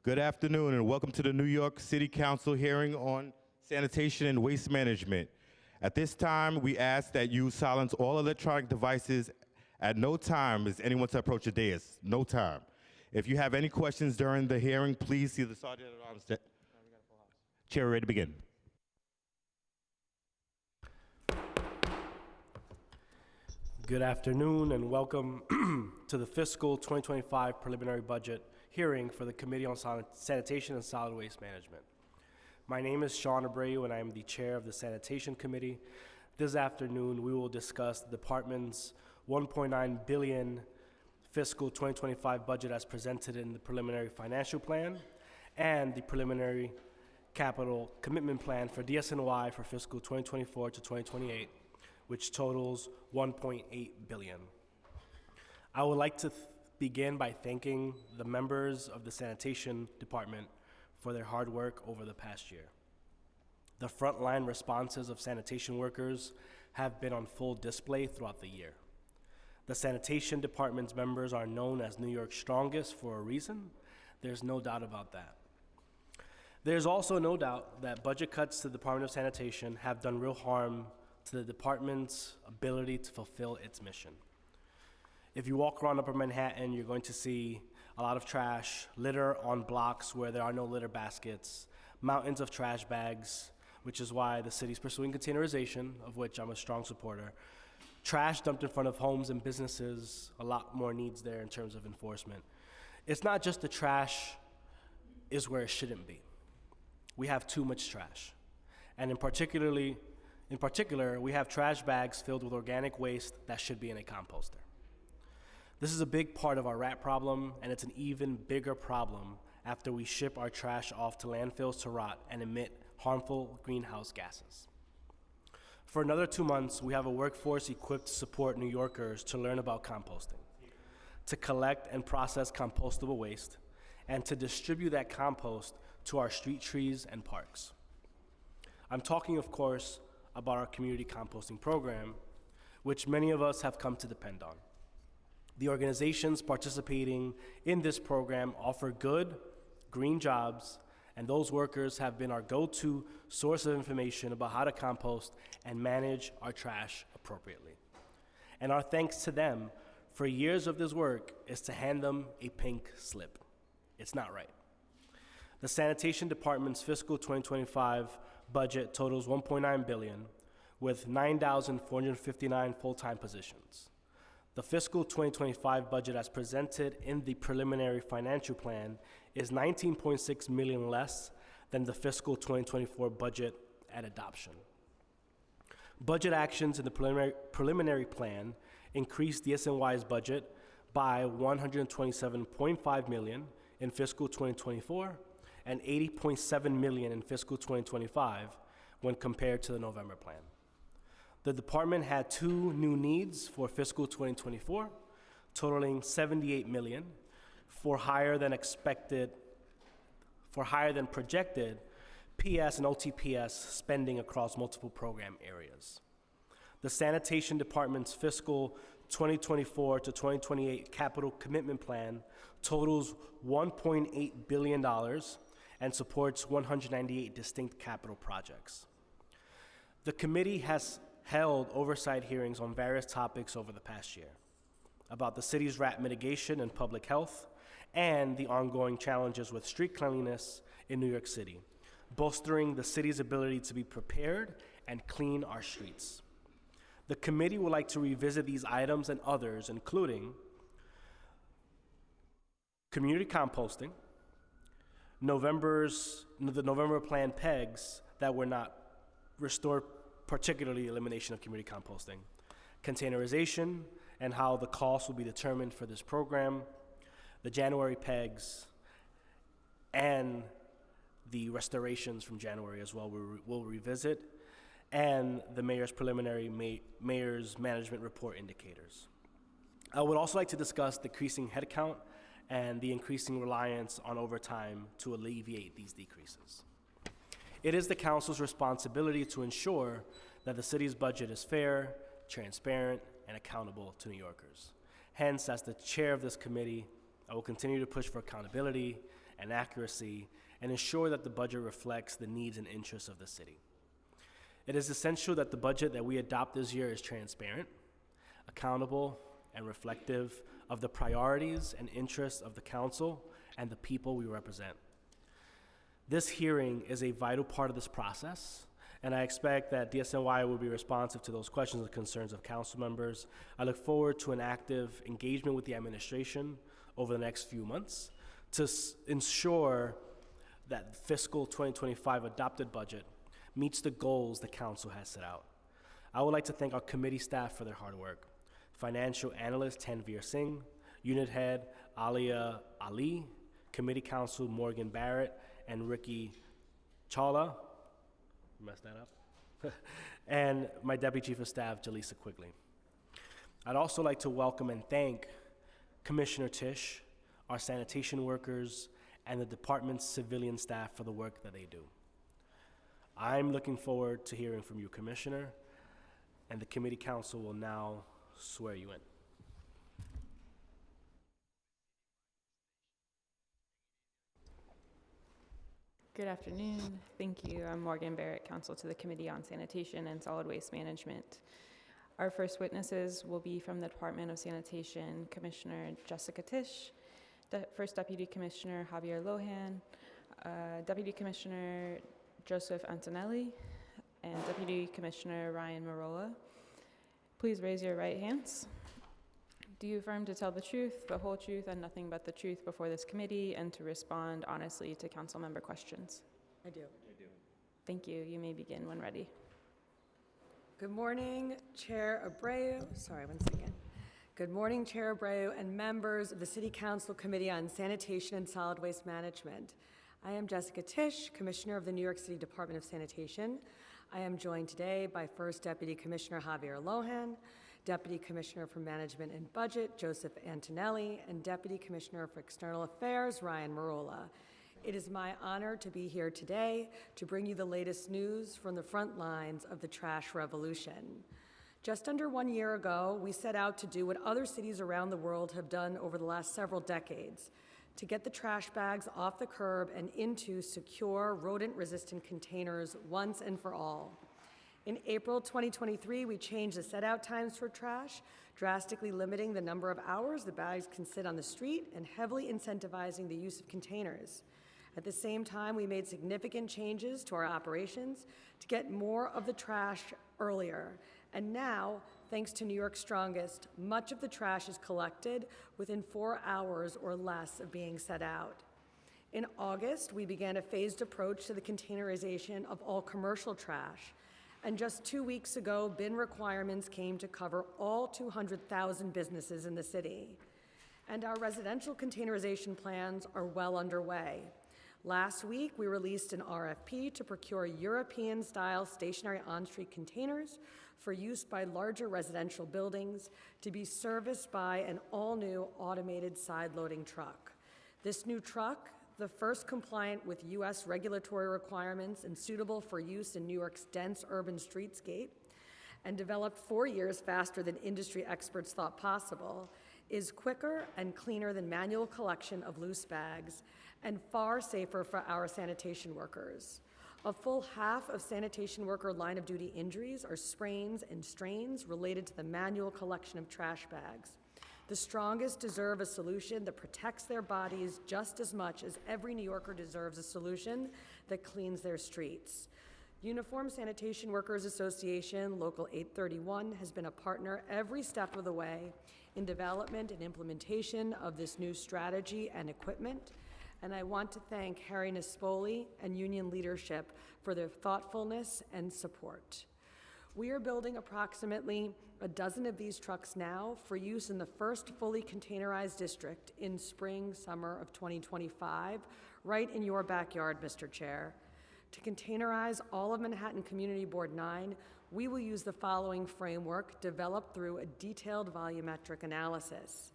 Good afternoon and welcome to the New York City Council hearing on sanitation and waste management. At this time, we ask that you silence all electronic devices. At no time is anyone to approach the dais. No time. If you have any questions during the hearing, please see the Sergeant at Arms. Chair, ready to begin. Good afternoon and welcome to the fiscal 2025 preliminary budget hearing for the Committee on Sanitation and Solid Waste Management. My name is Sean Abreu and I am the chair of the Sanitation Committee. This afternoon we will discuss the department's $1.9 billion fiscal 2025 budget as presented in the preliminary financial plan and the preliminary capital commitment plan for DSNY for fiscal 2024 to 2028, which totals $1.8 billion. I would like to begin by thanking the members of the Sanitation Department for their hard work over the past year. The frontline responses of sanitation workers have been on full display throughout the year. The Sanitation Department's members are known as New York's strongest for a reason. There's no doubt about that. There's also no doubt that budget cuts to the Department of Sanitation have done real harm to the department's ability to fulfill its mission. If you walk around Upper Manhattan, you're going to see a lot of trash, litter on blocks where there are no litter baskets, mountains of trash bags, which is why the city's pursuing containerization, of which I'm a strong supporter. Trash dumped in front of homes and businesses, a lot more needs there in terms of enforcement. It's not just the trash is where it shouldn't be. We have too much trash. And in particular, we have trash bags filled with organic waste that should be in a composter. This is a big part of our rat problem, and it's an even bigger problem after we ship our trash off to landfills to rot and emit harmful greenhouse gases. For another 2 months, we have a workforce equipped to support New Yorkers to learn about composting, to collect and process compostable waste, and to distribute that compost to our street trees and parks. I'm talking, of course, about our community composting program, which many of us have come to depend on. The organizations participating in this program offer good, green jobs, and those workers have been our go-to source of information about how to compost and manage our trash appropriately. And our thanks to them for years of this work is to hand them a pink slip. It's not right. The Sanitation Department's fiscal 2025 budget totals $1.9 billion with 9,459 full-time positions. The fiscal 2025 budget as presented in the preliminary financial plan is $19.6 million less than the fiscal 2024 budget at adoption. Budget actions in the preliminary plan increased DSNY's budget by $127.5 million in fiscal 2024 and $80.7 million in fiscal 2025 when compared to the November plan. The department had 2 new needs for fiscal 2024, totaling $78 million for higher than projected PS and OTPS spending across multiple program areas. The Sanitation Department's fiscal 2024 to 2028 capital commitment plan totals $1.8 billion and supports 198 distinct capital projects. The committee has held oversight hearings on various topics over the past year about the city's rat mitigation and public health and the ongoing challenges with street cleanliness in New York City, bolstering the city's ability to be prepared and clean our streets. The committee would like to revisit these items and others, including community composting, the November plan PEGs that were not restored, particularly elimination of community composting, containerization and how the cost will be determined for this program, the January PEGs, and the restorations from January as well we'll revisit, and the mayor's preliminary mayor's management report indicators. I would also like to discuss decreasing headcount and the increasing reliance on overtime to alleviate these decreases. It is the council's responsibility to ensure that the city's budget is fair, transparent, and accountable to New Yorkers. Hence, as the chair of this committee, I will continue to push for accountability and accuracy and ensure that the budget reflects the needs and interests of the city. It is essential that the budget that we adopt this year is transparent, accountable, and reflective of the priorities and interests of the council and the people we represent. This hearing is a vital part of this process, and I expect that DSNY will be responsive to those questions and concerns of council members. I look forward to an active engagement with the administration over the next few months to ensure that fiscal 2025 adopted budget meets the goals the council has set out. I would like to thank our committee staff for their hard work. Financial analyst Tanveer Singh, unit head Alia Ali, committee counsel Morgan Barrett and Ricky Chawla, messed that up, and my deputy chief of staff Jaleesa Quigley. I'd also like to welcome and thank Commissioner Tisch, our sanitation workers, and the department's civilian staff for the work that they do. I'm looking forward to hearing from you, Commissioner, and the committee council will now swear you in. Good afternoon. Thank you. I'm Morgan Barrett, counsel to the Committee on Sanitation and Solid Waste Management. Our first witnesses will be from the Department of Sanitation, Commissioner Jessica Tisch, First Deputy Commissioner Javier Lohan, Deputy Commissioner Joseph Antonelli, and Deputy Commissioner Ryan Marola. Please raise your right hands. Do you affirm to tell the truth, the whole truth, and nothing but the truth before this committee, and to respond honestly to council member questions? I do. Thank you. You may begin when ready. Good morning, Chair Abreu. Sorry, one second. Good morning, Chair Abreu and members of the City Council Committee on Sanitation and Solid Waste Management. I am Jessica Tisch, Commissioner of the New York City Department of Sanitation. I am joined today by First Deputy Commissioner Javier Lohan, Deputy Commissioner for Management and Budget Joseph Antonelli, and Deputy Commissioner for External Affairs Ryan Marola. It is my honor to be here today to bring you the latest news from the front lines of the trash revolution. Just under 1 year ago, we set out to do what other cities around the world have done over the last several decades, to get the trash bags off the curb and into secure, rodent-resistant containers once and for all. In April 2023, we changed the set-out times for trash, drastically limiting the number of hours the bags can sit on the street and heavily incentivizing the use of containers. At the same time, we made significant changes to our operations to get more of the trash earlier. And now, thanks to New York's Strongest, much of the trash is collected within 4 hours or less of being set out. In August, we began a phased approach to the containerization of all commercial trash. And just 2 weeks ago, bin requirements came to cover all 200,000 businesses in the city. And our residential containerization plans are well underway. Last week, we released an RFP to procure European-style stationary on-street containers for use by larger residential buildings to be serviced by an all-new automated side-loading truck. This new truck, the first compliant with U.S. regulatory requirements and suitable for use in New York's dense urban streetscape, and developed 4 years faster than industry experts thought possible, is quicker and cleaner than manual collection of loose bags and far safer for our sanitation workers. A full half of sanitation worker line-of-duty injuries are sprains and strains related to the manual collection of trash bags. The strongest deserve a solution that protects their bodies just as much as every New Yorker deserves a solution that cleans their streets. Uniform Sanitation Workers Association, Local 831, has been a partner every step of the way in development and implementation of this new strategy and equipment. And I want to thank Harry Nespoli and union leadership for their thoughtfulness and support. We are building approximately a dozen of these trucks now for use in the first fully containerized district in spring, summer of 2025, right in your backyard, Mr. Chair. To containerize all of Manhattan Community Board 9, we will use the following framework developed through a detailed volumetric analysis.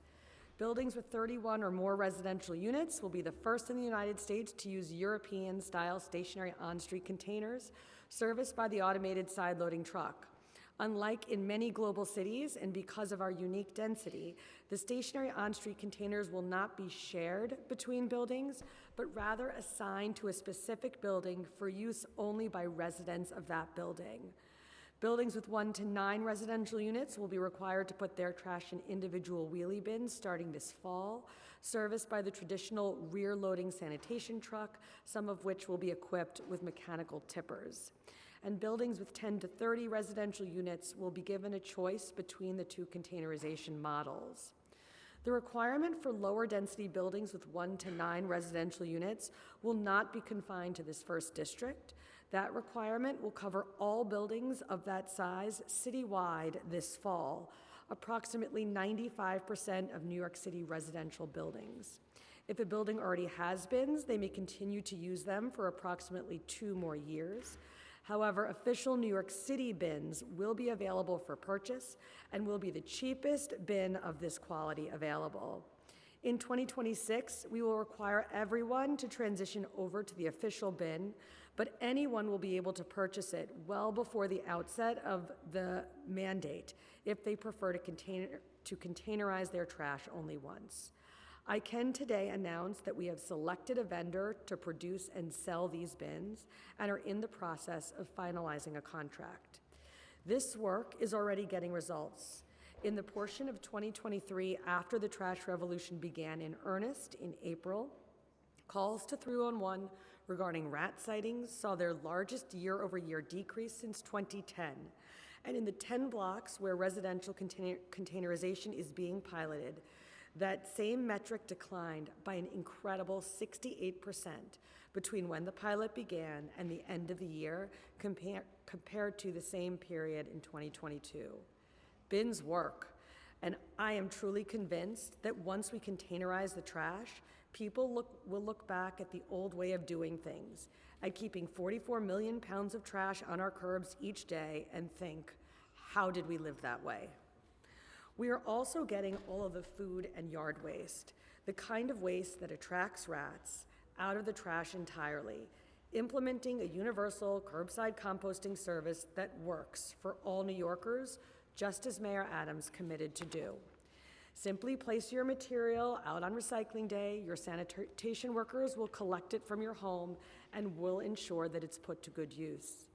Buildings with 31 or more residential units will be the first in the United States to use European-style stationary on-street containers serviced by the automated side-loading truck. Unlike in many global cities, and because of our unique density, the stationary on-street containers will not be shared between buildings, but rather assigned to a specific building for use only by residents of that building. Buildings with 1 to 9 residential units will be required to put their trash in individual wheelie bins starting this fall, serviced by the traditional rear-loading sanitation truck, some of which will be equipped with mechanical tippers. And buildings with 10 to 30 residential units will be given a choice between the two containerization models. The requirement for lower density buildings with 1 to 9 residential units will not be confined to this first district. That requirement will cover all buildings of that size citywide this fall, approximately 95% of New York City residential buildings. If a building already has bins, they may continue to use them for approximately 2 more years. However, official New York City bins will be available for purchase and will be the cheapest bin of this quality available. In 2026, we will require everyone to transition over to the official bin, but anyone will be able to purchase it well before the outset of the mandate if they prefer to containerize their trash only once. I can today announce that we have selected a vendor to produce and sell these bins and are in the process of finalizing a contract. This work is already getting results. In the portion of 2023 after the trash revolution began in earnest in April, calls to 311 regarding rat sightings saw their largest year-over-year decrease since 2010. And in the 10 blocks where residential containerization is being piloted, that same metric declined by an incredible 68% between when the pilot began and the end of the year compared to the same period in 2022. Bins work, and I am truly convinced that once we containerize the trash, people will look back at the old way of doing things, at keeping 44 million pounds of trash on our curbs each day and think, how did we live that way? We are also getting all of the food and yard waste, the kind of waste that attracts rats, out of the trash entirely, implementing a universal curbside composting service that works for all New Yorkers, just as Mayor Adams committed to do. Simply place your material out on recycling day, your sanitation workers will collect it from your home and will ensure that it's put to good use.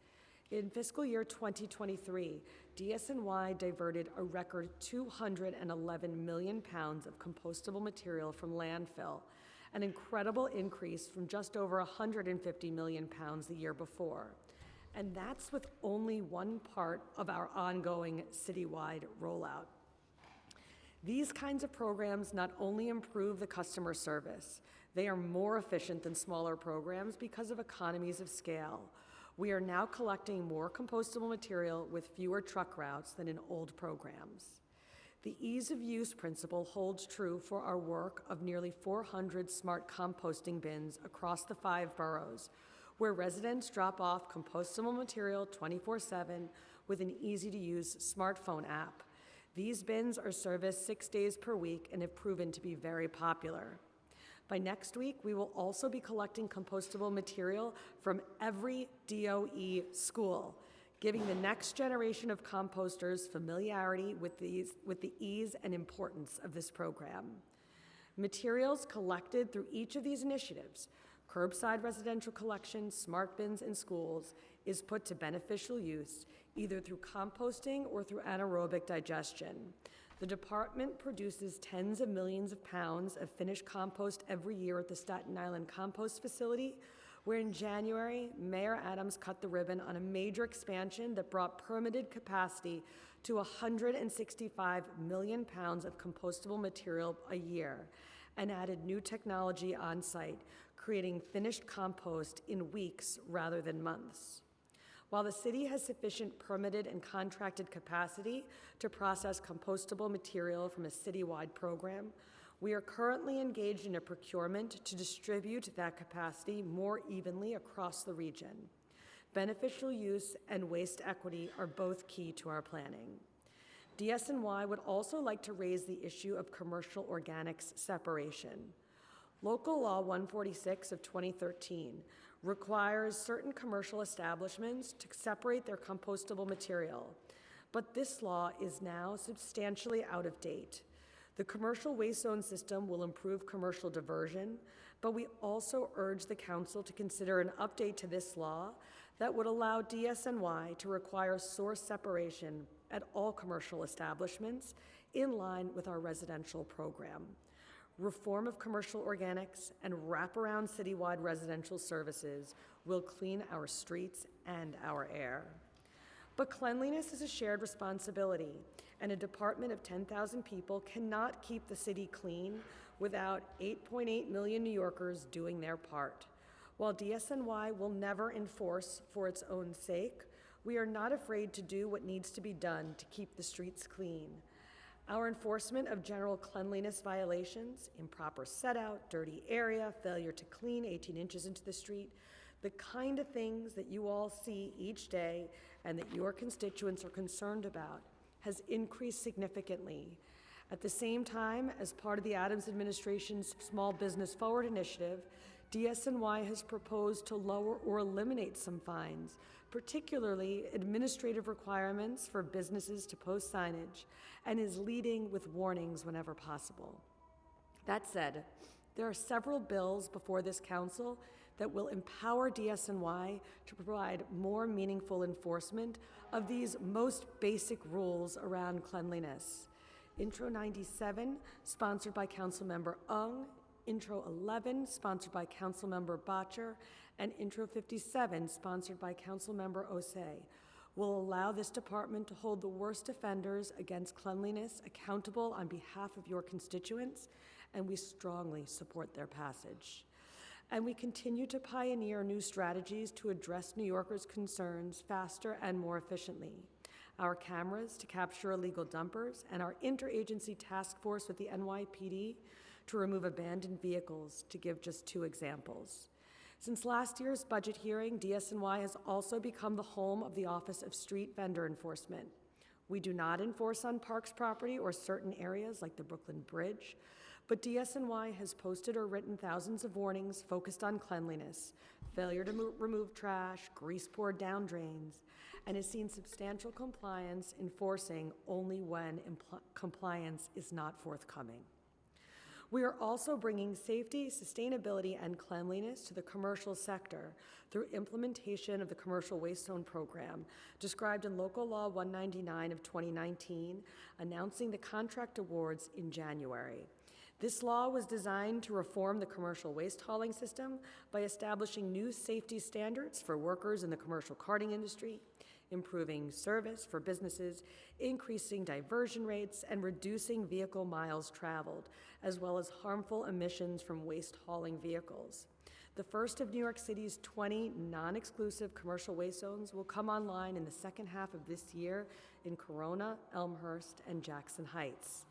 In fiscal year 2023, DSNY diverted a record 211 million pounds of compostable material from landfill, an incredible increase from just over 150 million pounds the year before. And that's with only one part of our ongoing citywide rollout. These kinds of programs not only improve the customer service, they are more efficient than smaller programs because of economies of scale. We are now collecting more compostable material with fewer truck routes than in old programs. The ease of use principle holds true for our work of nearly 400 smart composting bins across the 5 boroughs, where residents drop off compostable material 24/7 with an easy-to-use smartphone app. These bins are serviced 6 days per week and have proven to be very popular. By next week, we will also be collecting compostable material from every DOE school, giving the next generation of composters familiarity with the ease and importance of this program. Materials collected through each of these initiatives, curbside residential collection, smart bins in schools, is put to beneficial use, either through composting or through anaerobic digestion. The department produces tens of millions of pounds of finished compost every year at the Staten Island Compost Facility, where in January, Mayor Adams cut the ribbon on a major expansion that brought permitted capacity to 165 million pounds of compostable material a year and added new technology on site, creating finished compost in weeks rather than months. While the city has sufficient permitted and contracted capacity to process compostable material from a citywide program, we are currently engaged in a procurement to distribute that capacity more evenly across the region. Beneficial use and waste equity are both key to our planning. DSNY would also like to raise the issue of commercial organics separation. Local Law 146 of 2013 requires certain commercial establishments to separate their compostable material. but this law is now substantially out of date. The commercial waste zone system will improve commercial diversion, but we also urge the council to consider an update to this law that would allow DSNY to require source separation at all commercial establishments in line with our residential program. Reform of commercial organics and wraparound citywide residential services will clean our streets and our air. But cleanliness is a shared responsibility, and a department of 10,000 people cannot keep the city clean without 8.8 million New Yorkers doing their part. While DSNY will never enforce for its own sake, we are not afraid to do what needs to be done to keep the streets clean. Our enforcement of general cleanliness violations, improper set-out, dirty area, failure to clean 18 inches into the street, the kind of things that you all see each day and that your constituents are concerned about, has increased significantly. At the same time, as part of the Adams administration's Small Business Forward initiative, DSNY has proposed to lower or eliminate some fines, particularly administrative requirements for businesses to post signage, and is leading with warnings whenever possible. That said, there are several bills before this council that will empower DSNY to provide more meaningful enforcement of these most basic rules around cleanliness. Intro 97, sponsored by Councilmember Ung, Intro 11, sponsored by Councilmember Bottcher, and Intro 57, sponsored by Councilmember Osei, will allow this department to hold the worst offenders against cleanliness accountable on behalf of your constituents, and we strongly support their passage. And we continue to pioneer new strategies to address New Yorkers' concerns faster and more efficiently. Our cameras to capture illegal dumpers, and our interagency task force with the NYPD to remove abandoned vehicles, to give just two examples. Since last year's budget hearing, DSNY has also become the home of the Office of Street Vendor Enforcement. We do not enforce on Parks property or certain areas like the Brooklyn Bridge, but DSNY has posted or written thousands of warnings focused on cleanliness, failure to remove trash, grease poured down drains, and has seen substantial compliance enforcing only when compliance is not forthcoming. We are also bringing safety, sustainability, and cleanliness to the commercial sector through implementation of the Commercial Waste Zone Program, described in Local Law 199 of 2019, announcing the contract awards in January. This law was designed to reform the commercial waste hauling system by establishing new safety standards for workers in the commercial carting industry, improving service for businesses, increasing diversion rates, and reducing vehicle miles traveled, as well as harmful emissions from waste hauling vehicles. The first of New York City's 20 non-exclusive commercial waste zones will come online in the second half of this year in Corona, Elmhurst, and Jackson Heights.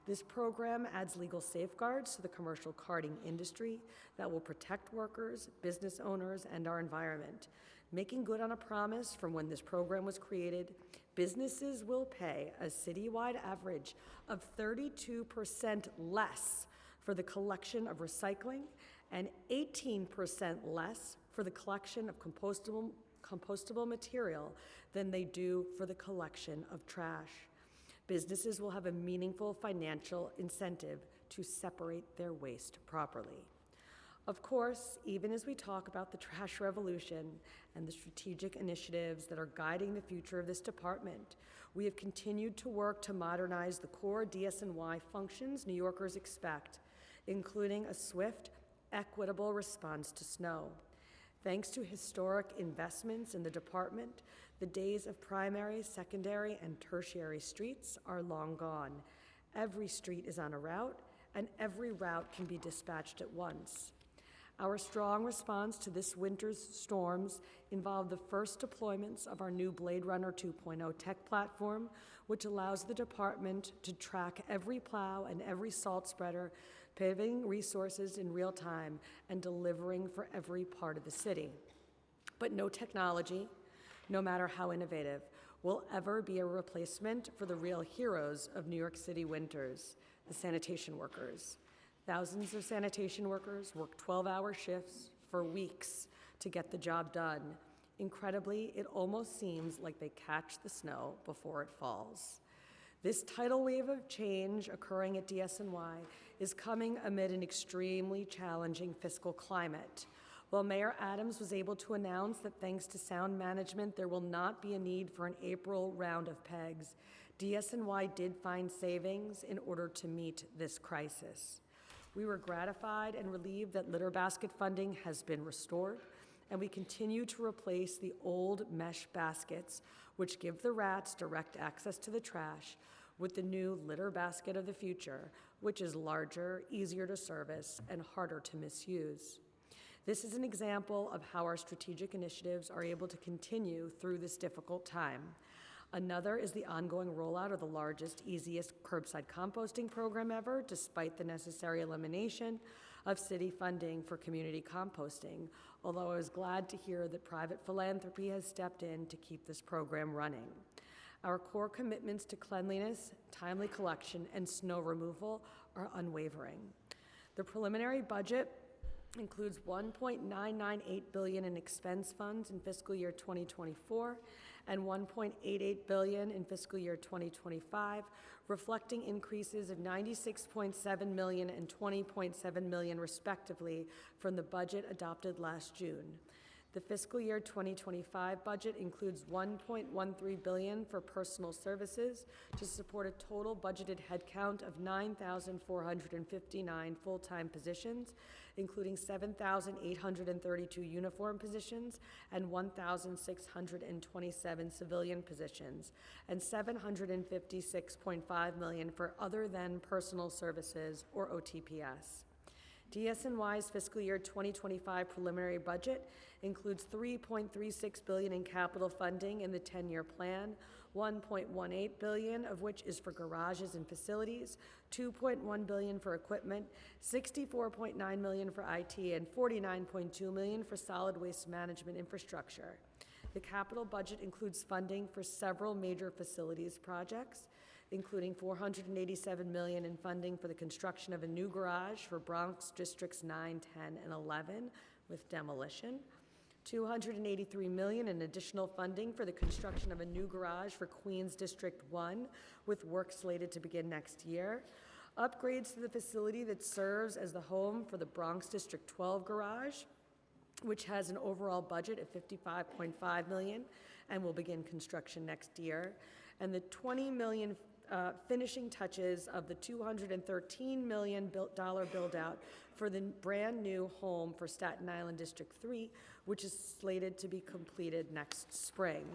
This program adds legal safeguards to the commercial carting industry that will protect workers, business owners, and our environment. Making good on a promise from when this program was created, businesses will pay a citywide average of 32% less for the collection of recycling and 18% less for the collection of compostable material than they do for the collection of trash. Businesses will have a meaningful financial incentive to separate their waste properly. Of course, even as we talk about the trash revolution and the strategic initiatives that are guiding the future of this department, we have continued to work to modernize the core DSNY functions New Yorkers expect, including a swift, equitable response to snow. Thanks to historic investments in the department, the days of primary, secondary, and tertiary streets are long gone. Every street is on a route, and every route can be dispatched at once. Our strong response to this winter's storms involved the first deployments of our new Blade Runner 2.0 tech platform, which allows the department to track every plow and every salt spreader, pivoting resources in real time and delivering for every part of the city. But no technology, no matter how innovative, will ever be a replacement for the real heroes of New York City winters, the sanitation workers. Thousands of sanitation workers work 12-hour shifts for weeks to get the job done. Incredibly, it almost seems like they catch the snow before it falls. This tidal wave of change occurring at DSNY is coming amid an extremely challenging fiscal climate. While Mayor Adams was able to announce that thanks to sound management, there will not be a need for an April round of PEGs, DSNY did find savings in order to meet this crisis. We were gratified and relieved that litter basket funding has been restored, and we continue to replace the old mesh baskets, which give the rats direct access to the trash, with the new litter basket of the future, which is larger, easier to service, and harder to misuse. This is an example of how our strategic initiatives are able to continue through this difficult time. Another is the ongoing rollout of the largest, easiest curbside composting program ever, despite the necessary elimination of city funding for community composting, although I was glad to hear that private philanthropy has stepped in to keep this program running. Our core commitments to cleanliness, timely collection, and snow removal are unwavering. The preliminary budget includes $1.998 billion in expense funds in fiscal year 2024 and $1.88 billion in fiscal year 2025, reflecting increases of $96.7 million and $20.7 million respectively from the budget adopted last June. The fiscal year 2025 budget includes $1.13 billion for personal services to support a total budgeted headcount of 9,459 full-time positions, including 7,832 uniform positions and 1,627 civilian positions, and $756.5 million for other than personal services, or OTPS. DSNY's fiscal year 2025 preliminary budget includes $3.36 billion in capital funding in the 10-year plan, $1.18 billion of which is for garages and facilities, $2.1 billion for equipment, $64.9 million for IT, and $49.2 million for solid waste management infrastructure. The capital budget includes funding for several major facilities projects, including $487 million in funding for the construction of a new garage for Bronx Districts 9, 10, and 11 with demolition, $283 million in additional funding for the construction of a new garage for Queens District 1 with work slated to begin next year, upgrades to the facility that serves as the home for the Bronx District 12 garage, which has an overall budget of $55.5 million and will begin construction next year, and the $20 million finishing touches of the $213 million build-out for the brand-new home for Staten Island District 3, which is slated to be completed next spring.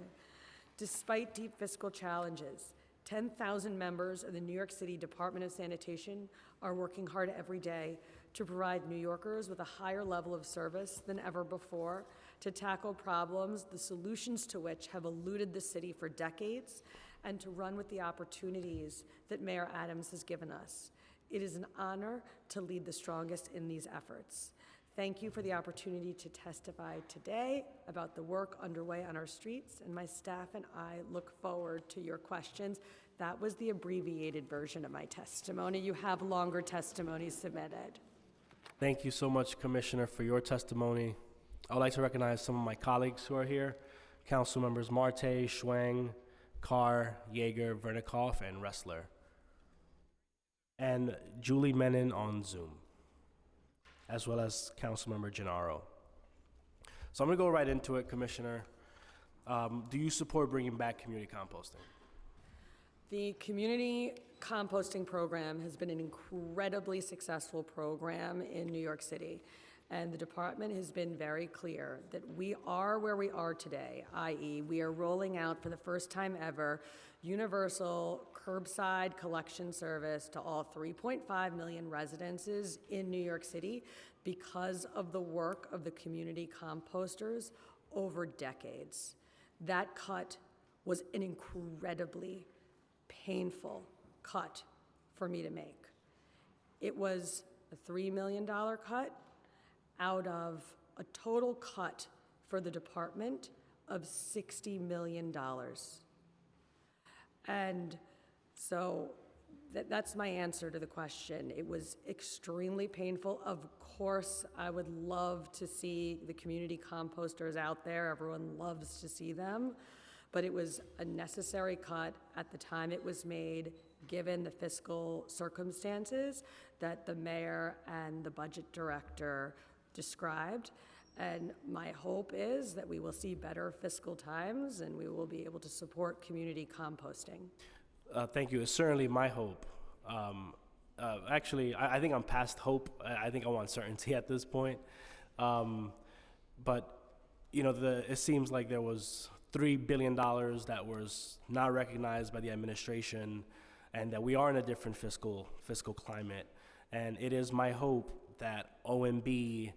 Despite deep fiscal challenges, 10,000 members of the New York City Department of Sanitation are working hard every day to provide New Yorkers with a higher level of service than ever before, to tackle problems, the solutions to which have eluded the city for decades, and to run with the opportunities that Mayor Adams has given us. It is an honor to lead the strongest in these efforts. Thank you for the opportunity to testify today about the work underway on our streets, and my staff and I look forward to your questions. That was the abbreviated version of my testimony. You have longer testimonies submitted. Thank you so much, Commissioner, for your testimony. I would like to recognize some of my colleagues who are here, Council Members Marte, Schwang, Carr, Yeager, Vernikoff, and Ressler, and Julie Menon on Zoom, as well as Councilmember Gennaro. So I'm going to go right into it, Commissioner. Do you support bringing back community composting? The community composting program has been an incredibly successful program in New York City, and the department has been very clear that we are where we are today, i.e. we are rolling out for the first time ever universal curbside collection service to all 3.5 million residences in New York City because of the work of the community composters over decades. That cut was an incredibly painful cut for me to make. It was a $3 million cut out of a total cut for the department of $60 million. And so That's my answer to the question. It was extremely painful. Of course, I would love to see the community composters out there. Everyone loves to see them. But it was a necessary cut at the time it was made, given the fiscal circumstances that the mayor and the budget director described. And my hope is that we will see better fiscal times and we will be able to support community composting. Thank you. It's certainly my hope. Actually, I think I'm past hope. I think I want certainty at this point. But, you know, it seems like there was $3 billion that was not recognized by the administration, and that we are in a different fiscal climate. And it is my hope that OMB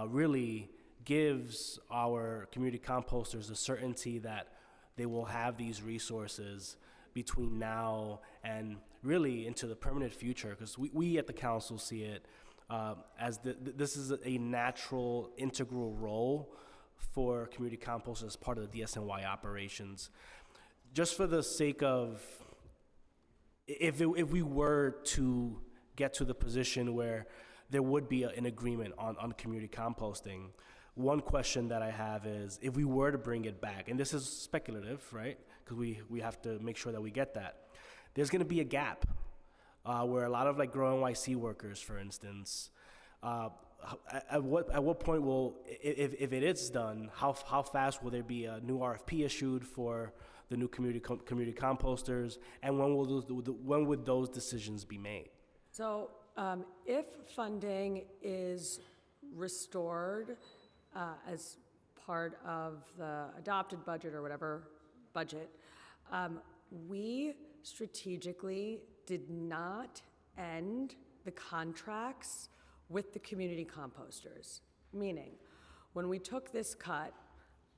really gives our community composters the certainty that they will have these resources between now and really into the permanent future, because we at the council see it as this is a natural, integral role for community composters as part of the DSNY operations. Just for the sake of, if we were to get to the position where there would be an agreement on community composting, one question that I have is, if we were to bring it back, and this is speculative, right? Because we have to make sure that we get that. There's going to be a gap where a lot of like Grow NYC workers, for instance, at what point will, if it is done, how fast will there be a new RFP issued for the new community composters, and when would those decisions be made? So if funding is restored as part of the adopted budget or whatever budget, we strategically did not end the contracts with the community composters. Meaning, when we took this cut,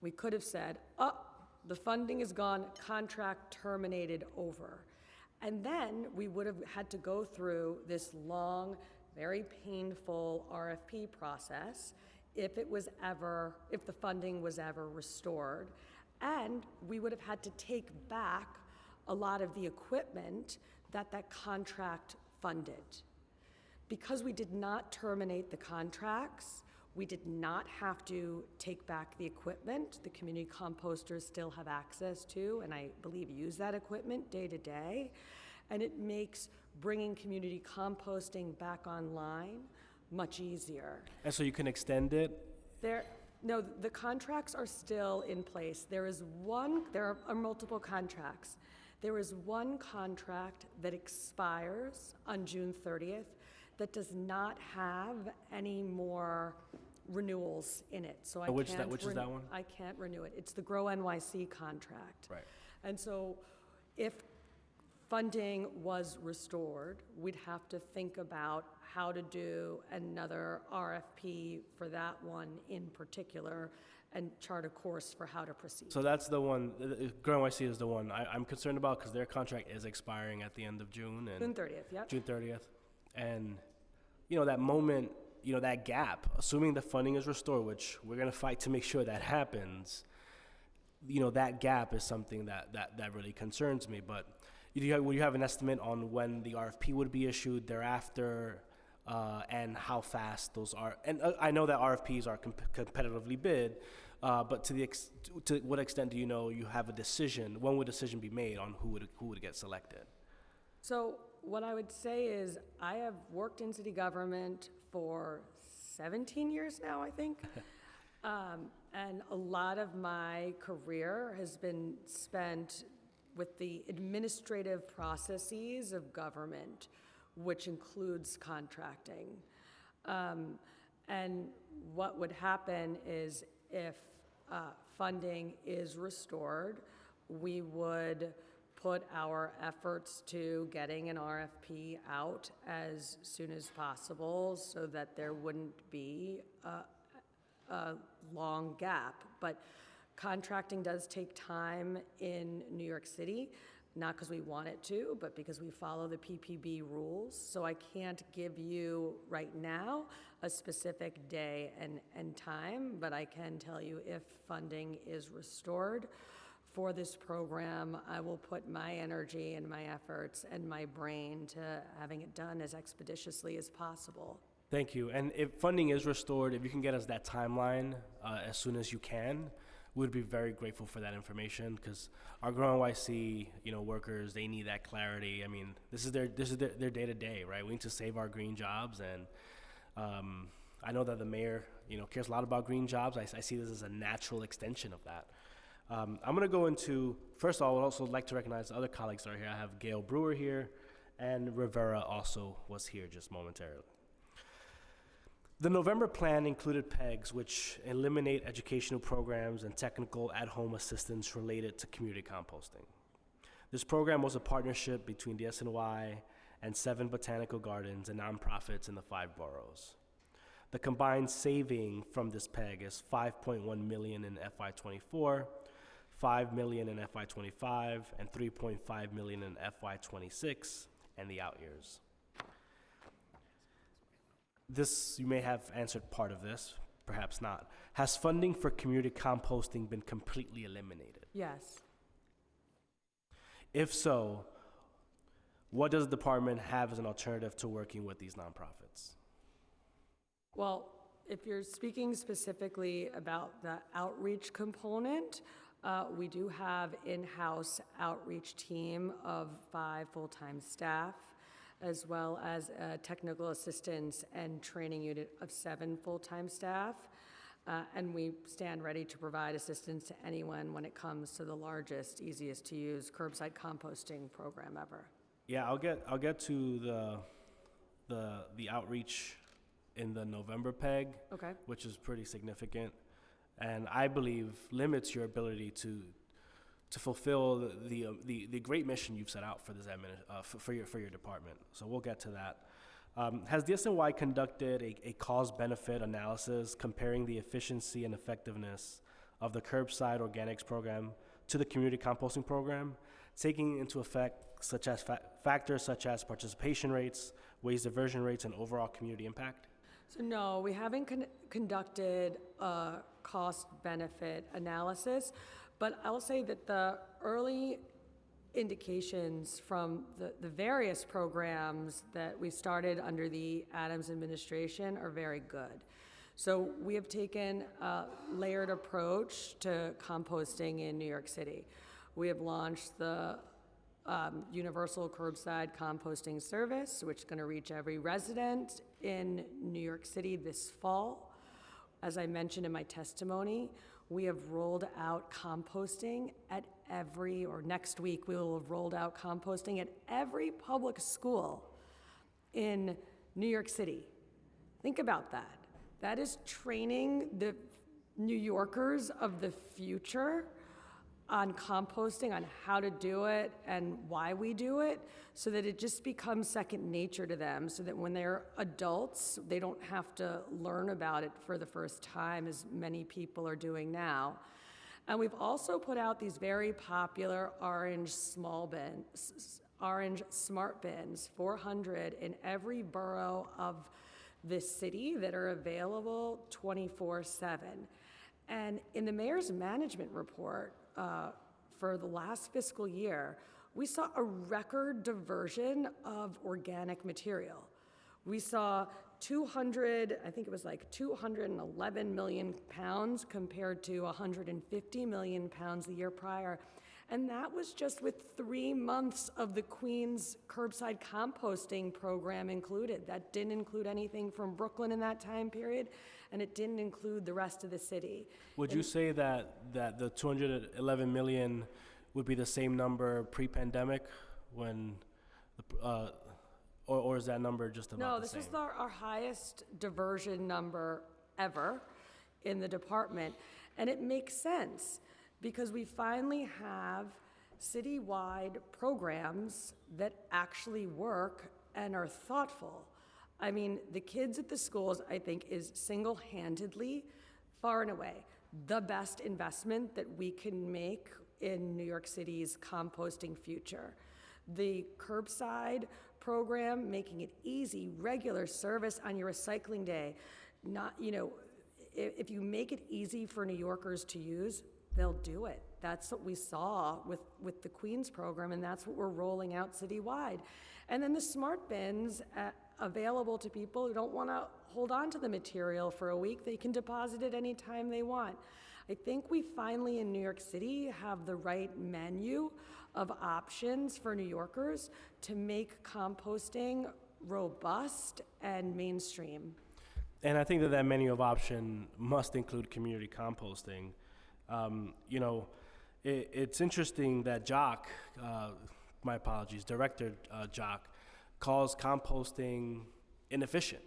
we could have said, oh, the funding is gone, contract terminated, over. And then we would have had to go through this long, very painful RFP process if the funding was ever restored. And we would have had to take back a lot of the equipment that contract funded. Because we did not terminate the contracts, we did not have to take back the equipment. The community composters still have access to, and I believe use that equipment day to day. And it makes bringing community composting back online much easier. And so you can extend it? No, the contracts are still in place. There are multiple contracts. There is one contract that expires on June 30th that does not have any more renewals in it. So which is that one? I can't renew it. It's the Grow NYC contract. Right. And so if funding was restored, we'd have to think about how to do another RFP for that one in particular and chart a course for how to proceed. So that's the one, Grow NYC is the one I'm concerned about, because their contract is expiring at the end of June. And June 30th, yep. June 30th. And, you know, that moment, you know, that gap, assuming the funding is restored, which we're going to fight to make sure that happens, you know, that gap is something that really concerns me. But will you have an estimate on when the RFP would be issued thereafter, and how fast those are? And I know that RFPs are competitively bid, but to what extent do you know you have a decision? When would a decision be made on who would get selected? So what I would say is I have worked in city government for 17 years now, I think. And a lot of my career has been spent with the administrative processes of government, which includes contracting. And what would happen is if funding is restored, we would put our efforts to getting an RFP out as soon as possible so that there wouldn't be a long gap. But contracting does take time in New York City, not because we want it to, but because we follow the PPB rules. So I can't give you right now a specific day and time, but I can tell you if funding is restored for this program. I will put my energy and my efforts and my brain to having it done as expeditiously as possible. Thank you. And if funding is restored, if you can get us that timeline as soon as you can, we'd be very grateful for that information, because our Grow NYC, workers, they need that clarity. I mean, this is their day to day, right? We need to save our green jobs, and I know that the mayor, cares a lot about green jobs. I see this as a natural extension of that. I'm going to go into, first of all, I would also like to recognize the other colleagues that are here. I have Gail Brewer here, and Rivera also was here just momentarily. The November plan included PEGs, which eliminate educational programs and technical at-home assistance related to community composting. This program was a partnership between the SNY and 7 botanical gardens and nonprofits in the 5 boroughs. The combined saving from this PEG is $5.1 million in FY24, $5 million in FY25, and $3.5 million in FY26 and the out years. This, you may have answered part of this, perhaps not. Has funding for community composting been completely eliminated? Yes. If so, what does the department have as an alternative to working with these nonprofits? Well, if you're speaking specifically about the outreach component, we do have in-house outreach team of 5 full-time staff, as well as a technical assistance and training unit of 7 full-time staff. And we stand ready to provide assistance to anyone when it comes to the largest, easiest to use curbside composting program ever. Yeah, I'll get to the outreach in the November PEG, Okay. which is pretty significant, and I believe limits your ability to fulfill the great mission you've set out for this for your department. So we'll get to that. Has the SNY conducted a cost-benefit analysis comparing the efficiency and effectiveness of the curbside organics program to the community composting program, taking into effect factors such as participation rates, waste diversion rates, and overall community impact? So no, we haven't conducted a cost-benefit analysis, but I'll say that the early indications from the various programs that we started under the Adams administration are very good. So we have taken a layered approach to composting in New York City. We have launched the universal curbside composting service, which is going to reach every resident in New York City this fall. As I mentioned in my testimony, we have rolled out composting at next week we will have rolled out composting at every public school in New York City. Think about that. That is training the New Yorkers of the future on composting, on how to do it and why we do it, so that it just becomes second nature to them, so that when they're adults, they don't have to learn about it for the first time, as many people are doing now. And we've also put out these very popular orange smart bins, 400 in every borough of this city that are available 24/7. And in the mayor's management report, for the last fiscal year, we saw a record diversion of organic material. We saw 211 million pounds compared to 150 million pounds the year prior. And that was just with 3 months of the Queens curbside composting program included. That didn't include anything from Brooklyn in that time period, and it didn't include the rest of the city. Would you say that the 211 million would be the same number pre-pandemic when, or is that number just about No, the same? this is our highest diversion number ever in the department, and it makes sense because we finally have citywide programs that actually work and are thoughtful. I mean, the kids at the schools, I think, is single-handedly, far and away, the best investment that we can make in New York City's composting future. The curbside program, making it easy, regular service on your recycling day. If you make it easy for New Yorkers to use, they'll do it. That's what we saw with the Queens program, and that's what we're rolling out citywide. And then the smart bins available to people who don't want to hold on to the material for a week. They can deposit it anytime they want. I think we finally in New York City have the right menu of options for New Yorkers to make composting robust and mainstream. And I think that that menu of option must include community composting. It's interesting that Director Jock calls composting inefficient.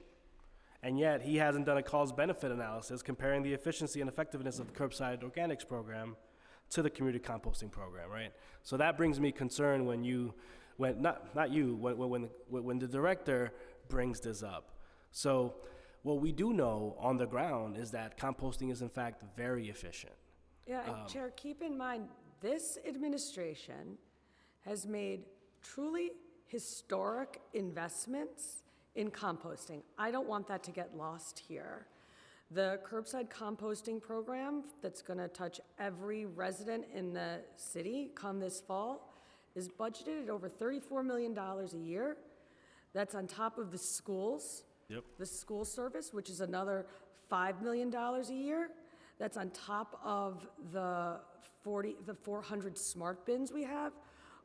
And yet he hasn't done a cost-benefit analysis comparing the efficiency and effectiveness of the curbside organics program to the community composting program, right? So that brings me concern when the director brings this up. So what we do know on the ground is that composting is in fact very efficient. Yeah, and Chair, keep in mind, this administration has made truly historic investments in composting. I don't want that to get lost here. The curbside composting program that's going to touch every resident in the city come this fall is budgeted at over $34 million a year. That's on top of the schools, the school service, which is another $5 million a year. That's on top of the 400 smart bins we have.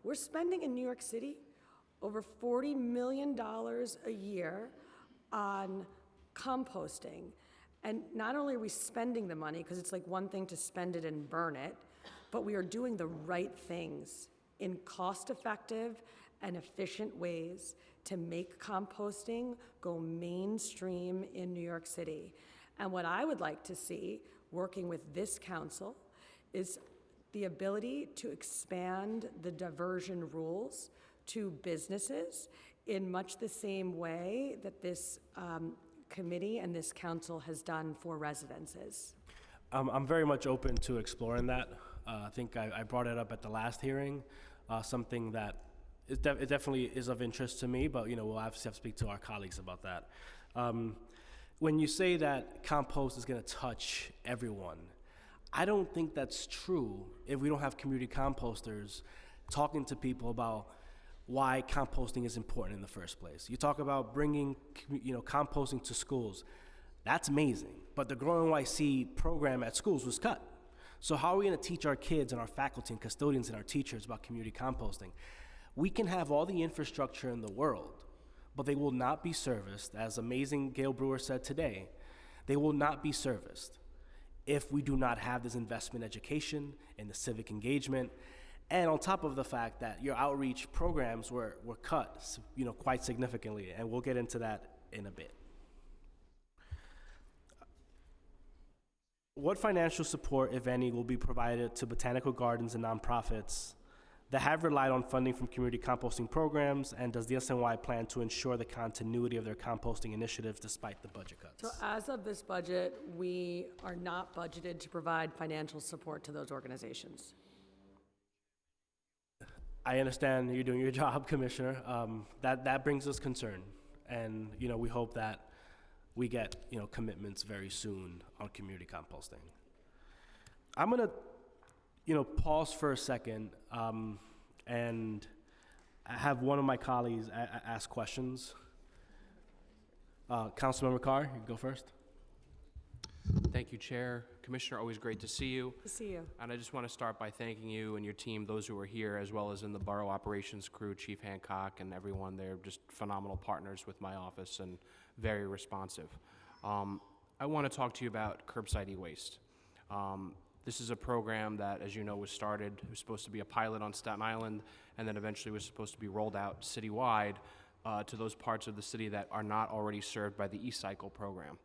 We're spending in New York City over $40 million a year on composting. And not only are we spending the money, because it's like one thing to spend it and burn it, but we are doing the right things in cost-effective and efficient ways to make composting go mainstream in New York City. And what I would like to see, working with this council, is the ability to expand the diversion rules to businesses in much the same way that this committee and this council has done for residences. I'm very much open to exploring that. I think I brought it up at the last hearing, something that it definitely is of interest to me, but we'll have to speak to our colleagues about that. When you say that compost is going to touch everyone, I don't think that's true if we don't have community composters talking to people about why composting is important in the first place. You talk about bringing composting to schools. That's amazing, but the Grow NYC program at schools was cut. So how are we going to teach our kids and our faculty and custodians and our teachers about community composting? We can have all the infrastructure in the world, but they will not be serviced, as amazing Gail Brewer said today, they will not be serviced if we do not have this investment education and the civic engagement. And on top of the fact that your outreach programs were cut, quite significantly, and we'll get into that in a bit. What financial support, if any, will be provided to botanical gardens and nonprofits that have relied on funding from community composting programs, and does the SNY plan to ensure the continuity of their composting initiatives despite the budget cuts? So as of this budget, we are not budgeted to provide financial support to those organizations. I understand you're doing your job, Commissioner. That brings us concern, and we hope that we get commitments very soon on community composting. I'm gonna pause for a second and have one of my colleagues ask questions. Councilmember Carr, you can go first. Thank you, Chair. Commissioner, always great to see you. To see you. And I just want to start by thanking you and your team, those who are here, as well as in the borough operations crew, Chief Hancock and everyone. They're just phenomenal partners with my office and very responsive. I want to talk to you about curbside e-waste. This is a program that, as you know, was started. It was supposed to be a pilot on Staten Island, and then eventually was supposed to be rolled out citywide to those parts of the city that are not already served by the e-cycle program.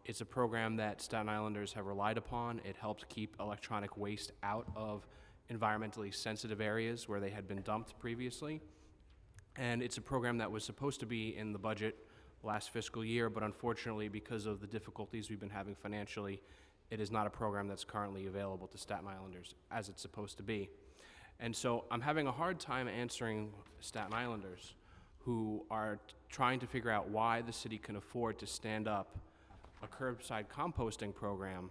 It's a program that Staten Islanders have relied upon. It helps keep electronic waste out of environmentally sensitive areas where they had been dumped previously. And it's a program that was supposed to be in the budget last fiscal year, but unfortunately, because of the difficulties we've been having financially, it is not a program that's currently available to Staten Islanders as it's supposed to be. And so I'm having a hard time answering Staten Islanders who are trying to figure out why the city can afford to stand up a curbside composting program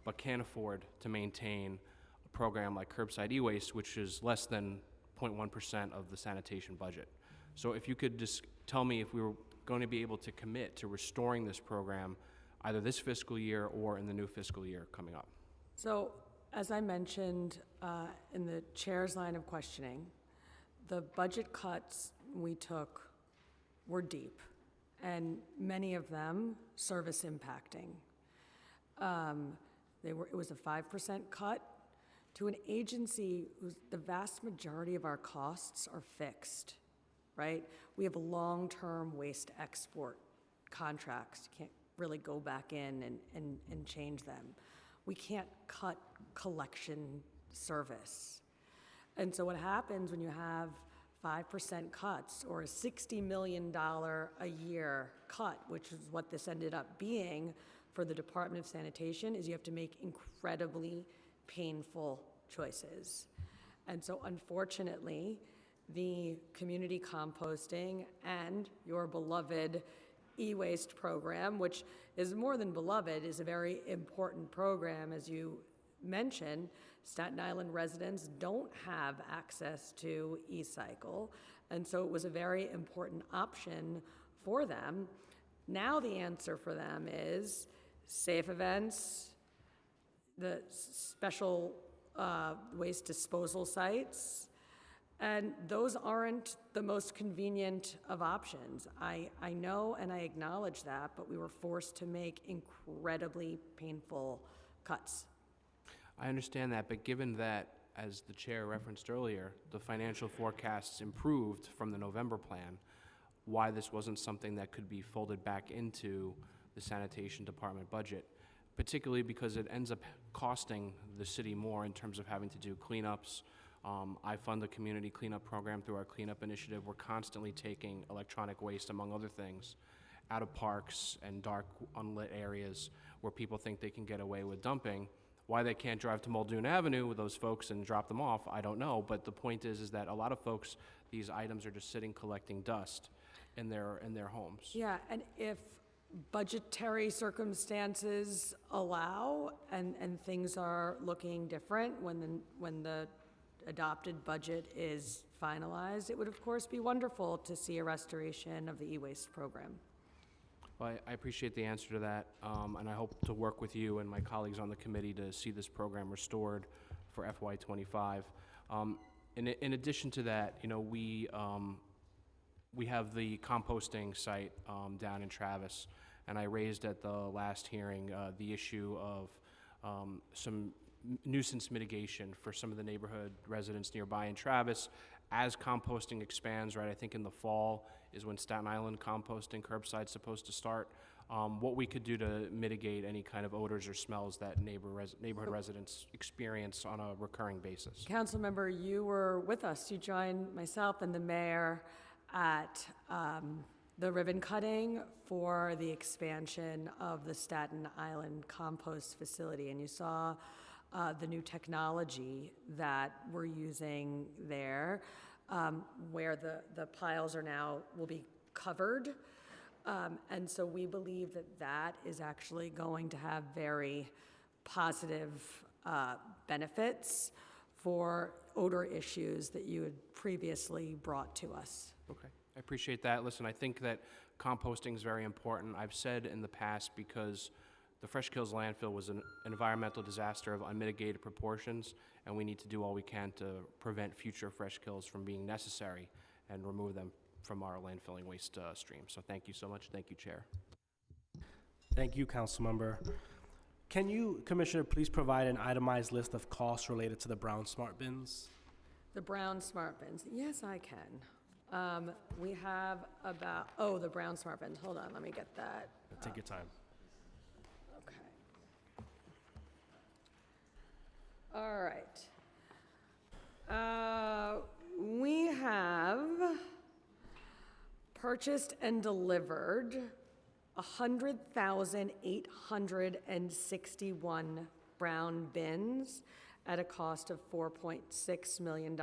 but can't afford to maintain a program like curbside e-waste, which is less than 0.1% of the sanitation budget. So if you could just tell me if we were going to be able to commit to restoring this program either this fiscal year or in the new fiscal year coming up. So, as I mentioned in the chair's line of questioning, the budget cuts we took were deep, and many of them service impacting. It was a 5% cut to an agency whose the vast majority of our costs are fixed, right? We have long-term waste export contracts. You can't really go back in and change them. We can't cut collection service. And so what happens when you have 5% cuts or a $60 million a year cut, which is what this ended up being for the Department of Sanitation, is you have to make incredibly painful choices. And so unfortunately, the community composting and your beloved e-waste program, which is more than beloved, is a very important program. As you mentioned, Staten Island residents don't have access to e-cycle, and so it was a very important option for them. Now the answer for them is safe events, the special waste disposal sites, and those aren't the most convenient of options. I know and I acknowledge that, but we were forced to make incredibly painful cuts. I understand that, but given that, as the chair referenced earlier, the financial forecasts improved from the November plan, why this wasn't something that could be folded back into the sanitation department budget, particularly because it ends up costing the city more in terms of having to do cleanups. I fund the community cleanup program through our cleanup initiative. We're constantly taking electronic waste, among other things, out of parks and dark, unlit areas where people think they can get away with dumping. Why they can't drive to Muldoon Avenue with those folks and drop them off, I don't know. But the point is that a lot of folks, these items are just sitting collecting dust in their homes. Yeah, and if budgetary circumstances allow and things are looking different when the adopted budget is finalized, it would of course be wonderful to see a restoration of the e-waste program. Well, I appreciate the answer to that, and I hope to work with you and my colleagues on the committee to see this program restored for FY25. In addition to that, you know, we have the composting site down in Travis, and I raised at the last hearing the issue of some nuisance mitigation for some of the neighborhood residents nearby in Travis. As composting expands, right, I think in the fall is when Staten Island composting curbside's supposed to start, what we could do to mitigate any kind of odors or smells that neighborhood residents experience on a recurring basis. Councilmember, you were with us. You joined myself and the mayor at the ribbon cutting for the expansion of the Staten Island compost facility, and you saw the new technology that we're using there, where the piles are now will be covered. And so we believe that that is actually going to have very positive benefits for odor issues that you had previously brought to us. Okay, I appreciate that. Listen, I think that composting is very important. I've said in the past, because the Fresh Kills landfill was an environmental disaster of unmitigated proportions, and we need to do all we can to prevent future Fresh Kills from being necessary and remove them from our landfilling waste stream. So thank you so much. Thank you, Chair. Thank you, Councilmember. Can you, Commissioner, please provide an itemized list of costs related to the brown smart bins? The brown smart bins. Yes, I can. We have about, the brown smart bins. Hold on, let me get that. Take your time. All right. We have purchased and delivered 100,861 brown bins at a cost of $4.6 million.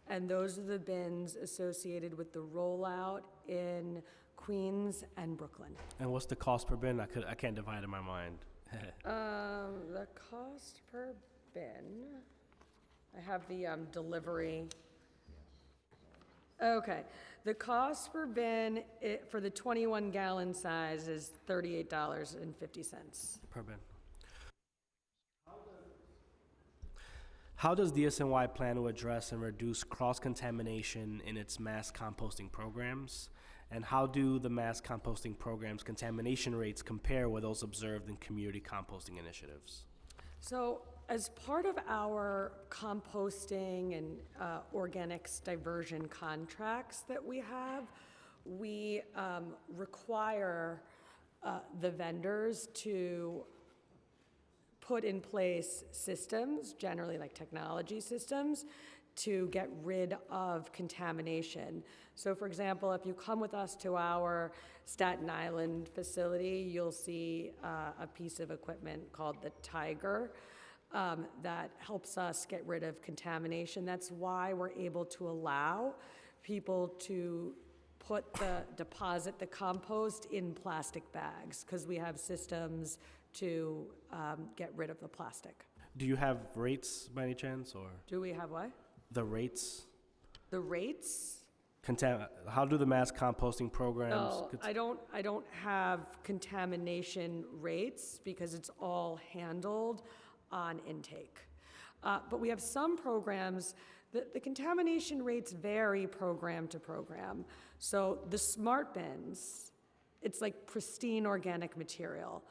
And those are the bins associated with the rollout in Queens and Brooklyn. And what's the cost per bin? I can't divide in my mind. The cost per bin, I have the delivery. Okay, the cost per bin for the 21-gallon size is $38.50. Per bin. How does DSNY plan to address and reduce cross-contamination in its mass composting programs? And how do the mass composting programs' contamination rates compare with those observed in community composting initiatives? So as part of our composting and organics diversion contracts that we have, we require the vendors to put in place systems, generally like technology systems, to get rid of contamination. So for example, if you come with us to our Staten Island facility, you'll see a piece of equipment called the Tiger that helps us get rid of contamination. That's why we're able to allow people to deposit the compost in plastic bags, because we have systems to get rid of the plastic. Do you have rates by any chance, or Do we have what? the rates? The rates? How do the mass composting programs? No, I don't have contamination rates because it's all handled on intake. But we have some programs that the contamination rates vary program to program. So the smart bins, it's like pristine organic material.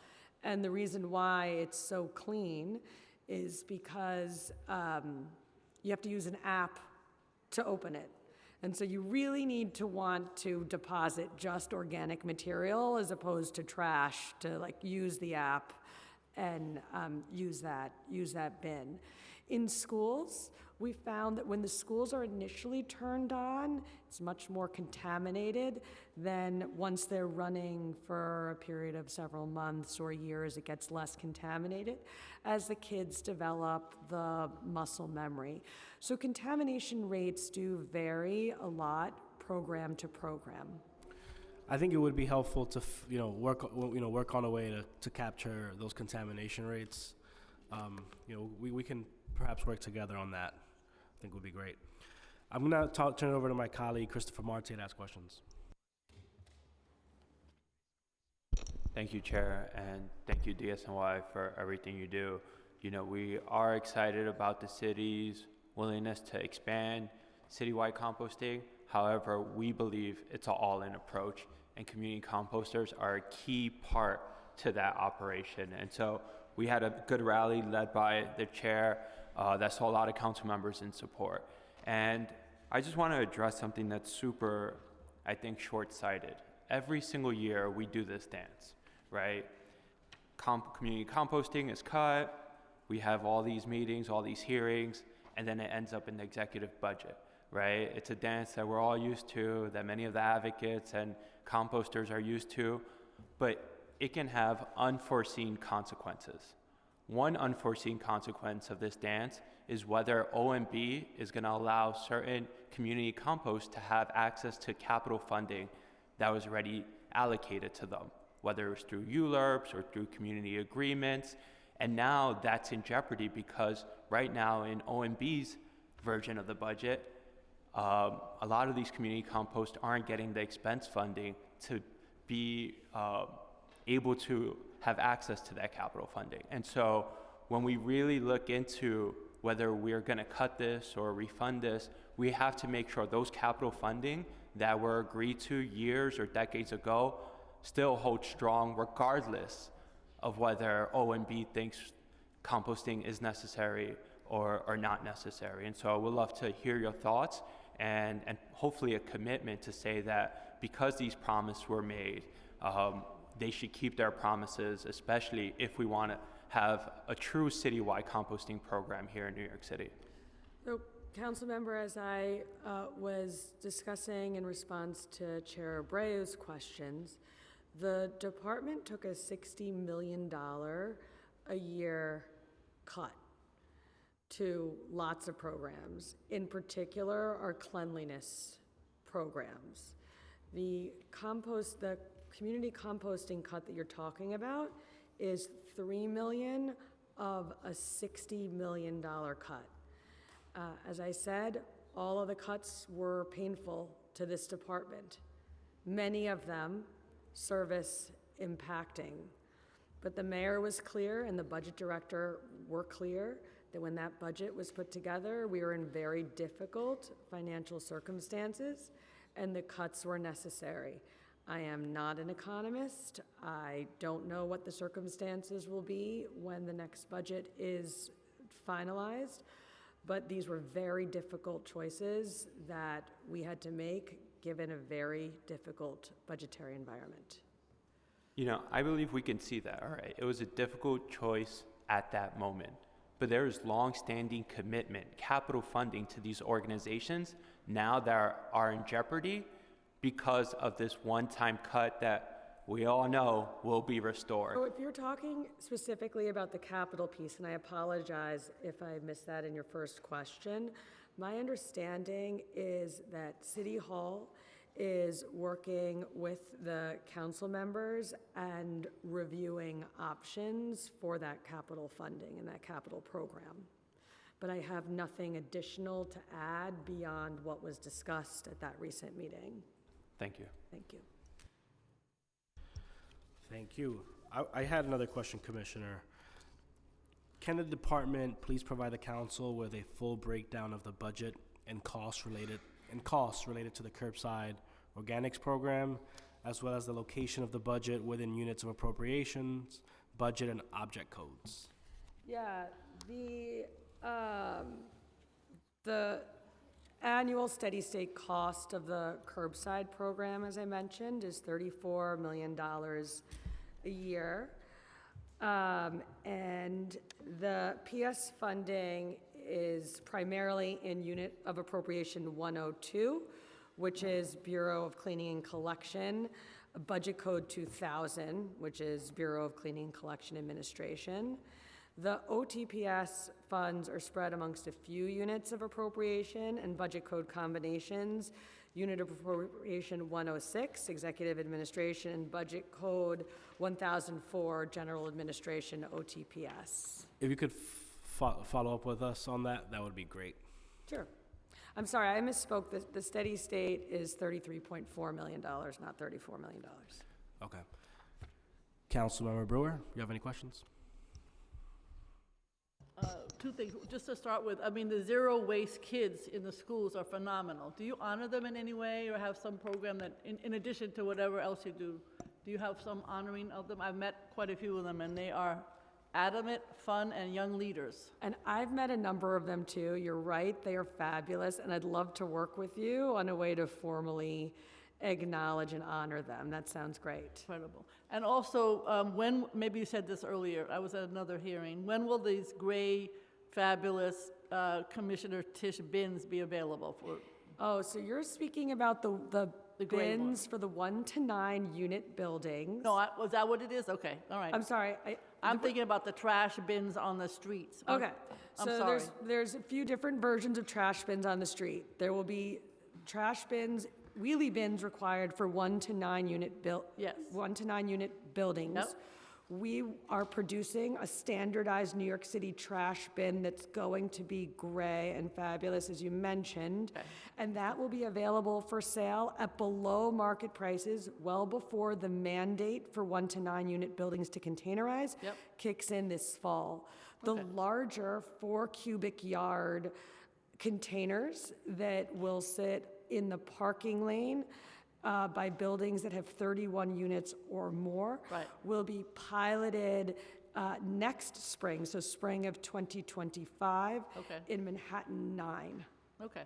And the reason why it's so clean is because you have to use an app to open it. And so you really need to want to deposit just organic material as opposed to trash to use the app and use that bin. In schools, we found that when the schools are initially turned on, it's much more contaminated than once they're running for a period of several months or years, it gets less contaminated as the kids develop the muscle memory. So contamination rates do vary a lot program to program. I think it would be helpful to work on a way to capture those contamination rates. We can perhaps work together on that. I think would be great. I'm going to turn it over to my colleague Christopher Marte to ask questions. Thank you, Chair, and thank you, DSNY, for everything you do. We are excited about the city's willingness to expand citywide composting. However, we believe it's an all-in approach, and community composters are a key part to that operation. And so we had a good rally led by the chair that saw a lot of council members in support. And I just want to address something that's super, I think, short-sighted. Every single year we do this dance, right? Community composting is cut, we have all these meetings, all these hearings, and then it ends up in the executive budget, right? It's a dance that we're all used to, that many of the advocates and composters are used to, but it can have unforeseen consequences. One unforeseen consequence of this dance is whether OMB is going to allow certain community compost to have access to capital funding that was already allocated to them, whether it was through ULURPs or through community agreements. And now that's in jeopardy because right now in OMB's version of the budget, a lot of these community compost aren't getting the expense funding to be able to have access to that capital funding. And so when we really look into whether we're going to cut this or refund this, we have to make sure those capital funding that were agreed to years or decades ago still hold strong regardless of whether OMB thinks composting is necessary or not necessary. And so I would love to hear your thoughts and hopefully a commitment to say that because these promises were made, they should keep their promises, especially if we want to have a true citywide composting program here in New York City. So, Council Member, as I was discussing in response to Chair Abreu's questions, the department took a $60 million a year cut to lots of programs, in particular our cleanliness programs. The community composting cut that you're talking about is 3 million of a $60 million cut. As I said, all of the cuts were painful to this department, many of them service impacting. But the mayor was clear and the budget director were clear that when that budget was put together, we were in very difficult financial circumstances and the cuts were necessary. I am not an economist. I don't know what the circumstances will be when the next budget is finalized, but these were very difficult choices that we had to make given a very difficult budgetary environment. You know, I believe we can see that, all right? It was a difficult choice at that moment, but there is long-standing commitment, capital funding to these organizations now that are in jeopardy because of this one-time cut that we all know will be restored. So if you're talking specifically about the capital piece, and I apologize if I missed that in your first question, my understanding is that City Hall is working with the council members and reviewing options for that capital funding and that capital program. But I have nothing additional to add beyond what was discussed at that recent meeting. Thank you. Thank you. Thank you. I had another question, Commissioner. Can the department please provide the council with a full breakdown of the budget and costs related to the curbside organics program, as well as the location of the budget within units of appropriations, budget, and object codes? Yeah, the annual steady state cost of the curbside program, as I mentioned, is $34 million a year. And the PS funding is primarily in unit of appropriation 102, which is Bureau of Cleaning and Collection, budget code 2000, which is Bureau of Cleaning and Collection Administration. The OTPS funds are spread amongst a few units of appropriation and budget code combinations. Unit of Appropriation 106, Executive Administration, and Budget Code 1004, General Administration, OTPS. If you could follow up with us on that, that would be great. Sure. I'm sorry, I misspoke. The steady state is $33.4 million, not $34 million. Okay. Councilmember Brewer, you have any questions? Two things. Just to start with, I mean, the zero waste kids in the schools are phenomenal. Do you honor them in any way or have some program that, in addition to whatever else you do you have some honoring of them? I've met quite a few of them, and they are adamant, fun, and young leaders. And I've met a number of them too. You're right, they are fabulous, and I'd love to work with you on a way to formally acknowledge and honor them. That sounds great. Incredible. And also, when, maybe you said this earlier, I was at another hearing, when will these gray, fabulous Commissioner Tish bins be available for? Oh, so you're speaking about the gray one. bins for the 1 to 9 unit buildings? No, was that what it is? Okay, all right. I'm sorry. I'm thinking about the trash bins on the streets. Okay, I'm so sorry. there's a few different versions of trash bins on the street. There will be trash bins, wheelie bins required for 1 to 9 unit Yes. 1 to 9 unit buildings. Yep. We are producing a standardized New York City trash bin that's going to be gray and fabulous, as you mentioned. Okay. And that will be available for sale at below market prices well before the mandate for 1 to 9 unit buildings to containerize Yep. kicks in this fall. The Okay. larger 4 cubic yard containers that will sit in the parking lane by buildings that have 31 units or more Right. will be piloted next spring, so spring of 2025 Okay. in Manhattan 9. Okay,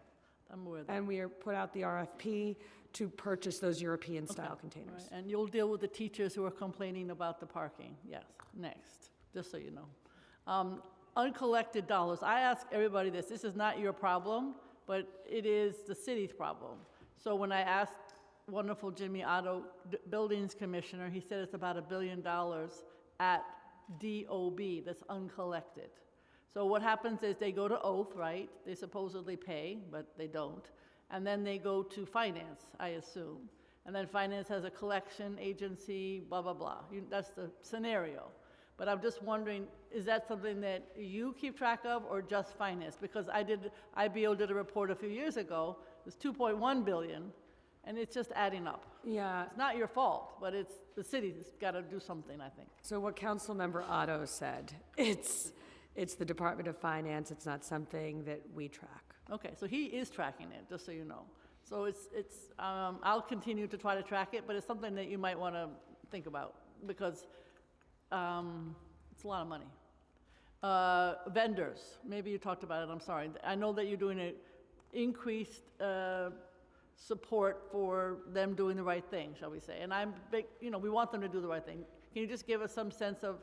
I'm aware of that. And we are put out the RFP to purchase those European-style Okay, containers. right. And you'll deal with the teachers who are complaining about the parking, yes, next, just so you know. Uncollected dollars, I ask everybody this is not your problem, but it is the city's problem. So when I asked wonderful Jimmy Otto, Buildings Commissioner, he said it's about $1 billion at DOB that's uncollected. So what happens is they go to oath, right? They supposedly pay, but they don't. And then they go to finance, I assume. And then finance has a collection agency, blah, blah, blah. That's the scenario. But I'm just wondering, is that something that you keep track of or just finance? Because IBO did a report a few years ago, it was 2.1 billion, and it's just adding up. Yeah, It's not your fault, but it's, the city's got to do something, I think. so what Councilmember Otto said, it's the Department of Finance, it's not something that we track. Okay, so he is tracking it, just so you know. So I'll continue to try to track it, but it's something that you might want to think about, because it's a lot of money. Vendors, maybe you talked about it, I'm sorry. I know that you're doing increased support for them doing the right thing, shall we say. And I'm big, we want them to do the right thing. Can you just give us some sense of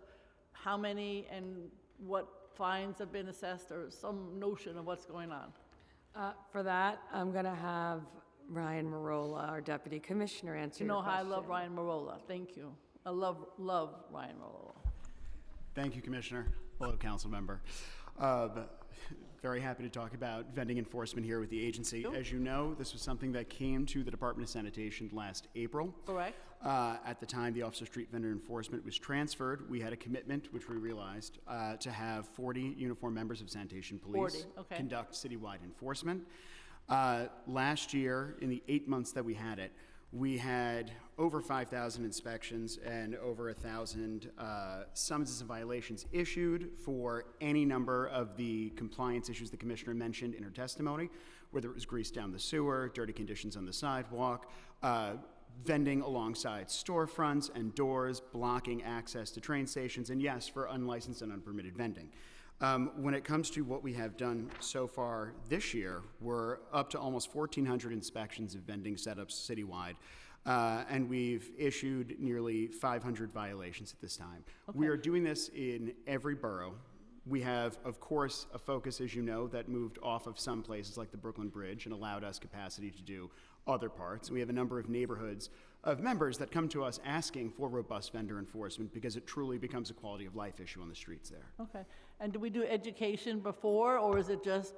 how many and what fines have been assessed, or some notion of what's going on? For that, I'm going to have Ryan Marola, our Deputy Commissioner, answer You your know how I question. love Ryan Marola. Thank you. I love Ryan Marola. Thank you, Commissioner. Hello, Council Member. Very happy to talk about vending enforcement here with the agency. Sure. As you know, this was something that came to the Department of Sanitation last April. Correct. At the time the Office of Street Vendor Enforcement was transferred, we had a commitment, which we realized, to have 40 uniformed members of sanitation police 40, okay. conduct citywide enforcement. Last year, in the 8 months that we had it, we had over 5,000 inspections and over 1,000 summonses and violations issued for any number of the compliance issues the Commissioner mentioned in her testimony, whether it was grease down the sewer, dirty conditions on the sidewalk, vending alongside storefronts and doors, blocking access to train stations, and yes, for unlicensed and unpermitted vending. When it comes to what we have done so far this year, we're up to almost 1,400 inspections of vending setups citywide, and we've issued nearly 500 violations at this time. Okay. We are doing this in every borough. We have, of course, a focus, as you know, that moved off of some places like the Brooklyn Bridge and allowed us capacity to do other parts. We have a number of neighborhoods of members that come to us asking for robust vendor enforcement because it truly becomes a quality of life issue on the streets there. Okay. And do we do education before, or is it just,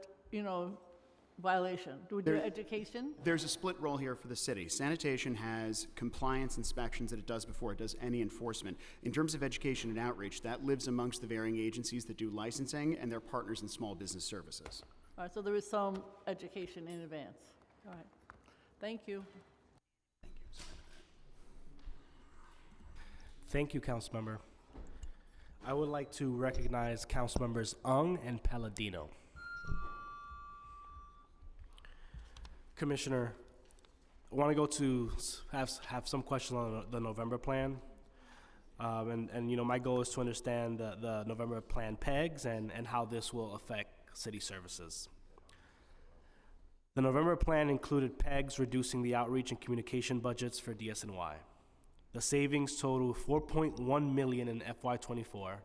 violation? Do we do There- education? There's a split role here for the city. Sanitation has compliance inspections that it does before it does any enforcement. In terms of education and outreach, that lives amongst the varying agencies that do licensing and their partners in small business services. All right, so there is some education in advance. All right. Thank you. Thank you, Councilmember. I would like to recognize Councilmembers Ung and Palladino. Commissioner, I want to go to have some questions on the November plan. My goal is to understand the November plan pegs and how this will affect city services. The November plan included pegs reducing the outreach and communication budgets for DSNY. The savings total $4.1 million in FY24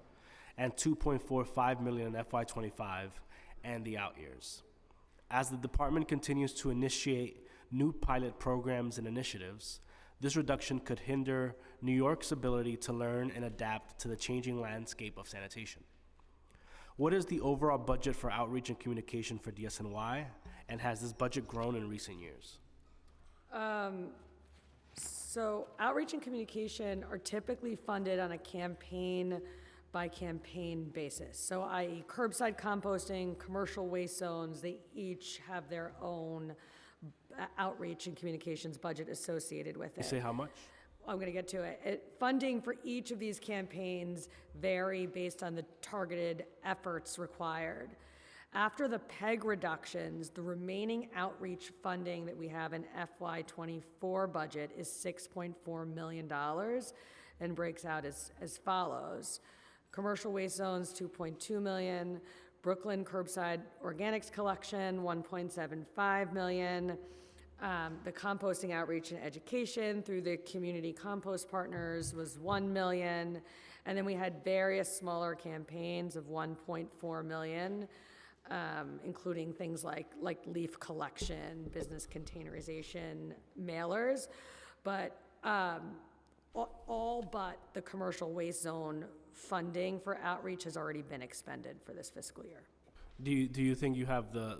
and $2.45 million in FY25 and the out years. As the department continues to initiate new pilot programs and initiatives, this reduction could hinder New York's ability to learn and adapt to the changing landscape of sanitation. What is the overall budget for outreach and communication for DSNY, and has this budget grown in recent years? So outreach and communication are typically funded on a campaign-by-campaign basis. So i.e. curbside composting, commercial waste zones, they each have their own outreach and communications budget associated with it. You say how much? I'm going to get to it. Funding for each of these campaigns vary based on the targeted efforts required. After the PEG reductions, the remaining outreach funding that we have in FY24 budget is $6.4 million and breaks out as follows. Commercial waste zones, $2.2 million. Brooklyn curbside organics collection, $1.75 million. The composting outreach and education through the community compost partners was $1 million. And then we had various smaller campaigns of $1.4 million. Including things like leaf collection, business containerization, mailers, but all but the commercial waste zone funding for outreach has already been expended for this fiscal year. Do you think you have do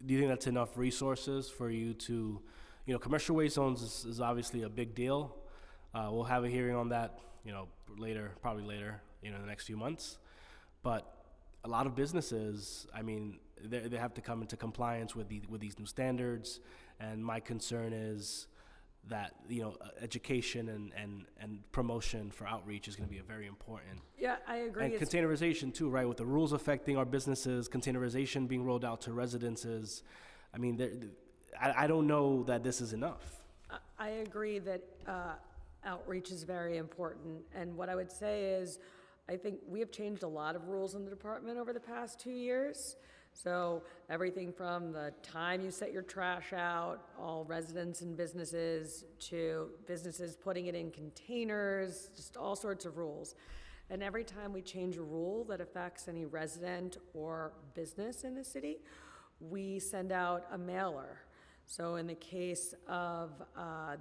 you think that's enough resources for you to, commercial waste zones is obviously a big deal. We'll have a hearing on that, later, probably later, in the next few months. But a lot of businesses, I mean, they have to come into compliance with these new standards, and my concern is that education and promotion for outreach is going to be a very important. Yeah, I agree. And containerization too, right? With the rules affecting our businesses, containerization being rolled out to residences. I mean, I don't know that this is enough. I agree that outreach is very important. And what I would say is, I think we have changed a lot of rules in the department over the past 2 years. So everything from the time you set your trash out, all residents and businesses, to businesses putting it in containers, just all sorts of rules. And every time we change a rule that affects any resident or business in the city, we send out a mailer. So in the case of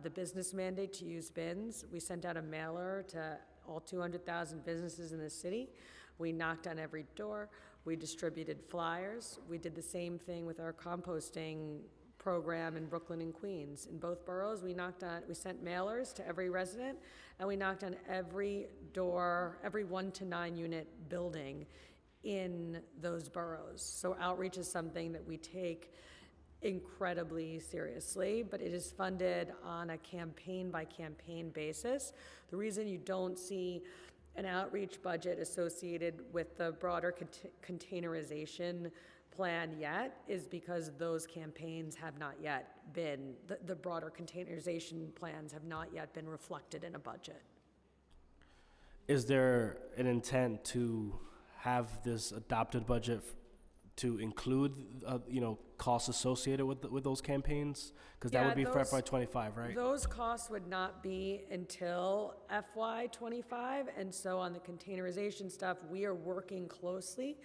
the business mandate to use bins, we sent out a mailer to all 200,000 businesses in the city. We knocked on every door. We distributed flyers. We did the same thing with our composting program in Brooklyn and Queens. In both boroughs, we sent mailers to every resident, and we knocked on every door, every 1 to 9 unit building in those boroughs. So outreach is something that we take incredibly seriously, but it is funded on a campaign by campaign basis. The reason you don't see an outreach budget associated with the broader containerization plan yet is because those campaigns have not yet been, the broader containerization plans have not yet been reflected in a budget. Is there an intent to have this adopted budget to include, costs associated with those campaigns? Because that would be for FY25, right? Those costs would not be until FY25, and so on the containerization stuff, we are working closely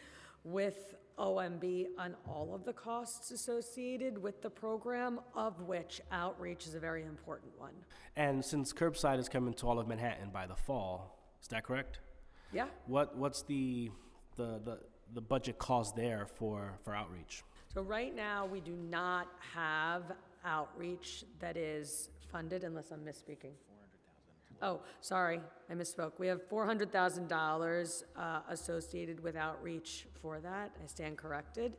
with OMB on all of the costs associated with the program, of which outreach is a very important one. And since curbside is coming to all of Manhattan by the fall, is that correct? Yeah. What's the budget cost there for outreach? So right now, we do not have outreach that is funded, unless I'm misspeaking. Oh, sorry, I misspoke. We have $400,000 associated with outreach for that. I stand corrected.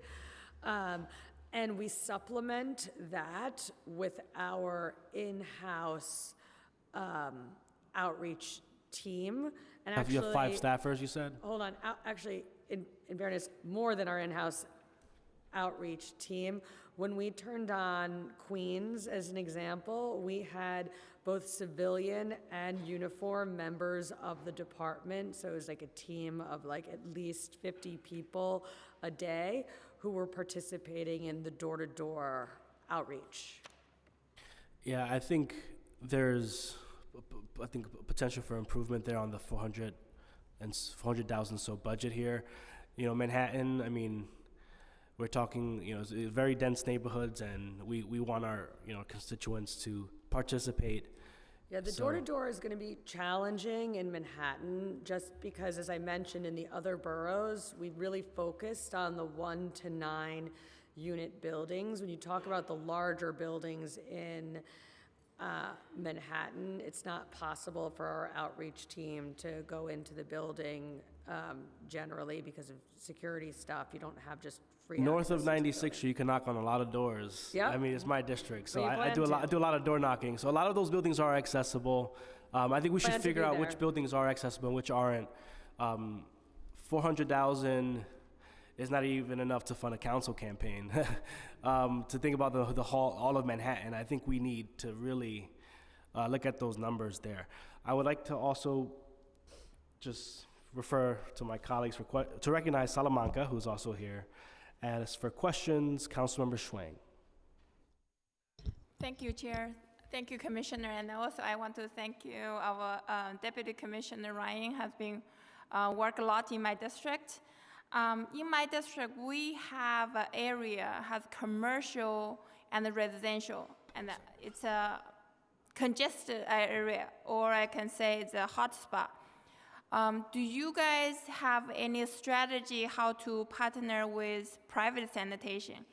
And we supplement that with our in-house outreach team. And You have 5 staffers, you said? Hold on. Actually, in fairness, more than our in-house outreach team. When we turned on Queens, as an example, we had both civilian and uniform members of the department. So it was like a team of like at least 50 people a day who were participating in the door-to-door outreach. Yeah, I think there's potential for improvement there on the 400,000 so budget here. Manhattan, I mean, we're talking, it's very dense neighborhoods, and we want our, constituents to participate. Yeah, the door-to-door is going to be challenging in Manhattan, just because, as I mentioned, in the other boroughs, we really focused on the 1 to 9 unit buildings. When you talk about the larger buildings in Manhattan, it's not possible for our outreach team to go into the building generally because of security stuff. You don't have just free North access of 96th Street, you can knock on a lot of doors. Yep. I mean, it's my district, so We I plan do a to. lot of door knocking. So a lot of those buildings are accessible. I think we should Plan to figure be out there. which buildings are accessible and which aren't. 400,000 is not even enough to fund a council campaign. To think about the all of Manhattan, I think we need to really look at those numbers there. I would like to also just refer to my colleagues to recognize Salamanca, who's also here. As for questions, Councilmember Schwang. Thank you, Chair. Thank you, Commissioner. And also, I want to thank you. Our Deputy Commissioner Ryan has been work a lot in my district. In my district, we have an area has commercial and residential, and it's a congested area, or I can say it's a hot spot. Do you guys have any strategy how to partner with private sanitation?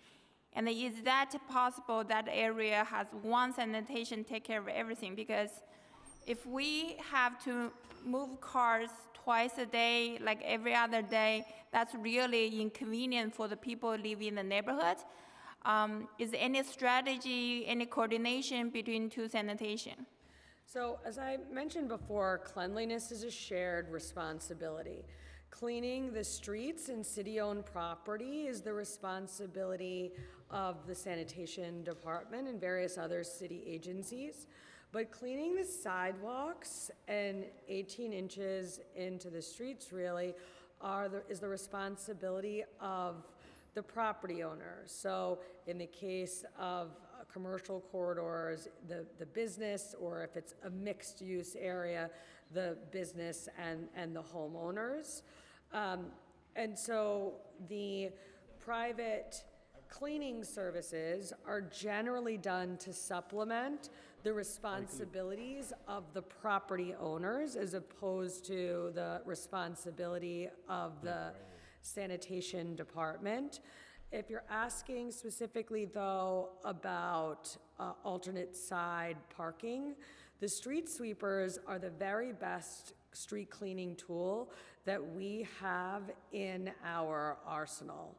And is that possible that area has one sanitation take care of everything? Because If we have to move cars twice a day, like every other day, that's really inconvenient for the people living in the neighborhood. Is there any strategy, any coordination between two sanitation? So, as I mentioned before, cleanliness is a shared responsibility. Cleaning the streets and city-owned property is the responsibility of the sanitation department and various other city agencies. But cleaning the sidewalks and 18 inches into the streets really is the responsibility of the property owner. So in the case of commercial corridors, the business, or if it's a mixed-use area, the business and the homeowners. And so the private cleaning services are generally done to supplement the responsibilities of the property owners as opposed to the responsibility of the sanitation department. If you're asking specifically, though, about alternate side parking, the street sweepers are the very best street cleaning tool that we have in our arsenal.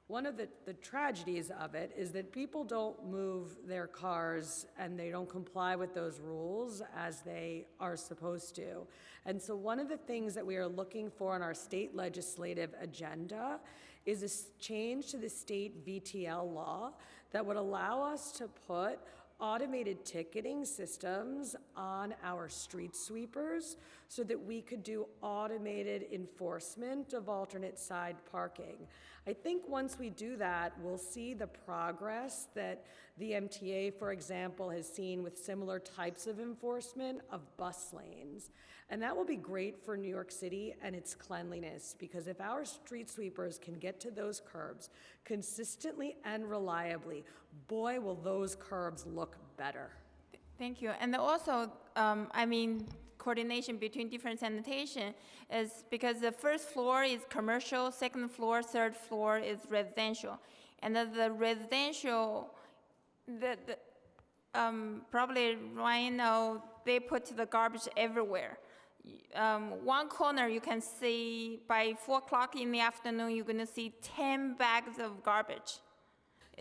One of the tragedies of it is that people don't move their cars and they don't comply with those rules as they are supposed to. And so one of the things that we are looking for on our state legislative agenda is a change to the state VTL law that would allow us to put automated ticketing systems on our street sweepers so that we could do automated enforcement of alternate side parking. I think once we do that, we'll see the progress that the MTA, for example, has seen with similar types of enforcement of bus lanes. And that will be great for New York City and its cleanliness, because if our street sweepers can get to those curbs consistently and reliably, boy, will those curbs look better. Thank you. And also, coordination between different sanitation is because the first floor is commercial, second floor, third floor is residential. And the residential, probably right now, they put the garbage everywhere. One corner you can see by 4 o'clock in the afternoon, you're gonna see 10 bags of garbage.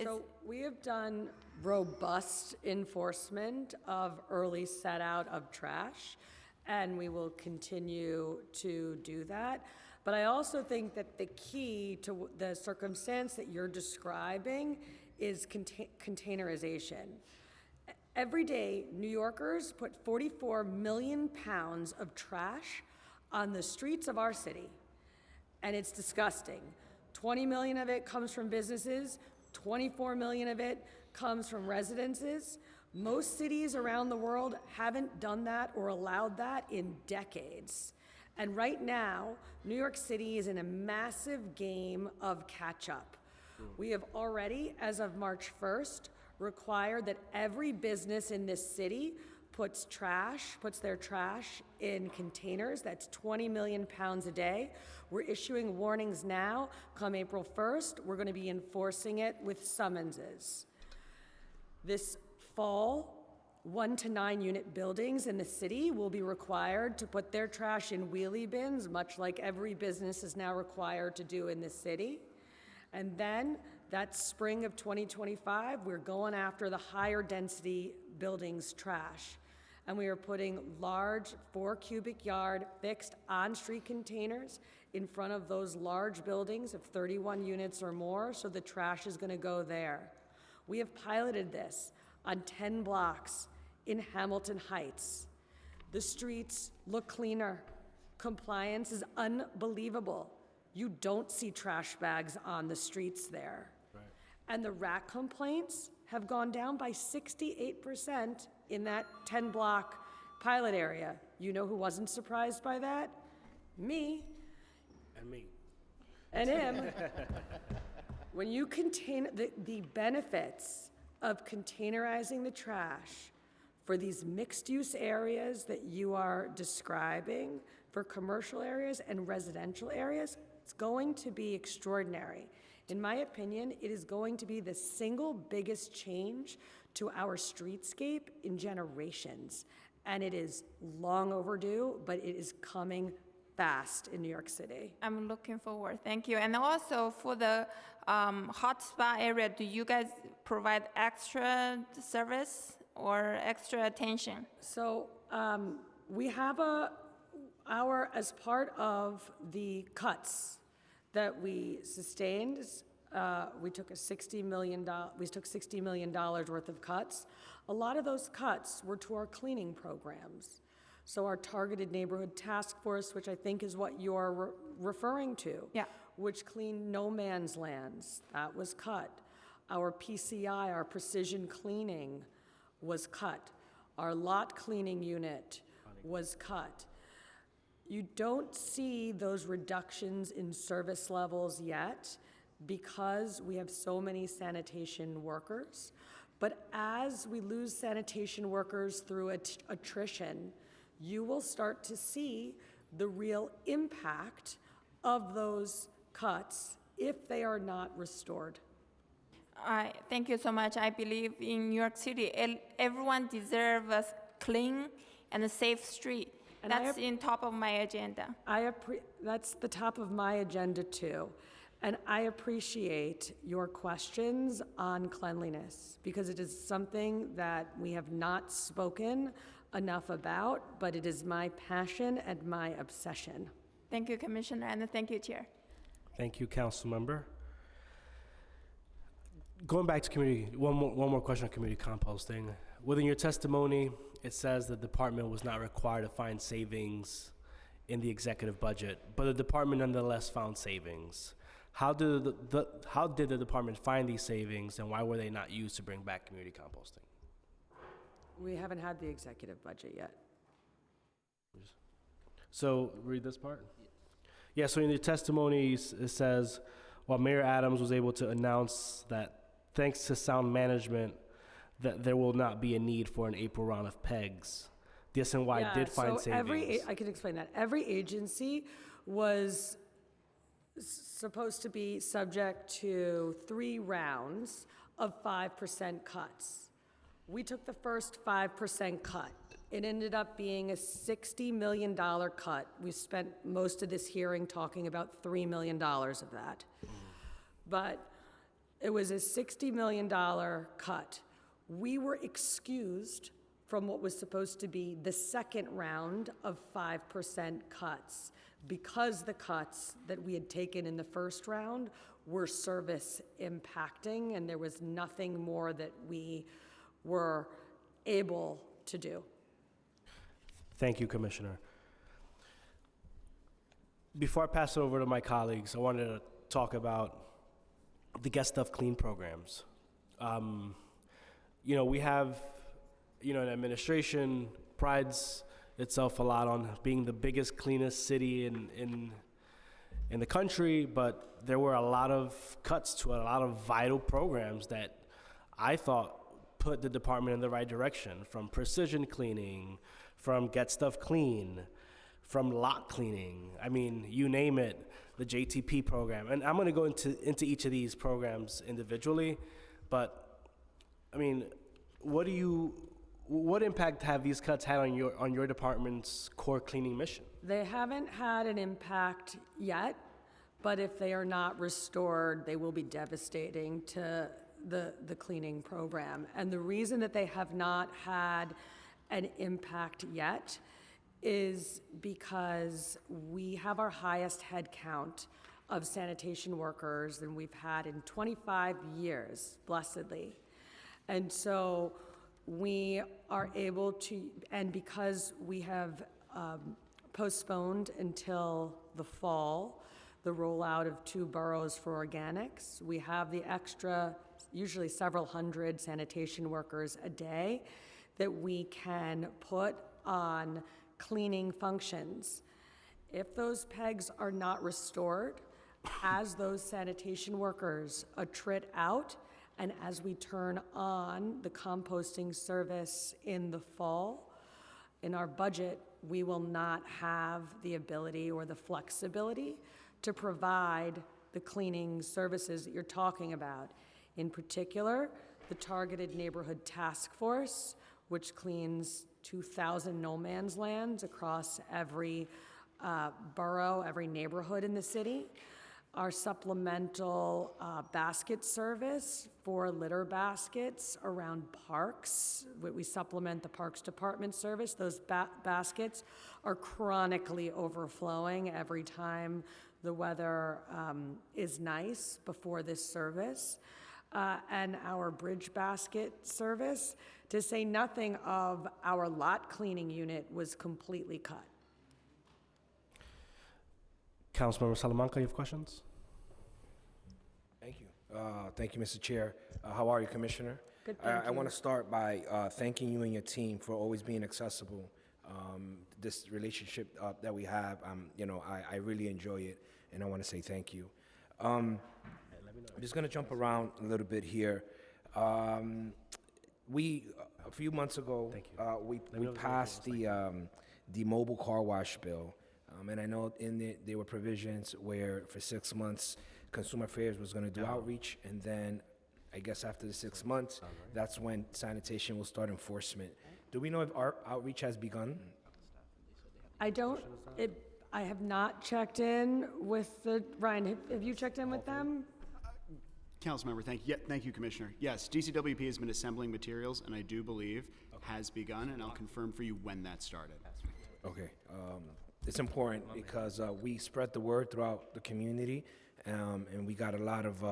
So we have done robust enforcement of early set out of trash, and we will continue to do that. But I also think that the key to the circumstance that you're describing is containerization. Every day, New Yorkers put 44 million pounds of trash on the streets of our city, and it's disgusting. 20 million of it comes from businesses, 24 million of it comes from residences. Most cities around the world haven't done that or allowed that in decades. And right now, New York City is in a massive game of catch-up. We have already, as of March 1st, required that every business in this city puts their trash in containers. That's 20 million pounds a day. We're issuing warnings now. Come April 1st, we're going to be enforcing it with summonses. This fall, 1 to 9 unit buildings in the city will be required to put their trash in wheelie bins, much like every business is now required to do in the city. And then that spring of 2025, we're going after the higher density buildings trash. And we are putting large 4 cubic yard fixed on-street containers in front of those large buildings of 31 units or more, so the trash is going to go there. We have piloted this on 10 blocks in Hamilton Heights. The streets look cleaner. Compliance is unbelievable. You don't see trash bags on the streets there. Right. And the rat complaints have gone down by 68% in that 10-block pilot area. You know who wasn't surprised by that? Me. And me. And him. When you contain the benefits of containerizing the trash for these mixed-use areas that you are describing, for commercial areas and residential areas, it's going to be extraordinary. In my opinion, it is going to be the single biggest change to our streetscape in generations. and it is long overdue, but it is coming fast in New York City. I'm looking forward. Thank you. And also for the hotspot area, do you guys provide extra service or extra attention? So we have as part of the cuts that we sustained, we took $60 million worth of cuts. A lot of those cuts were to our cleaning programs. So our targeted neighborhood task force, which I think is what you're referring to, Yeah. which cleaned no man's lands, that was cut. Our PCI, our precision cleaning, was cut. Our lot cleaning unit was cut. You don't see those reductions in service levels yet because we have so many sanitation workers. But as we lose sanitation workers through attrition, you will start to see the real impact of those cuts if they are not restored. Thank you so much. I believe in New York City, everyone deserves a clean and a safe street. And That's in top of my agenda. That's the top of my agenda too. And I appreciate your questions on cleanliness because it is something that we have not spoken enough about, but it is my passion and my obsession. Thank you, Commissioner, and thank you, Chair. Thank you, council member. Going back to community, one more question on community composting. Within your testimony, it says the department was not required to find savings in the executive budget, but the department nonetheless found savings. How did the department find these savings, and why were they not used to bring back community composting? We haven't had the executive budget yet. So read this part. Yeah. So in your testimonies, it says, while Mayor Adams was able to announce that thanks to sound management, that there will not be a need for an April round of PEGs. DSNY did find savings. I can explain that. Every agency was supposed to be subject to 3 rounds of 5% cuts. We took the first 5% cut. It ended up being a $60 million cut. We spent most of this hearing talking about $3 million of that. But it was a $60 million cut. We were excused from what was supposed to be the second round of 5% cuts because the cuts that we had taken in the first round were service impacting, and there was nothing more that we were able to do. Thank you, Commissioner. Before I pass it over to my colleagues, I wanted to talk about the Get Stuff Clean programs. We have, an administration prides itself a lot on being the biggest, cleanest city in the country, but there were a lot of cuts to a lot of vital programs that I thought put the department in the right direction, from precision cleaning, from Get Stuff Clean, from lot cleaning. I mean, you name it, the JTP program. And I'm gonna go into each of these programs individually, but I mean, what impact have these cuts had on your department's core cleaning mission? They haven't had an impact yet, but if they are not restored, they will be devastating to the cleaning program. And the reason that they have not had an impact yet is because we have our highest head count of sanitation workers than we've had in 25 years, blessedly. And so we are able to, and because we have postponed until the fall the rollout of 2 boroughs for organics, we have the extra, usually several hundred sanitation workers a day that we can put on cleaning functions. If those PEGs are not restored, as those sanitation workers attrit out, and as we turn on the composting service in the fall, in our budget, we will not have the ability or the flexibility to provide the cleaning services that you're talking about. In particular, the Targeted Neighborhood Task Force, which cleans 2,000 no man's lands across every borough, every neighborhood in the city. Our supplemental basket service for litter baskets around parks. We supplement the Parks Department service. Those baskets are chronically overflowing every time the weather is nice before this service. And our bridge basket service, to say nothing of our lot cleaning unit, was completely cut. Councilmember Salamanca, you have questions? Thank you. Thank you, Mr. Chair. How are you, Commissioner? Good, thank I want you. to start by thanking you and your team for always being accessible. This relationship that we have, I really enjoy it, and I want to say thank you. I'm just going to jump around a little bit here. A few months ago, we passed the mobile car wash bill. And I know there were provisions where for 6 months, Consumer Affairs was going to do outreach, and then I guess after the 6 months, that's when sanitation will start enforcement. Do we know if our outreach has begun? I have not checked in with Ryan, have you checked in with them? Councilmember, thank you. Yeah, thank you, Commissioner. Yes, DCWP has been assembling materials, and I do believe has begun, and I'll confirm for you when that started. Okay. It's important because we spread the word throughout the community, and we got a lot of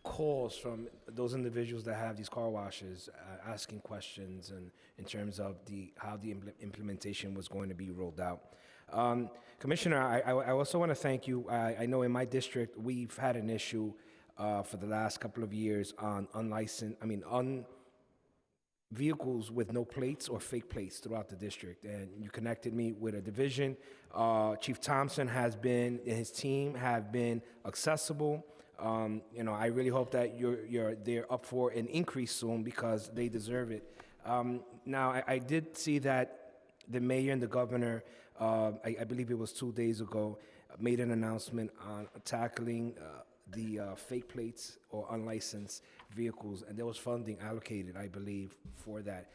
calls from those individuals that have these car washes asking questions and in terms of how the implementation was going to be rolled out. Commissioner, I also want to thank you. I know in my district we've had an issue for the last couple of years on vehicles with no plates or fake plates throughout the district, and you connected me with a division. Chief Thompson and his team have been accessible. I really hope that they're up for an increase soon because they deserve it. Now, I did see that the mayor and the governor, I believe it was 2 days ago, made an announcement on tackling the fake plates or unlicensed vehicles, and there was funding allocated, I believe, for that.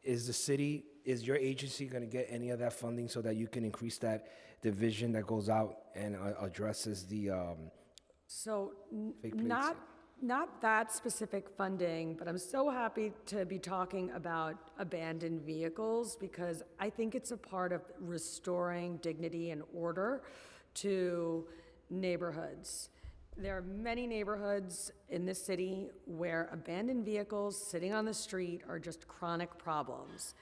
Is your agency going to get any of that funding so that you can increase that division that goes out and addresses the So fake plates? not that specific funding, but I'm so happy to be talking about abandoned vehicles because I think it's a part of restoring dignity and order to neighborhoods. There are many neighborhoods in this city where abandoned vehicles sitting on the street are just chronic problems.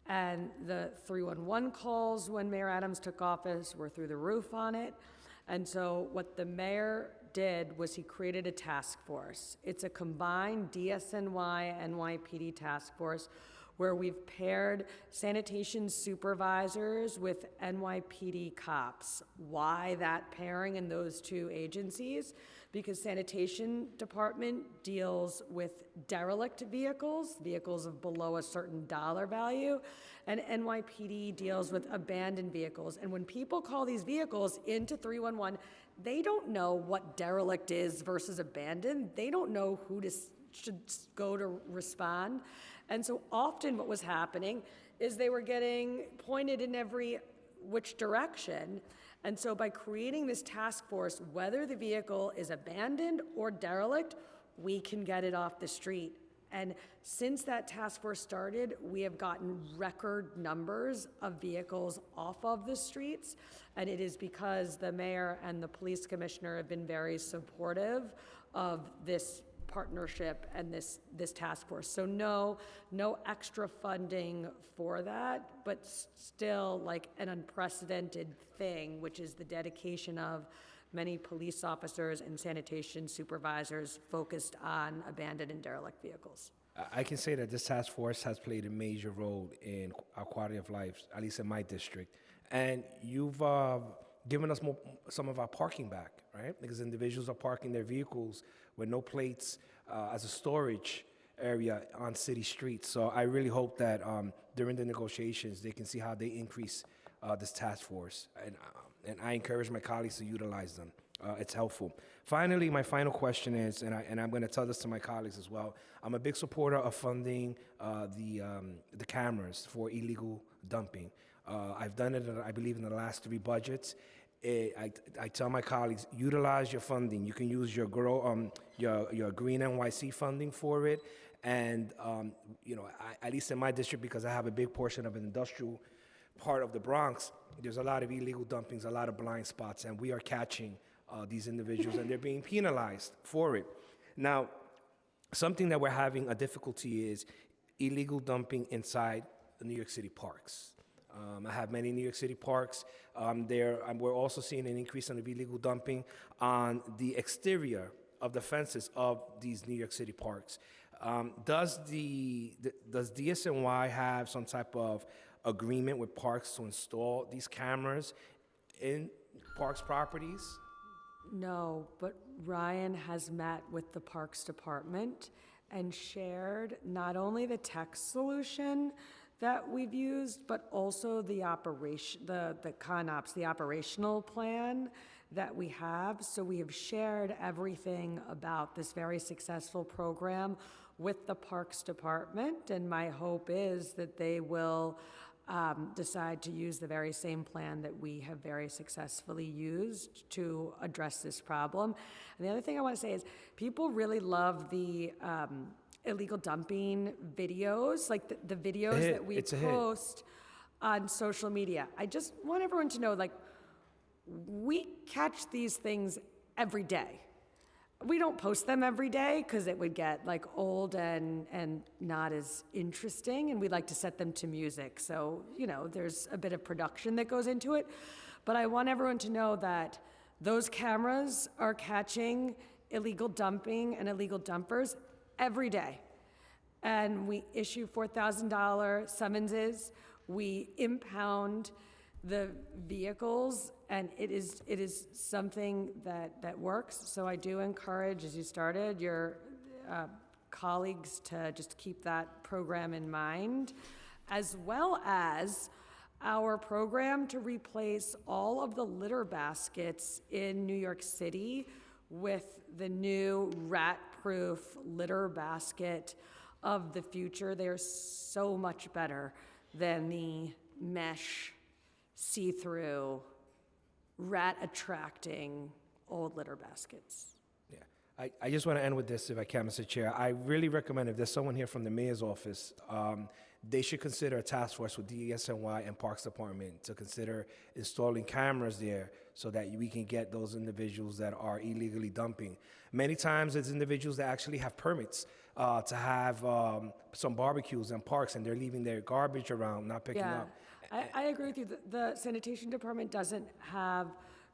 And the 311 calls when Mayor Adams took office were through the roof on it. And so what the mayor did was he created a task force. It's a combined DSNY, NYPD task force where we've paired sanitation supervisors with NYPD cops. Why that pairing in those two agencies? Because sanitation department deals with derelict vehicles of below a certain dollar value, and NYPD deals with abandoned vehicles. And when people call these vehicles into 311, they don't know what derelict is versus abandoned. They don't know who should go to respond. And so often what was happening is they were getting pointed in every which direction. And so by creating this task force, whether the vehicle is abandoned or derelict, we can get it off the street. And since that task force started, we have gotten record numbers of vehicles off of the streets. And it is because the mayor and the police commissioner have been very supportive of this partnership and this task force. So no extra funding for that, but still like an unprecedented thing, which is the dedication of many police officers and sanitation supervisors focused on abandoned and derelict vehicles. I can say that this task force has played a major role in our quality of life, at least in my district. And you've given us some of our parking back, right? Because individuals are parking their vehicles with no plates as a storage area on city streets. So I really hope that during the negotiations, they can see how they increase this task force. And I encourage my colleagues to utilize them. it's helpful. Finally, my final question is, and I'm going to tell this to my colleagues as well. I'm a big supporter of funding the cameras for illegal dumping. I've done it, I believe, in the last 3 budgets. I tell my colleagues, utilize your funding. You can use your Green NYC funding for it, and at least in my district, because I have a big portion of an industrial part of the Bronx, there's a lot of illegal dumpings, a lot of blind spots, and we are catching these individuals, and they're being penalized for it. Now, something that we're having a difficulty is illegal dumping inside the New York City parks. I have many New York City parks. We're also seeing an increase in illegal dumping on the exterior of the fences of these New York City parks. Does DSNY have some type of agreement with parks to install these cameras in parks properties? No, but Ryan has met with the Parks Department and shared not only the tech solution that we've used, but also the ConOps, the operational plan that we have. So we have shared everything about this very successful program with the Parks Department, and my hope is that they will decide to use the very same plan that we have very successfully used to address this problem. And the other thing I want to say is people really love the illegal dumping videos, like the videos that we post on social media. I just want everyone to know, like, we catch these things every day. We don't post them every day because it would get like old and not as interesting, and we'd like to set them to music. So, there's a bit of production that goes into it. But I want everyone to know that those cameras are catching illegal dumping and illegal dumpers every day. And we issue $4,000 summonses. We impound the vehicles, and it is something that works. So I do encourage, as you started, your colleagues to just keep that program in mind, as well as our program to replace all of the litter baskets in New York City with the new rat-proof litter basket of the future. They're so much better than the mesh, see-through, rat-attracting old litter baskets. Yeah, I just want to end with this, if I can, Mr. Chair. I really recommend, if there's someone here from the mayor's office, they should consider a task force with DSNY and Parks Department to consider installing cameras there so that we can get those individuals that are illegally dumping. Many times it's individuals that actually have permits to have some barbecues and parks, and they're leaving their garbage around, not picking up. I agree with you. The sanitation department doesn't have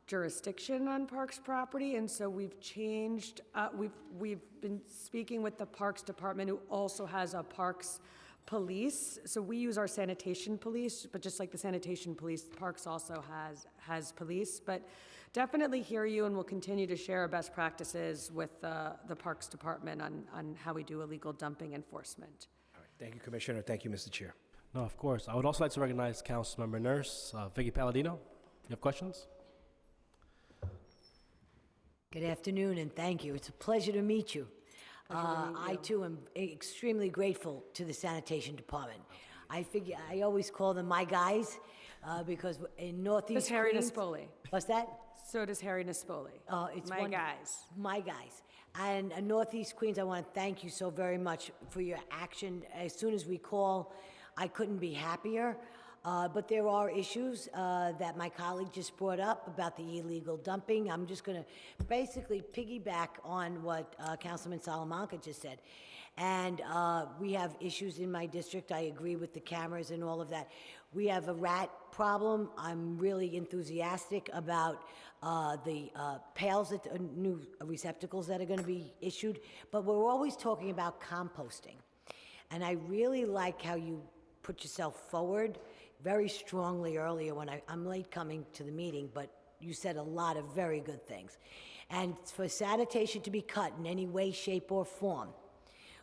jurisdiction on parks property, and so we've changed. We've been speaking with the Parks Department, who also has a parks police. So we use our sanitation police, but just like the sanitation police, Parks also has police. But definitely hear you, and we'll continue to share our best practices with the Parks Department on how we do illegal dumping enforcement. All right. Thank you, Commissioner. Thank you, Mr. Chair. No, of course. I would also like to recognize Councilmember Nurse, Vicky Palladino. You have questions? Good afternoon, and thank you. It's a pleasure to meet you. I, too, am extremely grateful to the sanitation department. I always call them my guys, because in Northeast Does Harry Queens... Nespoli. What's that? So does Harry Nespoli. It's my guys. My guys. And Northeast Queens, I want to thank you so very much for your action. As soon as we call, I couldn't be happier. But there are issues that my colleague just brought up about the illegal dumping. I'm just going to basically piggyback on what Councilman Salamanca just said. And we have issues in my district. I agree with the cameras and all of that. We have a rat problem. I'm really enthusiastic about the pails, new receptacles that are going to be issued. But we're always talking about composting. And I really like how you put yourself forward very strongly earlier when I'm late coming to the meeting, but you said a lot of very good things. And for sanitation to be cut in any way, shape, or form,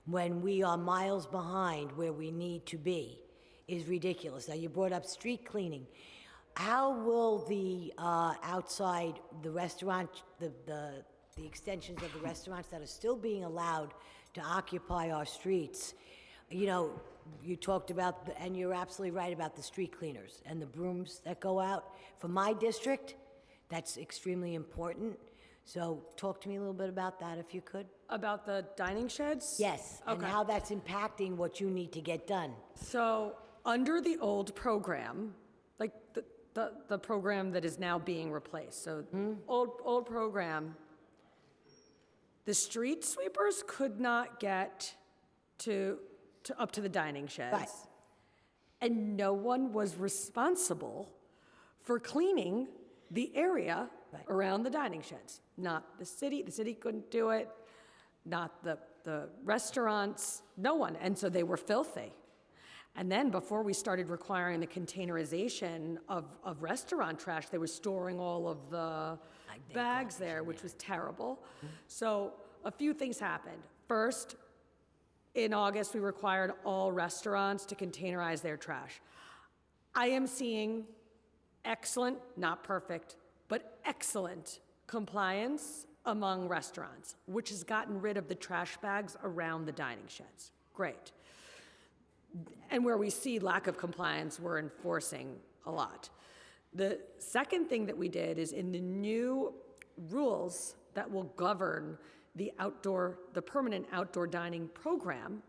when we are miles behind where we need to be, is ridiculous. Now, you brought up street cleaning. How will the outside, the restaurant, the extensions of the restaurants that are still being allowed to occupy our streets? You know, you talked about, and you're absolutely right about the street cleaners and the brooms that go out. For my district, that's extremely important. So talk to me a little bit about that, if you could. About the dining sheds? Yes, and Okay. how that's impacting what you need to get done. So, under the old program, like the program that is now being replaced, so old program, the street sweepers could not get to up to the dining sheds. Right. And no one was responsible for cleaning the area Right. around the dining sheds. Not the city couldn't do it, not the restaurants, no one, and so they were filthy. And then before we started requiring the containerization of restaurant trash, they were storing all of the bags there, which was terrible. So a few things happened. First, in August, we required all restaurants to containerize their trash. I am seeing excellent, not perfect, but excellent compliance among restaurants, which has gotten rid of the trash bags around the dining sheds. Great. And where we see lack of compliance, we're enforcing a lot. The second thing that we did is in the new rules that will govern the permanent outdoor dining program,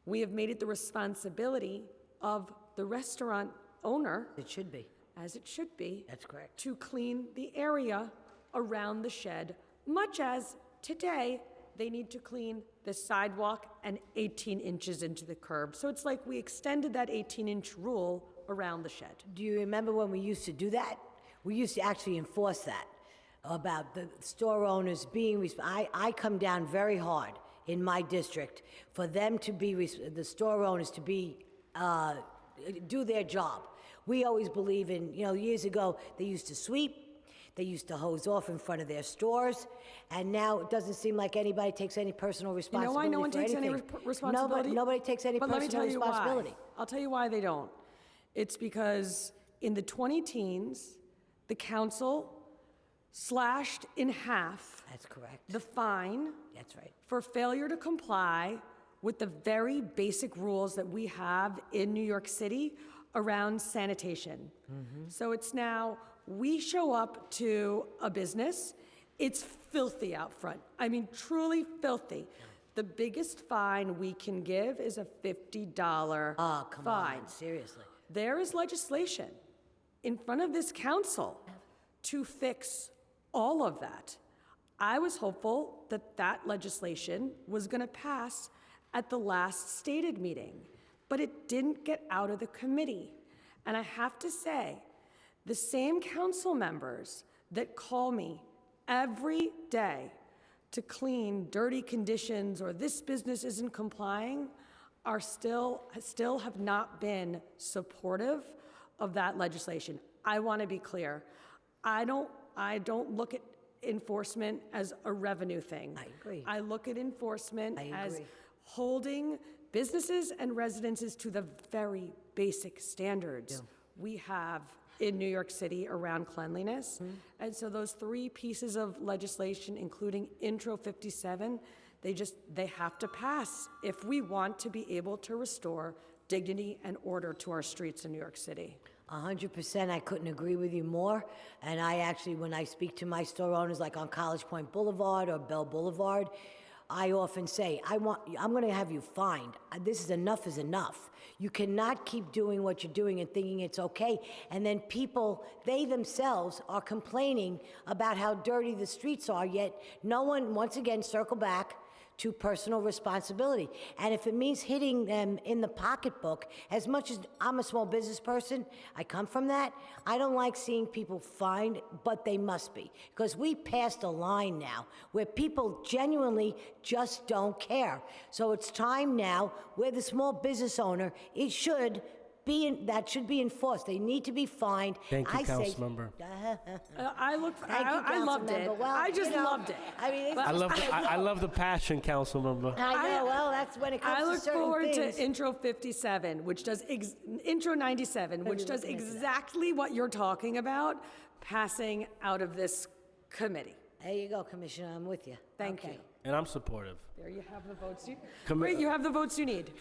we have made it the responsibility of the restaurant owner, It should be. as it should be, That's correct. to clean the area around the shed, much as today they need to clean the sidewalk and 18 inches into the curb. So it's like we extended that 18-inch rule around the shed. Do you remember when we used to do that? We used to actually enforce that, about the store owners being, I come down very hard in my district for them to be, the store owners to be, do their job. We always believe in, years ago, they used to sweep, they used to hose off in front of their stores, and now it doesn't seem like anybody takes any personal You know responsibility why no one for takes any anything. responsibility? Nobody takes any But let me personal tell you responsibility. why. I'll tell you why they don't. It's because in the 20-teens, the council slashed in half That's correct. the fine That's right. for failure to comply with the very basic rules that we have in New York City around sanitation. So it's now, we show up to a business, it's filthy out front. I mean, truly filthy. The biggest fine we can give is a $50 Oh, come fine. on, seriously. There is legislation in front of this council to fix all of that. I was hopeful that that legislation was going to pass at the last stated meeting, but it didn't get out of the committee. And I have to say, the same council members that call me every day to clean dirty conditions or this business isn't complying are still have not been supportive of that legislation. I want to be clear. I don't look at enforcement as a revenue thing. I agree. I look at enforcement I as agree. holding businesses and residences to the very basic standards we have in New York City around cleanliness. And so those three pieces of legislation, including Intro 57, they have to pass if we want to be able to restore dignity and order to our streets in New York City. 100%, I couldn't agree with you more. And I actually, when I speak to my store owners, like on College Point Boulevard or Bell Boulevard, I often say, I'm going to have you fined. This is enough. You cannot keep doing what you're doing and thinking it's okay. And then people, they themselves are complaining about how dirty the streets are, yet no one, once again, circle back to personal responsibility. And if it means hitting them in the pocketbook, as much as I'm a small business person, I come from that, I don't like seeing people fined, but they must be. Because we passed a line now where people genuinely just don't care. So it's time now where the small business owner, it should that should be enforced. They need to be fined. Thank you, I say- Councilmember. I Thank you, I loved it. Councilmember. Well, I just you know, loved it. I mean, I love the passion, Councilmember. I know, well, that's when it I comes to look certain forward things. to Intro 57, which does, Intro 97, which does exactly what you're talking about, passing out of this committee. There you go, Commissioner, I'm with you. Thank Okay. you. And I'm supportive. There you have the votes you, Commi- wait, you have the votes you need.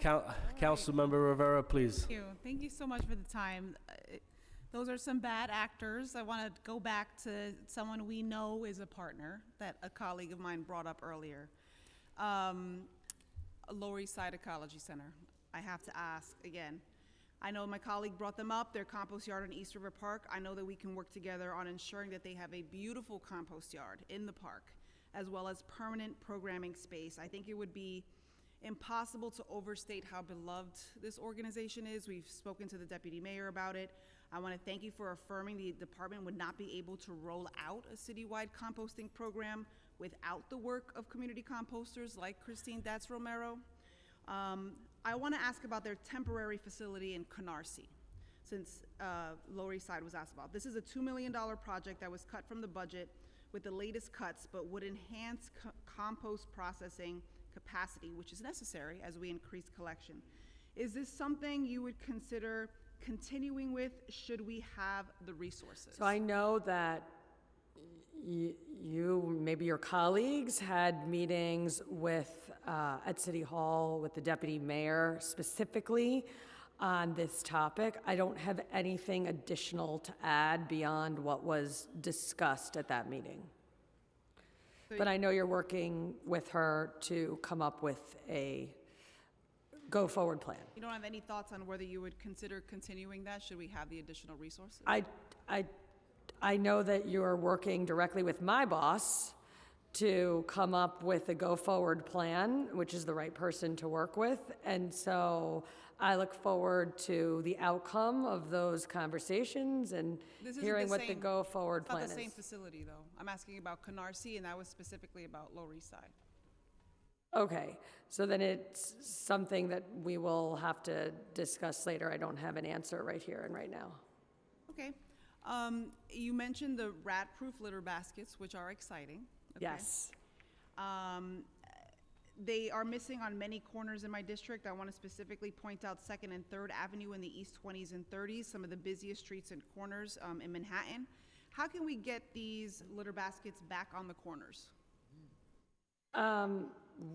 Councilmember Rivera, please. Thank you. Thank you so much for the time. Those are some bad actors. I want to go back to someone we know is a partner that a colleague of mine brought up earlier. Lower East Side Ecology Center. I have to ask again. I know my colleague brought them up, their compost yard in East River Park. I know that we can work together on ensuring that they have a beautiful compost yard in the park, as well as permanent programming space. I think it would be impossible to overstate how beloved this organization is. We've spoken to the deputy mayor about it. I want to thank you for affirming the department would not be able to roll out a citywide composting program without the work of community composters like Christine Datz Romero. I want to ask about their temporary facility in Canarsie, since Lower East Side was asked about. This is a $2 million project that was cut from the budget with the latest cuts, but would enhance compost processing capacity, which is necessary as we increase collection. Is this something you would consider continuing with should we have the resources? So I know that you, maybe your colleagues, had meetings with, at City Hall with the deputy mayor specifically on this topic. I don't have anything additional to add beyond what was discussed at that meeting. But I know you're working with her to come up with a go-forward plan. You don't have any thoughts on whether you would consider continuing that should we have the additional resources? I know that you're working directly with my boss to come up with a go-forward plan, which is the right person to work with. And so I look forward to the outcome of those conversations and This isn't hearing the what the same- go-forward It's not plan the same is. facility, though. I'm asking about Canarsie, and that was specifically about Lower East Side. Okay, so then it's something that we will have to discuss later. I don't have an answer right here and right now. Okay. You mentioned the rat-proof litter baskets, which are exciting. Okay. Yes. They are missing on many corners in my district. I want to specifically point out 2nd and 3rd Avenue in the East 20s and 30s, some of the busiest streets and corners in Manhattan. How can we get these litter baskets back on the corners?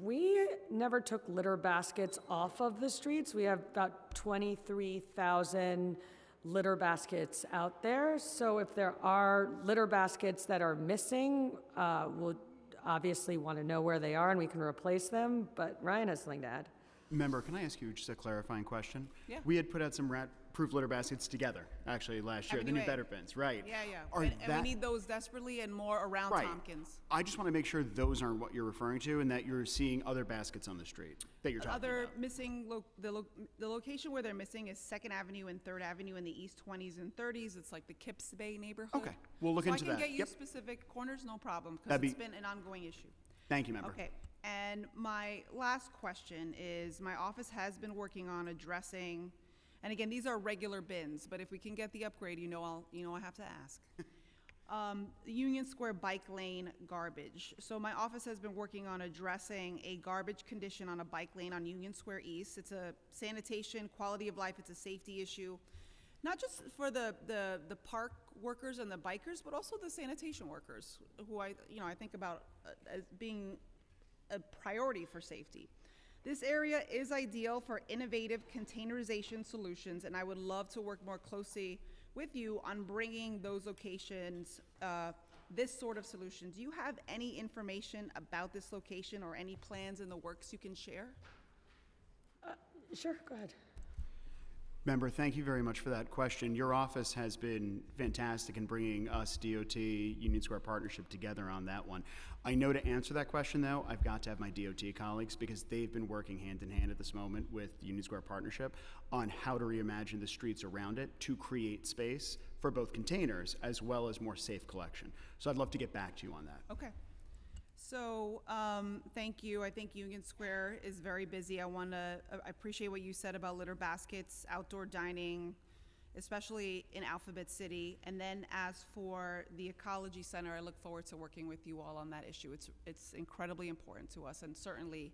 We never took litter baskets off of the streets. We have about 23,000 litter baskets out there. So if there are litter baskets that are missing, we'll obviously want to know where they are and we can replace them. But Ryan has something to add. Member, can I ask you just a clarifying question? Yeah. We had put out some rat-proof litter baskets together, actually, last year, the Avenue new A. better bins, right? Yeah, yeah. Are And that- we need those desperately and more around Right. Tompkins. I just want to make sure those aren't what you're referring to and that you're seeing other baskets on the street that you're talking Other about. missing, the location where they're missing is 2nd Avenue and 3rd Avenue in the East 20s and 30s. It's like the Kips Bay neighborhood. Okay, we'll look into So I that. can get you Yep. specific corners, no problem, because That'd it's be- been an ongoing issue. Thank you, Member. Okay, and my last question is, my office has been working on addressing, and again, these are regular bins, but if we can get the upgrade, I have to ask. Union Square bike lane garbage. So my office has been working on addressing a garbage condition on a bike lane on Union Square East. It's a sanitation, quality of life, it's a safety issue. Not just for the park workers and the bikers, but also the sanitation workers, who I think about as being a priority for safety. This area is ideal for innovative containerization solutions, and I would love to work more closely with you on bringing those locations, this sort of solution. Do you have any information about this location or any plans in the works you can share? Sure, go ahead. Member, thank you very much for that question. Your office has been fantastic in bringing us, DOT, Union Square Partnership together on that one. I know to answer that question, though, I've got to have my DOT colleagues because they've been working hand in hand at this moment with Union Square Partnership on how to reimagine the streets around it to create space for both containers as well as more safe collection. So I'd love to get back to you on that. Okay. So, thank you. I think Union Square is very busy. I appreciate what you said about litter baskets, outdoor dining, especially in Alphabet City. And then as for the Ecology Center, I look forward to working with you all on that issue. It's incredibly important to us, and certainly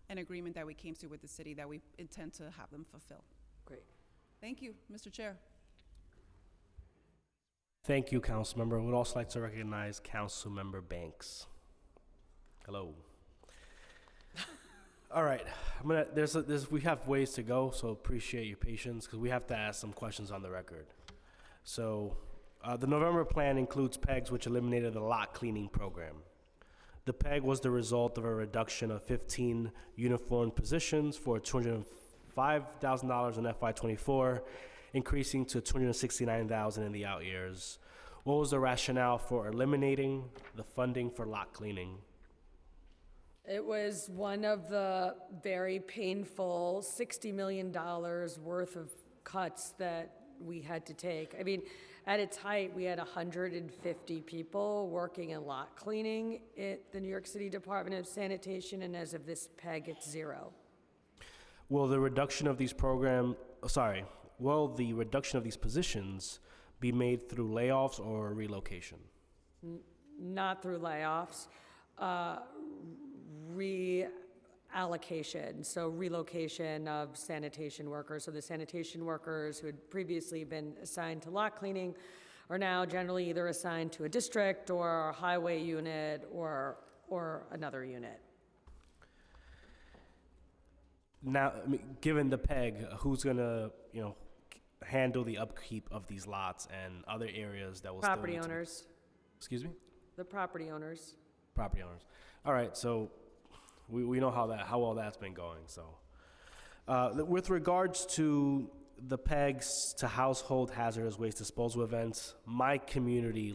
an agreement that we came to with the city that we intend to have them fulfill. Great. Thank you, Mr. Chair. Thank you, Councilmember. I would also like to recognize Councilmember Banks. Hello. All right, we have ways to go, so appreciate your patience because we have to ask some questions on the record. So, the November plan includes PEGs, which eliminated the lot cleaning program. The PEG was the result of a reduction of 15 uniform positions for $205,000 in FY24, increasing to $269,000 in the out years. What was the rationale for eliminating the funding for lot cleaning? It was one of the very painful $60 million worth of cuts that we had to take. I mean, at its height, we had 150 people working in lot cleaning at the New York City Department of Sanitation, and as of this PEG, it's 0. Will the reduction of these positions be made through layoffs or relocation? Not through layoffs. Reallocation, so relocation of sanitation workers. So the sanitation workers who had previously been assigned to lot cleaning are now generally either assigned to a district or a highway unit or another unit. Now, I mean, given the PEG, who's gonna, handle the upkeep of these lots and other areas that will Property still need owners. Excuse me? The property owners. Property owners. All right, so we know how well that's been going. So, with regards to the PEGs to household hazardous waste disposal events, my community,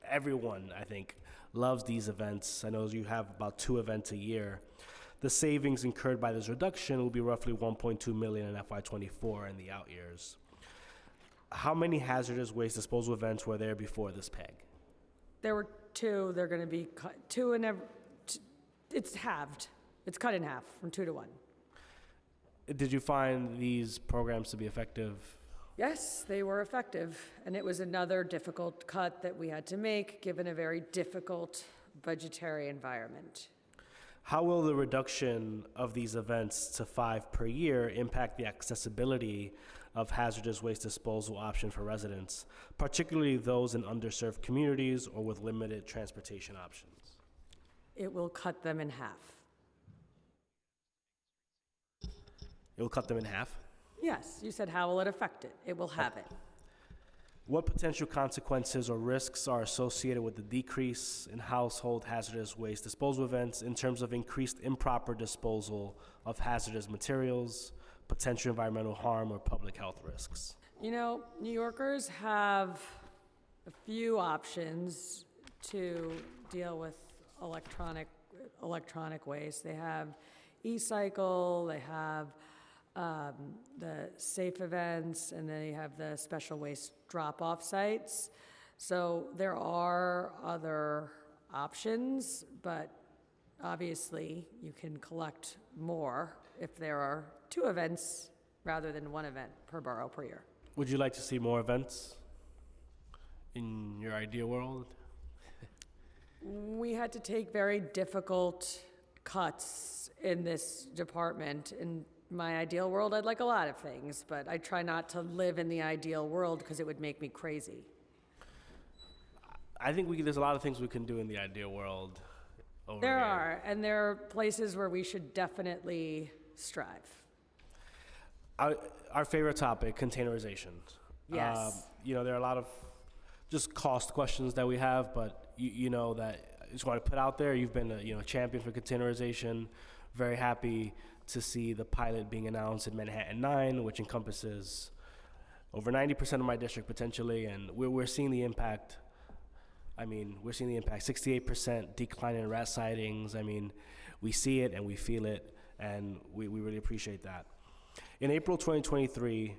everyone, I think, loves these events. I know you have about 2 events a year. The savings incurred by this reduction will be roughly $1.2 million in FY24 and the out years. How many hazardous waste disposal events were there before this PEG? There were 2. They're going to be cut 2 and it's halved. It's cut in half from 2 to 1. Did you find these programs to be effective? Yes, they were effective, and it was another difficult cut that we had to make given a very difficult budgetary environment. How will the reduction of these events to 5 per year impact the accessibility of hazardous waste disposal option for residents, particularly those in underserved communities or with limited transportation options? It will cut them in half. It will cut them in half? Yes, you said how will it affect it? It will have it. What potential consequences or risks are associated with the decrease in household hazardous waste disposal events in terms of increased improper disposal of hazardous materials, potential environmental harm, or public health risks? New Yorkers have a few options to deal with electronic waste. They have e-cycle, they have the safe events, and then you have the special waste drop-off sites. So there are other options, but obviously you can collect more if there are 2 events rather than 1 event per borough per year. Would you like to see more events in your ideal world? We had to take very difficult cuts in this department. In my ideal world, I'd like a lot of things, but I try not to live in the ideal world because it would make me crazy. I think there's a lot of things we can do in the ideal world over There here. are, and there are places where we should definitely strive. Our favorite topic, containerization. Yes. There are a lot of just cost questions that we have, but you know that I just want to put out there, you've been a champion for containerization. Very happy to see the pilot being announced in Manhattan 9, which encompasses over 90% of my district potentially, and we're seeing the impact. We're seeing the impact, 68% decline in rat sightings. We see it and we feel it, and we really appreciate that. In April 2023,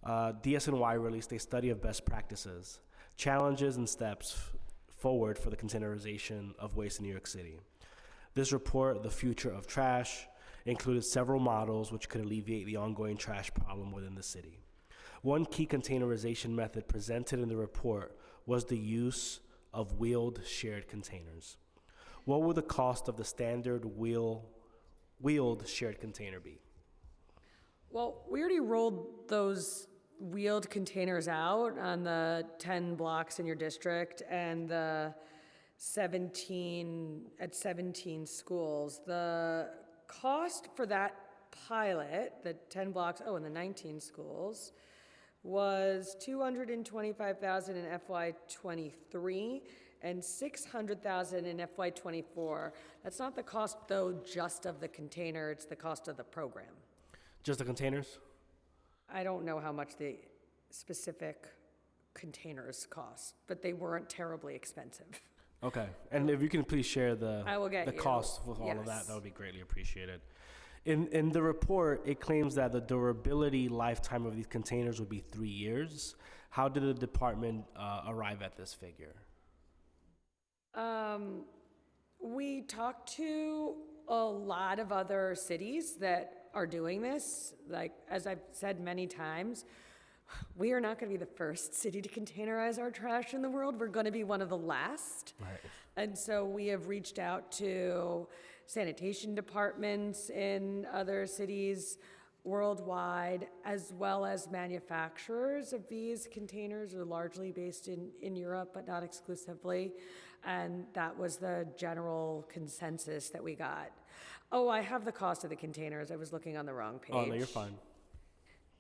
DSNY released a study of best practices, challenges, and steps forward for the containerization of waste in New York City. This report, The Future of Trash, included several models which could alleviate the ongoing trash problem within the city. One key containerization method presented in the report was the use of wheeled shared containers. What would the cost of the standard wheeled shared container be? Well, we already rolled those wheeled containers out on the 10 blocks in your district and the 17 schools. The cost for that pilot, the 10 blocks, and the 19 schools, was $225,000 in FY23 and $600,000 in FY24. That's not the cost, though, just of the container, it's the cost of the program. Just the containers? I don't know how much the specific containers cost, but they weren't terribly expensive. Okay, and if you can please share the I will get you. cost with all of that, Yes. that would be greatly appreciated. In the report, it claims that the durability lifetime of these containers would be 3 years. How did the department arrive at this figure? We talked to a lot of other cities that are doing this. Like, as I've said many times, we are not going to be the first city to containerize our trash in the world. We're going to be one of the last. Right. And so we have reached out to sanitation departments in other cities worldwide, as well as manufacturers of these containers are largely based in Europe, but not exclusively. And that was the general consensus that we got. Oh, I have the cost of the containers. I was looking on the wrong page. Oh, no, you're fine.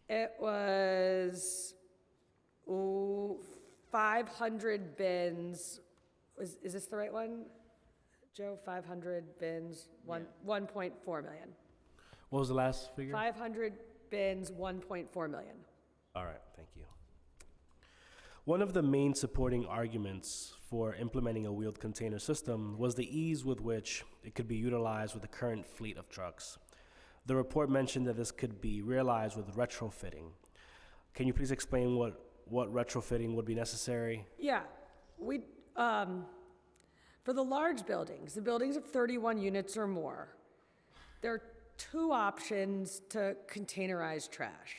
It was 500 bins. Is this the right one, Joe? 500 bins, 1.4 million. What was the last figure? 500 bins, 1.4 million. All right, thank you. One of the main supporting arguments for implementing a wheeled container system was the ease with which it could be utilized with the current fleet of trucks. The report mentioned that this could be realized with retrofitting. Can you please explain what retrofitting would be necessary? Yeah, we for the large buildings, the buildings of 31 units or more, there are two options to containerize trash.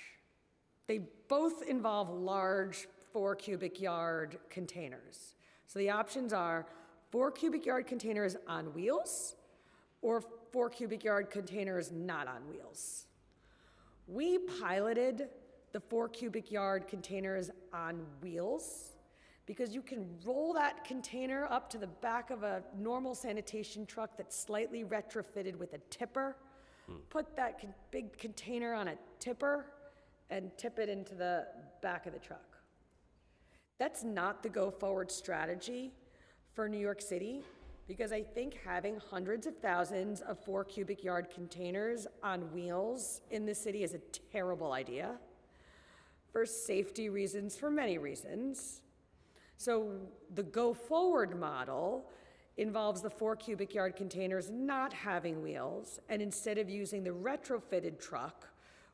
They both involve large 4 cubic yard containers. So the options are 4 cubic yard containers on wheels or 4 cubic yard containers not on wheels. We piloted the 4 cubic yard containers on wheels because you can roll that container up to the back of a normal sanitation truck that's slightly retrofitted with a tipper, put that big container on a tipper, and tip it into the back of the truck. That's not the go-forward strategy for New York City, because I think having hundreds of thousands of 4 cubic yard containers on wheels in the city is a terrible idea for safety reasons, for many reasons. So the go-forward model involves the 4 cubic yard containers not having wheels, and instead of using the retrofitted truck,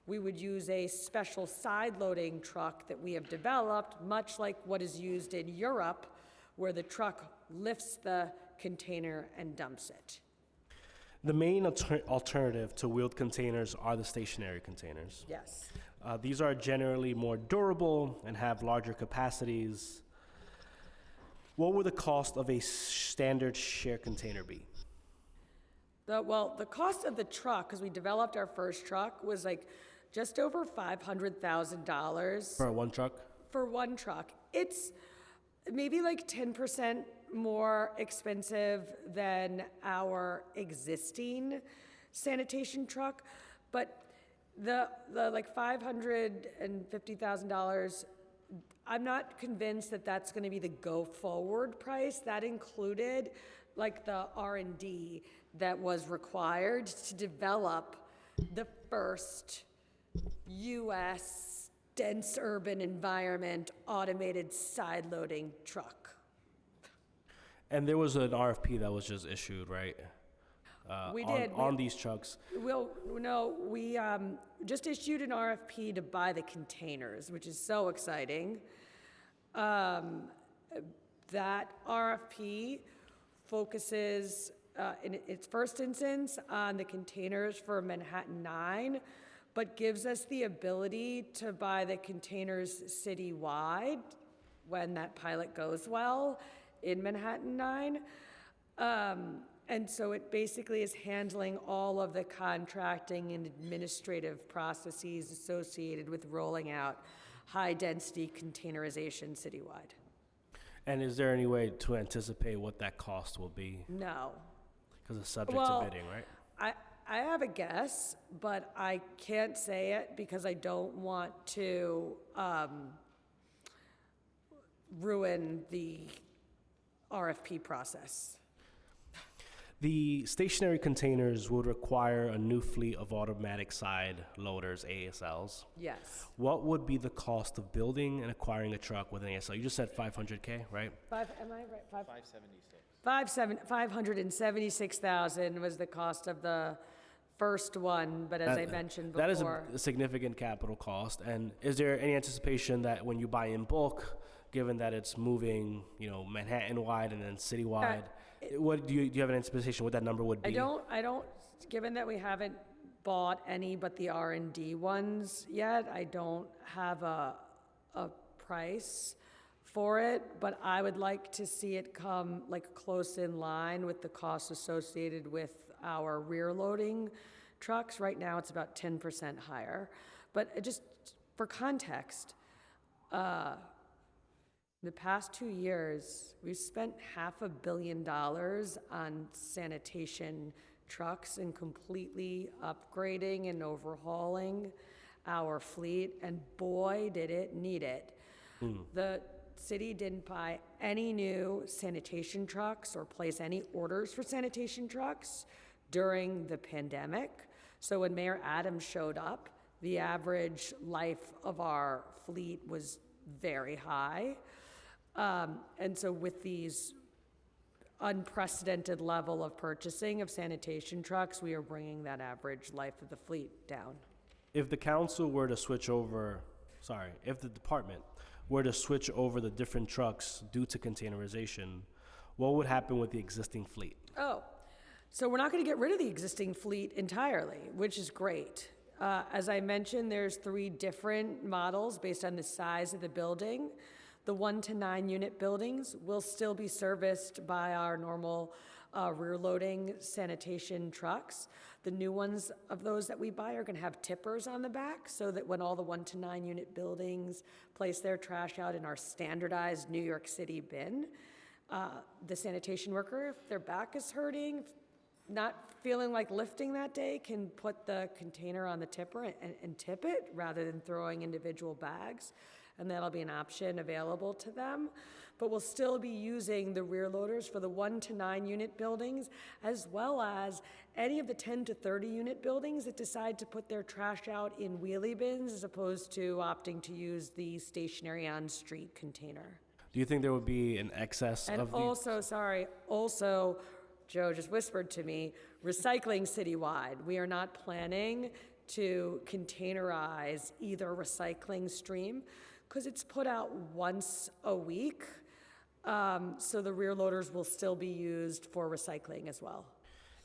we would use a special side-loading truck that we have developed, much like what is used in Europe, where the truck lifts the container and dumps it. The main alternative to wheeled containers are the stationary containers. Yes. These are generally more durable and have larger capacities. What would the cost of a standard share container be? The cost of the truck, because we developed our first truck, was like just over $500,000. For one truck? For one truck. It's maybe like 10% more expensive than our existing sanitation truck, but the like $550,000, I'm not convinced that that's going to be the go-forward price. That included like the R&D that was required to develop the first U.S. dense urban environment automated side-loading truck. And there was an RFP that was just issued, right? We did. On these trucks. Well, no, we just issued an RFP to buy the containers, which is so exciting. That RFP focuses, in its first instance, on the containers for Manhattan 9, but gives us the ability to buy the containers citywide when that pilot goes well in Manhattan 9. And so it basically is handling all of the contracting and administrative processes associated with rolling out high-density containerization citywide. And is there any way to anticipate what that cost will be? No. Because it's subject Well, to bidding, right? I have a guess, but I can't say it because I don't want to ruin the RFP process. The stationary containers would require a new fleet of automatic side loaders, ASLs. Yes. What would be the cost of building and acquiring a truck with an ASL? You just said $500K, right? Am I right? 576,000 was the cost of the first one, but as I mentioned before. That is a significant capital cost. And is there any anticipation that when you buy in bulk, given that it's moving, Manhattan-wide and then citywide, what do you have an anticipation what that number would be? I don't, given that we haven't bought any but the R&D ones yet, I don't have a price for it, but I would like to see it come like close in line with the costs associated with our rear loading trucks. Right now, it's about 10% higher. But just for context, the past 2 years, we've spent $500 million on sanitation trucks and completely upgrading and overhauling our fleet, and boy, did it need it. The city didn't buy any new sanitation trucks or place any orders for sanitation trucks during the pandemic. So when Mayor Adams showed up, the average life of our fleet was very high. And so with these unprecedented level of purchasing of sanitation trucks, we are bringing that average life of the fleet down. If the council were to switch over, if the department were to switch over the different trucks due to containerization, what would happen with the existing fleet? Oh, so we're not going to get rid of the existing fleet entirely, which is great. As I mentioned, there's 3 different models based on the size of the building. The 1 to 9 unit buildings will still be serviced by our normal rear loading sanitation trucks. The new ones of those that we buy are going to have tippers on the back so that when all the 1 to 9 unit buildings place their trash out in our standardized New York City bin, the sanitation worker, if their back is hurting, not feeling like lifting that day, can put the container on the tipper and tip it rather than throwing individual bags. And that'll be an option available to them. But we'll still be using the rear loaders for the 1 to 9 unit buildings, as well as any of the 10 to 30 unit buildings that decide to put their trash out in wheelie bins as opposed to opting to use the stationary on-street container. Do you think there would be an excess And of also, Joe just whispered to me, recycling citywide. We are not planning to containerize either recycling stream because it's put out once a week. So the rear loaders will still be used for recycling as well.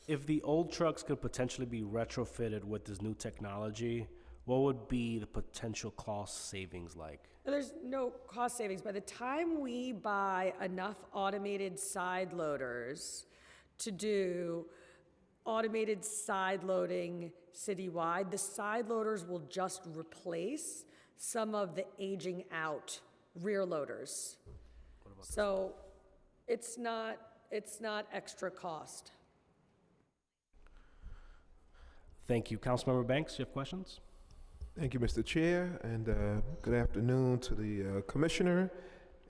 If the old trucks could potentially be retrofitted with this new technology, what would be the potential cost savings like? There's no cost savings. By the time we buy enough automated side loaders to do automated side loading citywide, the side loaders will just replace some of the aging out rear loaders. So it's not extra cost. Thank you. Councilmember Banks, you have questions? Thank you, Mr. Chair, and good afternoon to the Commissioner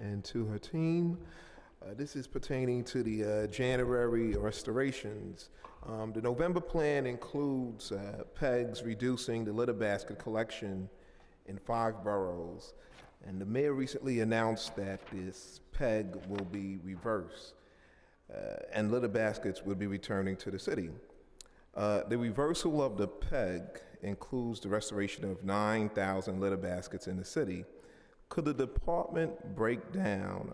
and to her team. This is pertaining to the January restorations. The November plan includes PEGs reducing the litter basket collection in 5 boroughs, and the mayor recently announced that this PEG will be reversed, and litter baskets will be returning to the city. The reversal of the PEG includes the restoration of 9,000 litter baskets in the city. Could the department break down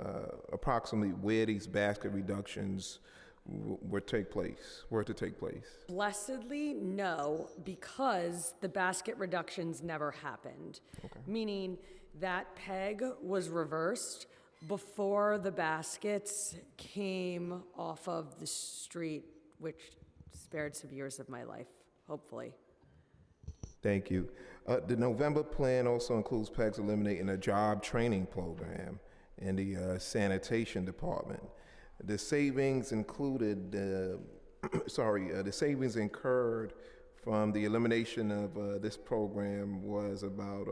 approximately where these basket reductions were to take place? Blessedly, no, because the basket reductions never happened. Okay. Meaning that peg was reversed before the baskets came off of the street, which spared some years of my life, hopefully. Thank you. The November plan also includes PEGS eliminating a job training program in the sanitation department. The savings included, the savings incurred from the elimination of this program was about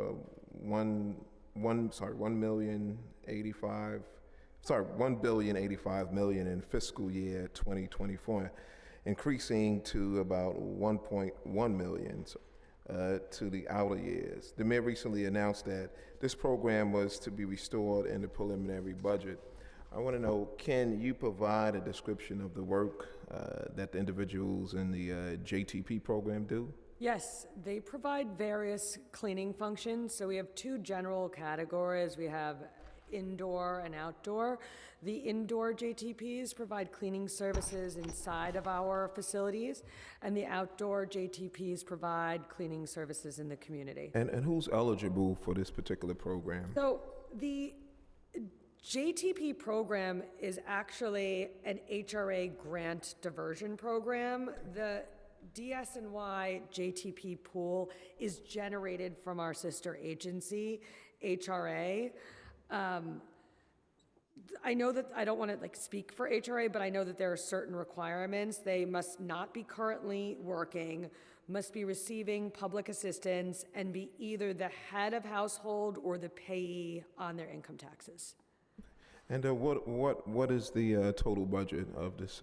$1,085 million in fiscal year 2024, increasing to about 1.1 million to the outer years. The mayor recently announced that this program was to be restored in the preliminary budget. I want to know, can you provide a description of the work that the individuals in the JTP program do? Yes, they provide various cleaning functions. So we have two general categories. We have indoor and outdoor. The indoor JTPs provide cleaning services inside of our facilities, and the outdoor JTPs provide cleaning services in the community. And who's eligible for this particular program? So the JTP program is actually an HRA grant diversion program. The DSNY JTP pool is generated from our sister agency, HRA. I know that I don't want to speak for HRA, but I know that there are certain requirements. They must not be currently working, must be receiving public assistance, and be either the head of household or the payee on their income taxes. And what is the total budget of this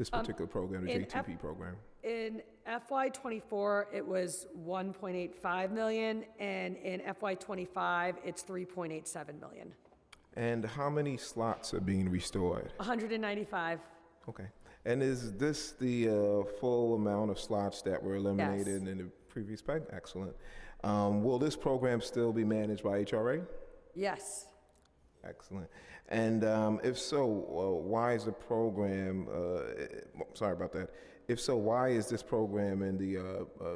particular program, the JTP program? In FY24, it was 1.85 million, and in FY25, it's 3.87 million. And how many slots are being restored? 195. Okay. And is this the full amount of slots that were eliminated Yes. in the previous peg? Excellent. Will this program still be managed by HRA? Yes. Excellent. And if so, why is the program, sorry about that. If so, why is this program in the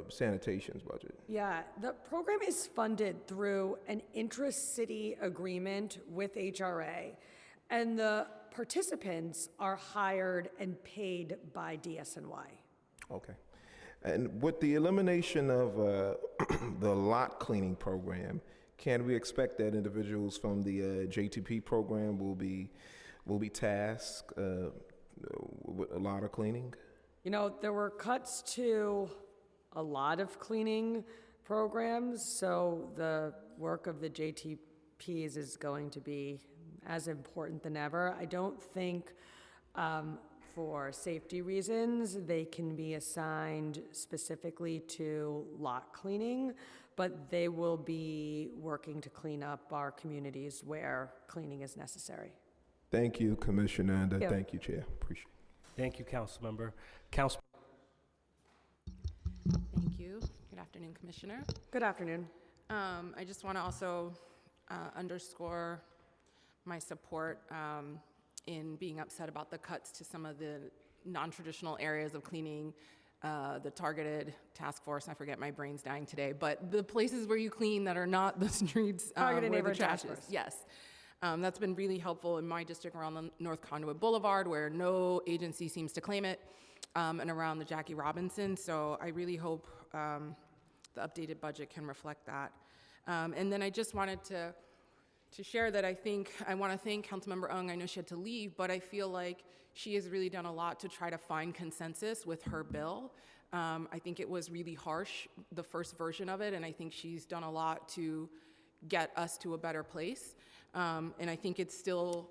sanitation's budget? Yeah, the program is funded through an intra-city agreement with HRA, and the participants are hired and paid by DSNY. Okay. And with the elimination of the lot cleaning program, can we expect that individuals from the JTP program will be tasked with a lot of cleaning? You know, there were cuts to a lot of cleaning programs, so the work of the JTPs is going to be as important than ever. I don't think for safety reasons they can be assigned specifically to lot cleaning, but they will be working to clean up our communities where cleaning is necessary. Thank you, Commissioner, and Yeah. thank you, Chair. Appreciate it. Thank you, Councilmember. Thank you. Good afternoon, Commissioner. Good afternoon. I just want to also underscore my support in being upset about the cuts to some of the non-traditional areas of cleaning, the targeted task force. I forget, my brain's dying today, but the places where you clean that are not the streets Targeted where the neighborhood trash task is. force. Yes. That's been really helpful in my district around the North Conduit Boulevard, where no agency seems to claim it, and around the Jackie Robinson. So I really hope the updated budget can reflect that. And then I just wanted to share that I want to thank Councilmember Ung. I know she had to leave, but I feel like she has really done a lot to try to find consensus with her bill. I think it was really harsh, the first version of it, and I think she's done a lot to get us to a better place. And I think it still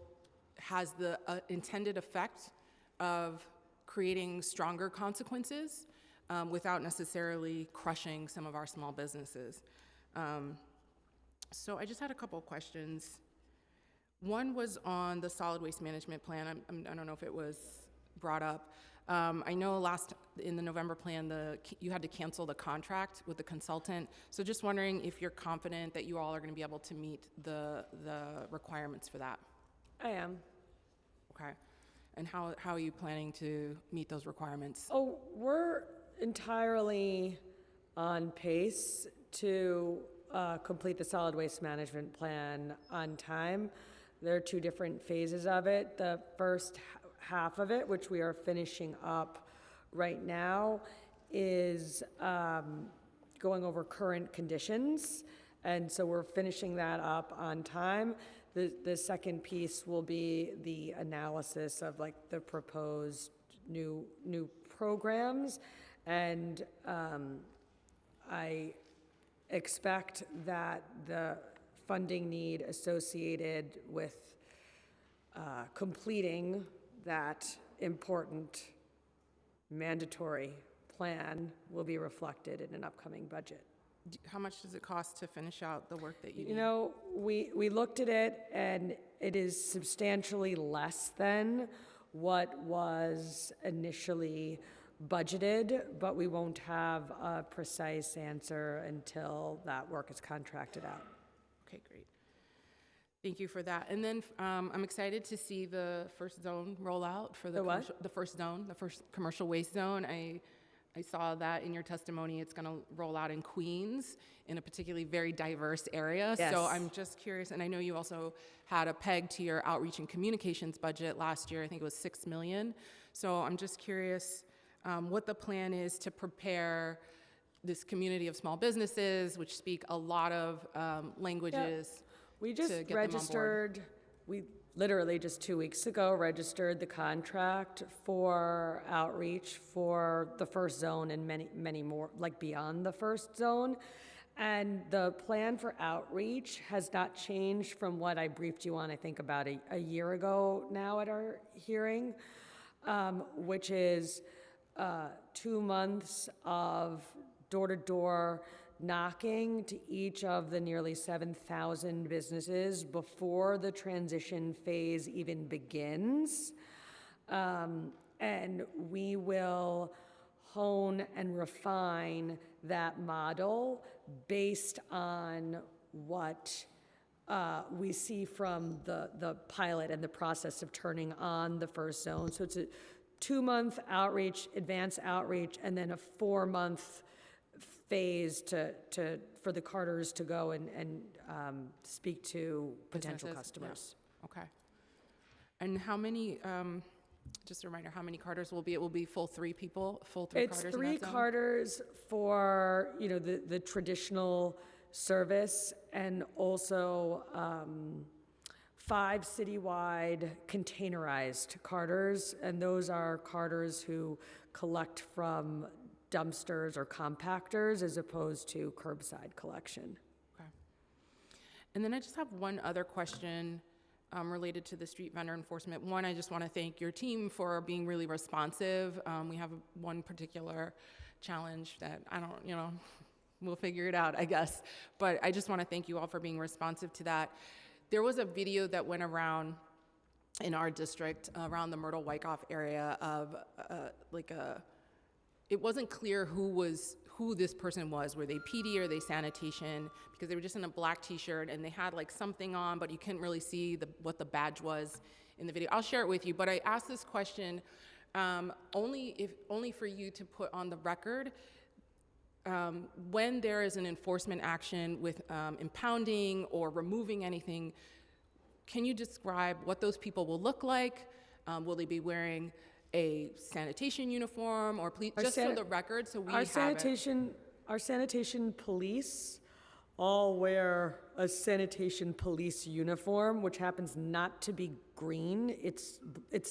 has the intended effect of creating stronger consequences without necessarily crushing some of our small businesses. So I just had a couple of questions. One was on the solid waste management plan. I don't know if it was brought up. I know in the November plan, you had to cancel the contract with the consultant. So just wondering if you're confident that you all are going to be able to meet the requirements for that. I am. Okay. And how are you planning to meet those requirements? Oh, we're entirely on pace to complete the solid waste management plan on time. There are two different phases of it. The first half of it, which we are finishing up right now, is going over current conditions. And so we're finishing that up on time. The second piece will be the analysis of like the proposed new programs. And I expect that the funding need associated with completing that important mandatory plan will be reflected in an upcoming budget. How much does it cost to finish out the work that you need? You know, we looked at it, and it is substantially less than what was initially budgeted, but we won't have a precise answer until that work is contracted out. Okay, great. Thank you for that. And then I'm excited to see the first zone roll out for The what? the first zone, the first commercial waste zone. I saw that in your testimony. It's going to roll out in Queens, in a particularly very diverse area. Yes. So I'm just curious, and I know you also had a peg to your outreach and communications budget last year. I think it was $6 million. So I'm just curious what the plan is to prepare this community of small businesses, which speak a lot of languages. We just to get them on board. registered, we literally just 2 weeks ago registered the contract for outreach for the first zone and many more, like beyond the first zone. And the plan for outreach has not changed from what I briefed you on, I think about a year ago now at our hearing, which is 2 months of door-to-door knocking to each of the nearly 7,000 businesses before the transition phase even begins. And we will hone and refine that model based on what we see from the pilot and the process of turning on the first zone. So it's a 2-month outreach, advanced outreach, and then a 4-month phase for the Carters to go and speak to potential Businesses, customers. yeah. Okay. And how many, just a reminder, how many Carters will be? It will be full 3 people, full 3 It's Carters 3 in that zone? Carters for, you know, the traditional service, and also 5 citywide containerized Carters, and those are Carters who collect from dumpsters or compactors as opposed to curbside collection. Okay. And then I just have one other question related to the street vendor enforcement. One, I just want to thank your team for being really responsive. We have one particular challenge that I don't, you know, we'll figure it out, I guess. But I just want to thank you all for being responsive to that. There was a video that went around in our district, around the Myrtle Wyckoff area, of it wasn't clear who this person was. Were they PD or they sanitation? Because they were just in a black T-shirt and they had like something on, but you couldn't really see what the badge was in the video. I'll share it with you, but I asked this question only for you to put on the record. When there is an enforcement action with impounding or removing anything, can you describe what those people will look like? Will they be wearing a sanitation uniform, or please, just for the record, so we have it. Our sanitation police all wear a sanitation police uniform, which happens not to be green. It's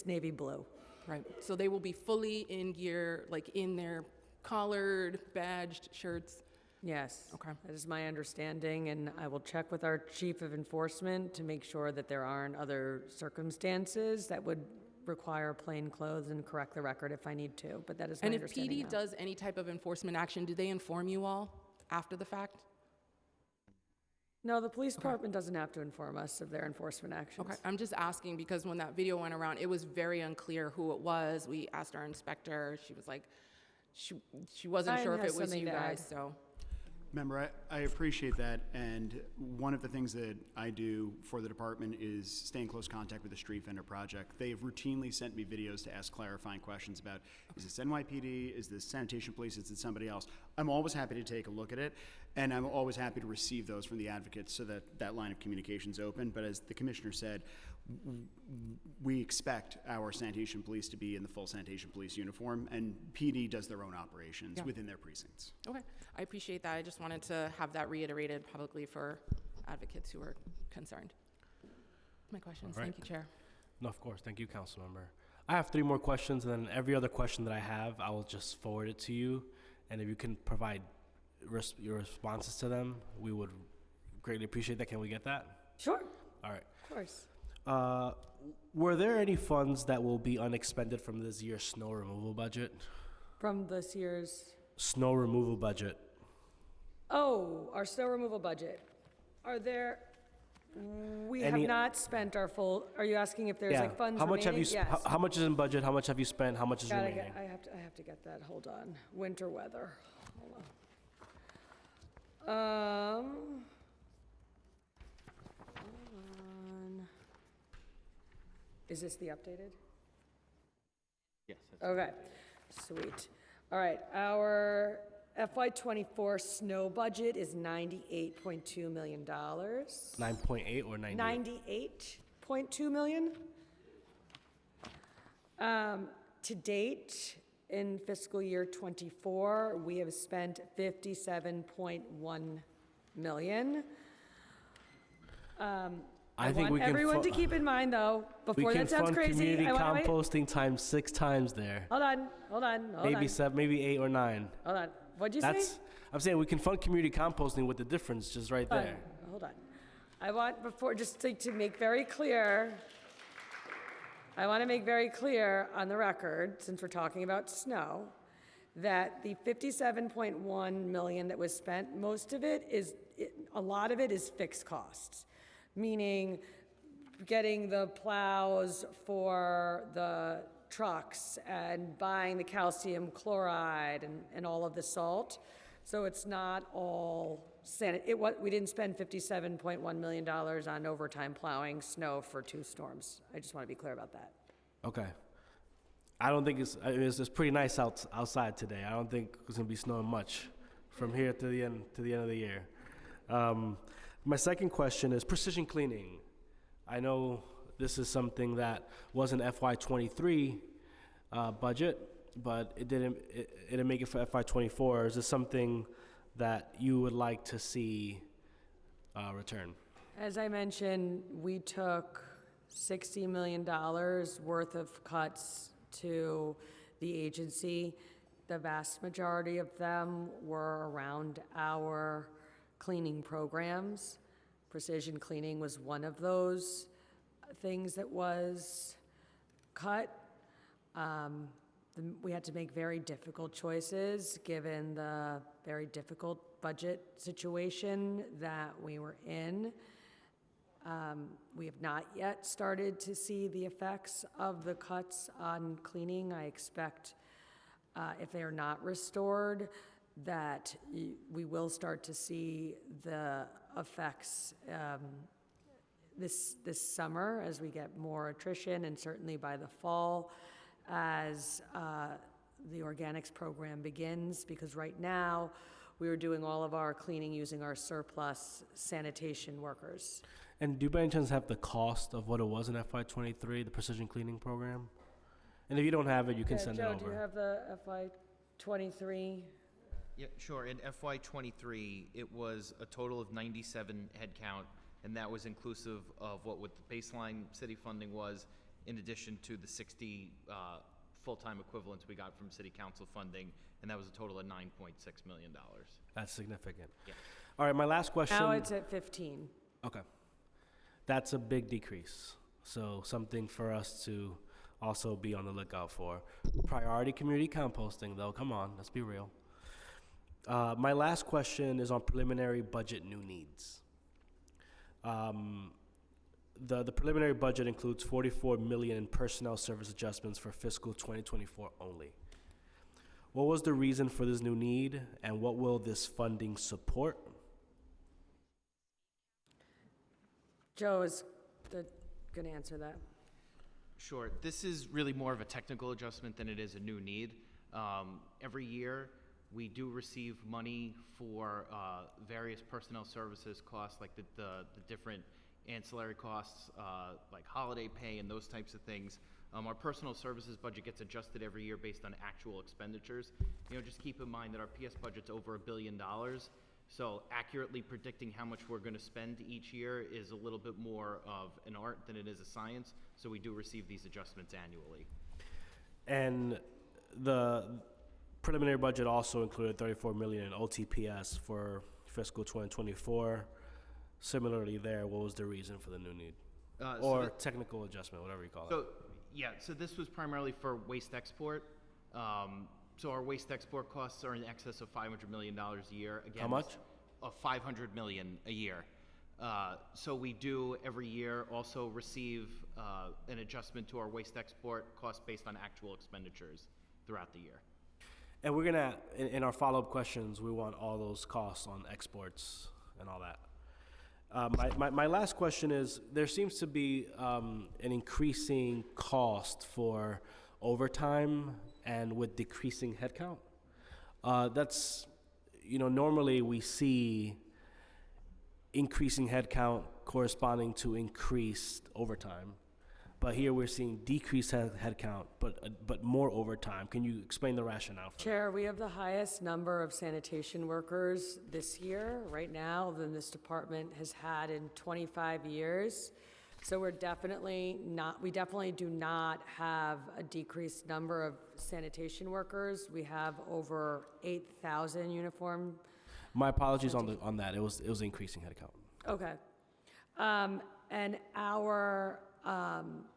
navy blue. Right. So they will be fully in gear, like in their collared, badged shirts. Yes. Okay. That is my understanding, and I will check with our chief of enforcement to make sure that there aren't other circumstances that would require plain clothes, and correct the record if I need to, but that is my And if understanding PD now. does any type of enforcement action, do they inform you all after the fact? No, the police department doesn't have to inform us of their enforcement actions. Okay, I'm just asking because when that video went around, it was very unclear who it was. We asked our inspector. She was like, she wasn't Ryan sure if has it was something you to add. guys, so. Member, I appreciate that, and one of the things that I do for the department is stay in close contact with the Street Vendor Project. They have routinely sent me videos to ask clarifying questions about, is this NYPD, is this sanitation police, is it somebody else? I'm always happy to take a look at it, and I'm always happy to receive those from the advocates so that that line of communication's open, but as the commissioner said, we expect our sanitation police to be in the full sanitation police uniform, and PD does their own operations within their precincts. Okay, I appreciate that. I just wanted to have that reiterated publicly for advocates who are concerned. My questions. All right. Thank you, Chair. No, of course. Thank you, Councilmember. I have 3 more questions, and then every other question that I have, I will just forward it to you. And if you can provide your responses to them, we would greatly appreciate that. Can we get that? Sure, All right. of course. Were there any funds that will be unexpended from this year's snow removal budget? From this year's, Snow removal budget. oh, our snow removal budget. Are there, we have Any- not spent our full, are you asking if there's like funds How much have you? remaining? Yes. How much is in budget? How much have you spent? How much is Gotta remaining? get, I have to get that, hold on. Winter weather, hold on. Hold on. Is this the updated? Yes. Okay, sweet. All right, our FY '24 snow budget is $98.2 million. 9.8 or 98? $98.2 million. To date, in fiscal year '24, we have spent $57.1 million. I think want we can everyone to fu- keep in mind, though, We before can that sounds fund crazy. community I wanna wait. composting times 6 times there. Hold on. Maybe 7, maybe 8 or 9. Hold on. What'd you say? I'm saying we can fund community composting with the difference just right there. Hold on. I want, before, just to make very clear, I want to make very clear on the record, since we're talking about snow, that the $57.1 million that was spent, most of it is, a lot of it is fixed costs, meaning getting the plows for the trucks and buying the calcium chloride and all of the salt. So it's not all we didn't spend $57.1 million on overtime plowing snow for 2 storms. I just want to be clear about that. Okay. I don't think it's pretty nice outside today. I don't think it's gonna be snowing much from here to the end of the year. My second question is precision cleaning. I know this is something that was an FY23 budget, but it didn't make it for FY24. Is this something that you would like to see return? As I mentioned, we took $60 million worth of cuts to the agency. The vast majority of them were around our cleaning programs. Precision cleaning was one of those things that was cut. We had to make very difficult choices given the very difficult budget situation that we were in. We have not yet started to see the effects of the cuts on cleaning. I expect if they are not restored, that we will start to see the effects this summer as we get more attrition, and certainly by the fall as the organics program begins, because right now we are doing all of our cleaning using our surplus sanitation workers. And do you by any chance have the cost of what it was in FY23, the precision cleaning program? And if you don't have it, you can send it over. Joe, do you have the FY23? Yeah, sure. In FY23, it was a total of 97 headcount, and that was inclusive of what the baseline city funding was, in addition to the 60 full-time equivalents we got from city council funding, and that was a total of $9.6 million. That's significant. Yeah. All right, my last question. Now it's at 15. Okay. That's a big decrease. So something for us to also be on the lookout for. Priority community composting, though. Come on, let's be real. My last question is on preliminary budget new needs. The preliminary budget includes 44 million in personnel service adjustments for fiscal 2024 only. What was the reason for this new need, and what will this funding support? Joe is going to answer that. Sure. This is really more of a technical adjustment than it is a new need. Every year, we do receive money for various personnel services costs, like the different ancillary costs, like holiday pay and those types of things. Our personal services budget gets adjusted every year based on actual expenditures. Just keep in mind that our PS budget's over $1 billion. So accurately predicting how much we're going to spend each year is a little bit more of an art than it is a science. So we do receive these adjustments annually. And the preliminary budget also included 34 million in OTPS for fiscal 2024. Similarly there, what was the reason for the new need? Or technical adjustment, whatever you call it. So this was primarily for waste export. So our waste export costs are in excess of $500 million a year. Again, how much? Of $500 million a year. So we do every year also receive an adjustment to our waste export costs based on actual expenditures throughout the year. And we're gonna, in our follow-up questions, we want all those costs on exports and all that. My last question is, there seems to be an increasing cost for overtime and with decreasing headcount. That's, normally we see increasing headcount corresponding to increased overtime. But here we're seeing decreased headcount, but more overtime. Can you explain the rationale for that? Chair, we have the highest number of sanitation workers this year, right now, than this department has had in 25 years. So we definitely do not have a decreased number of sanitation workers. We have over 8,000 uniform. My apologies on that. It was increasing headcount. Okay. And our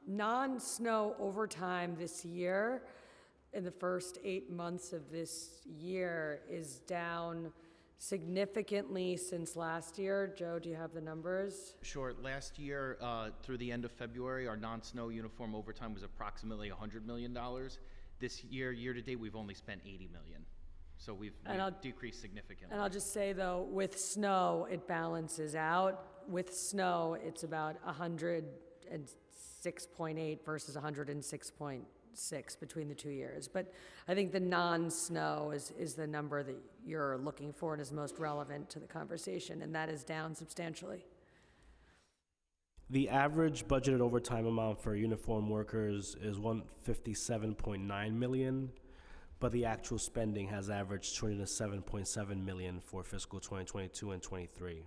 non-snow overtime this year, in the first 8 months of this year, is down significantly since last year. Joe, do you have the numbers? Sure. Last year, through the end of February, our non-snow uniform overtime was approximately $100 million. This year, year to date, we've only spent $80 million. So we've decreased significantly. And I'll just say, though, with snow, it balances out. With snow, it's about 106.8 versus 106.6 between the 2 years. But I think the non-snow is the number that you're looking for and is most relevant to the conversation, and that is down substantially. The average budgeted overtime amount for uniform workers is $157.9 million, but the actual spending has averaged $207.7 million for fiscal 2022 and 23.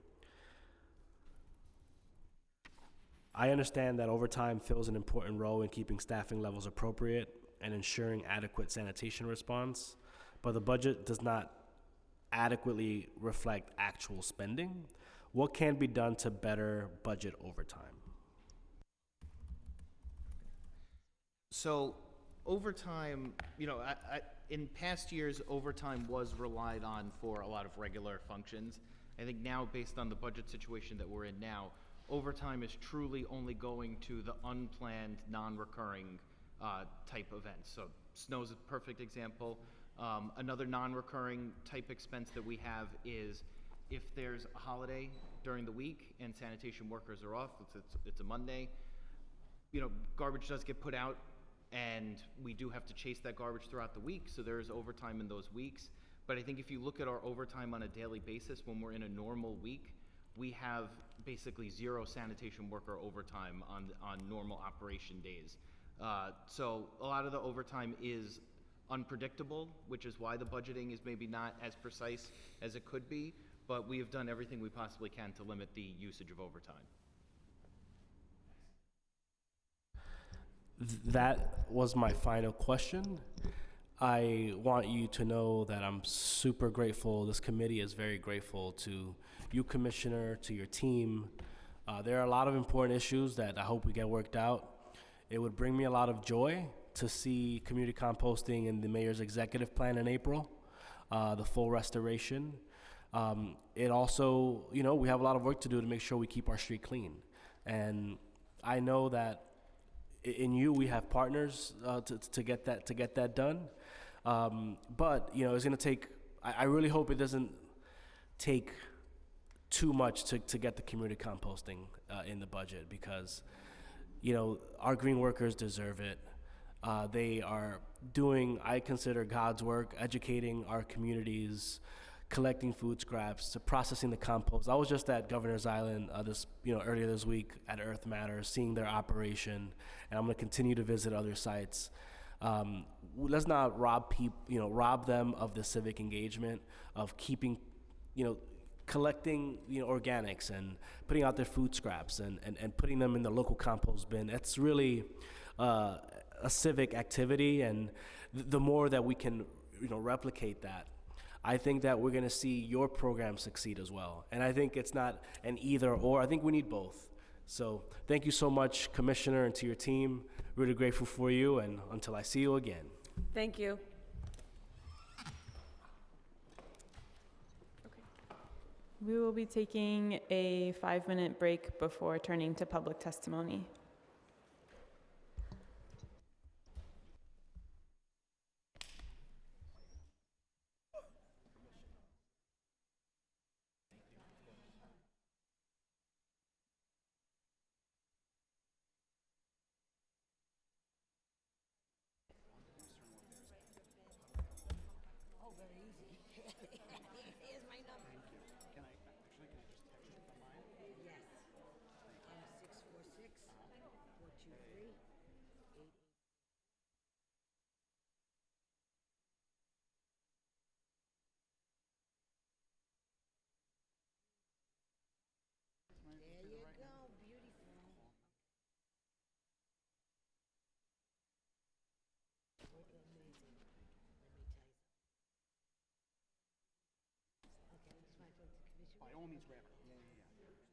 I understand that overtime fills an important role in keeping staffing levels appropriate and ensuring adequate sanitation response, but the budget does not adequately reflect actual spending. What can be done to better budget overtime? So overtime, in past years, overtime was relied on for a lot of regular functions. I think now, based on the budget situation that we're in now, overtime is truly only going to the unplanned, non-recurring type events. So snow's a perfect example. Another non-recurring type expense that we have is if there's a holiday during the week and sanitation workers are off, it's a Monday, garbage does get put out, and we do have to chase that garbage throughout the week, so there is overtime in those weeks. But I think if you look at our overtime on a daily basis, when we're in a normal week, we have basically zero sanitation worker overtime on normal operation days. So a lot of the overtime is unpredictable, which is why the budgeting is maybe not as precise as it could be, but we have done everything we possibly can to limit the usage of overtime. That was my final question. I want you to know that I'm super grateful. This committee is very grateful to you, Commissioner, to your team. There are a lot of important issues that I hope we get worked out. It would bring me a lot of joy to see community composting in the mayor's executive plan in April, the full restoration. It also, we have a lot of work to do to make sure we keep our street clean. And I know that in you, we have partners to get that done. But it's going to take. I really hope it doesn't take too much to get the community composting in the budget, because our green workers deserve it. They are doing, I consider, God's work, educating our communities, collecting food scraps, processing the compost. I was just at Governor's Island earlier this week at Earth Matters, seeing their operation, and I'm going to continue to visit other sites. Let's not rob them of the civic engagement of keeping, collecting organics and putting out their food scraps and putting them in the local compost bin. It's really a civic activity, and the more that we can replicate that, I think that we're going to see your program succeed as well. And I think it's not an either or. I think we need both. So thank you so much, Commissioner, and to your team. Really grateful for you, and until I see you again. Thank you. We will be taking a 5-minute break before turning to public testimony. By all means, grab it. Yeah, yeah, yeah.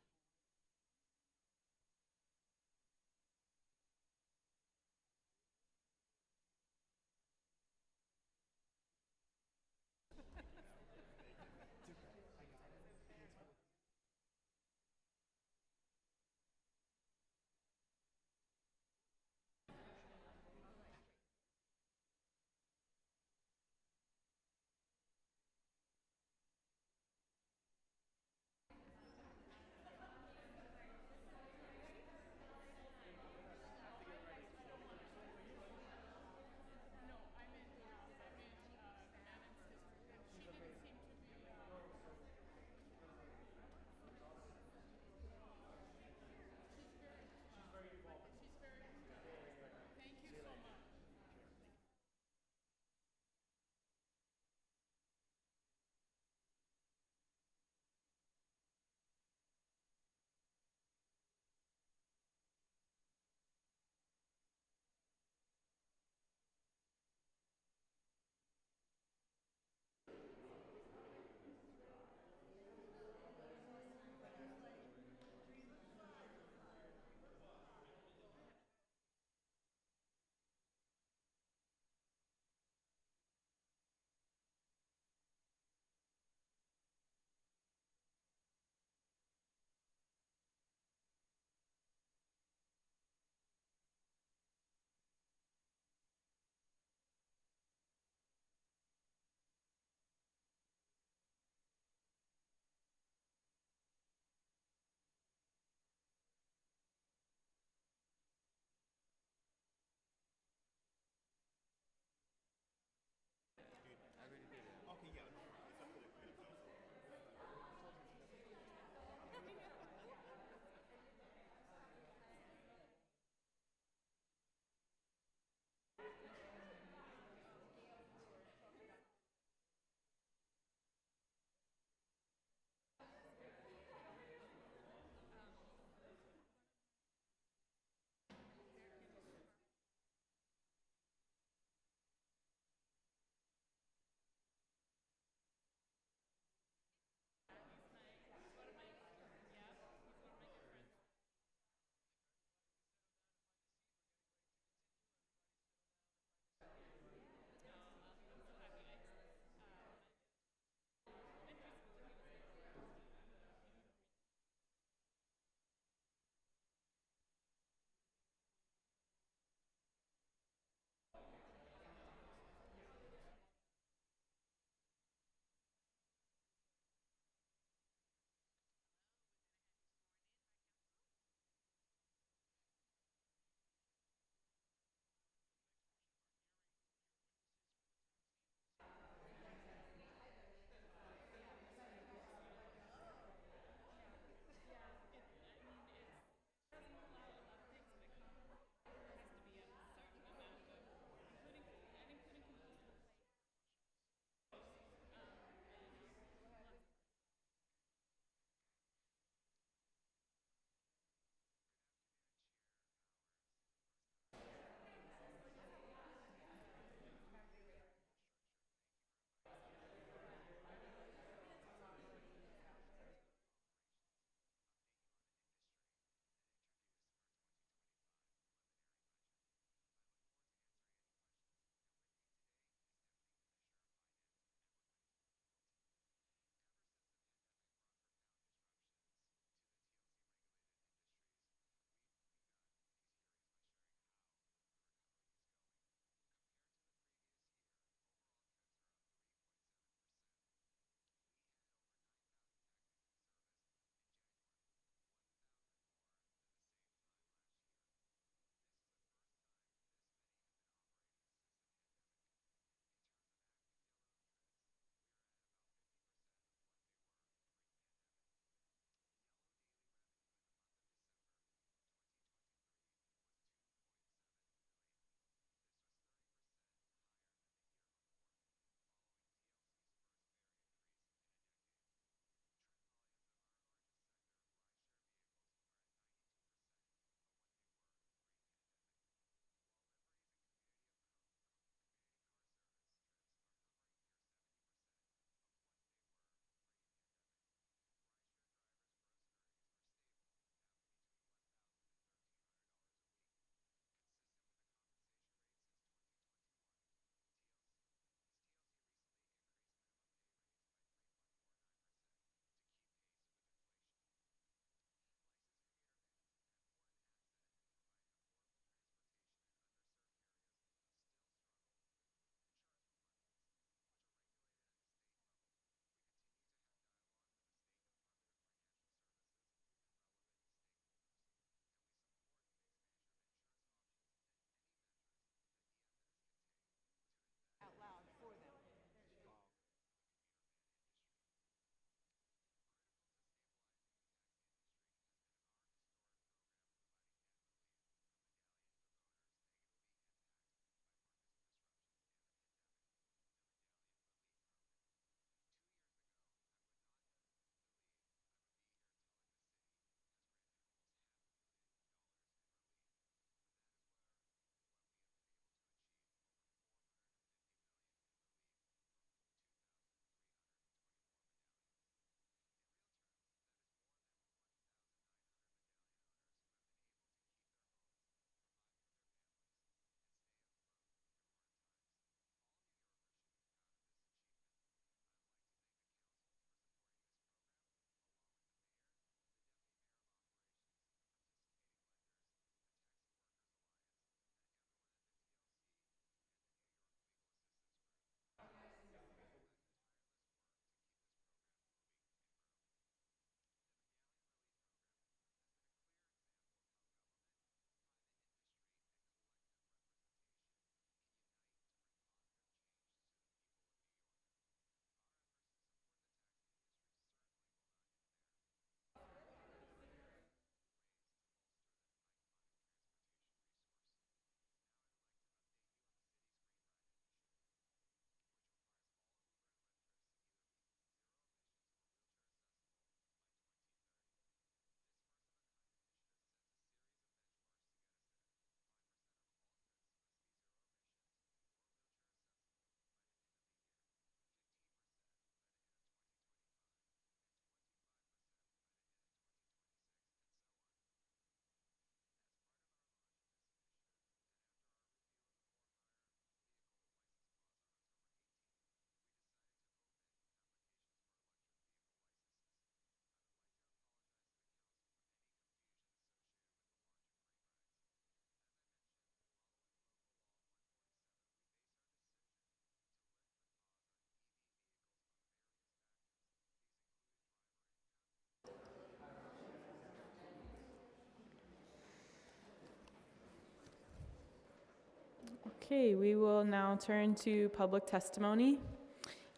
Okay, we will now turn to public testimony.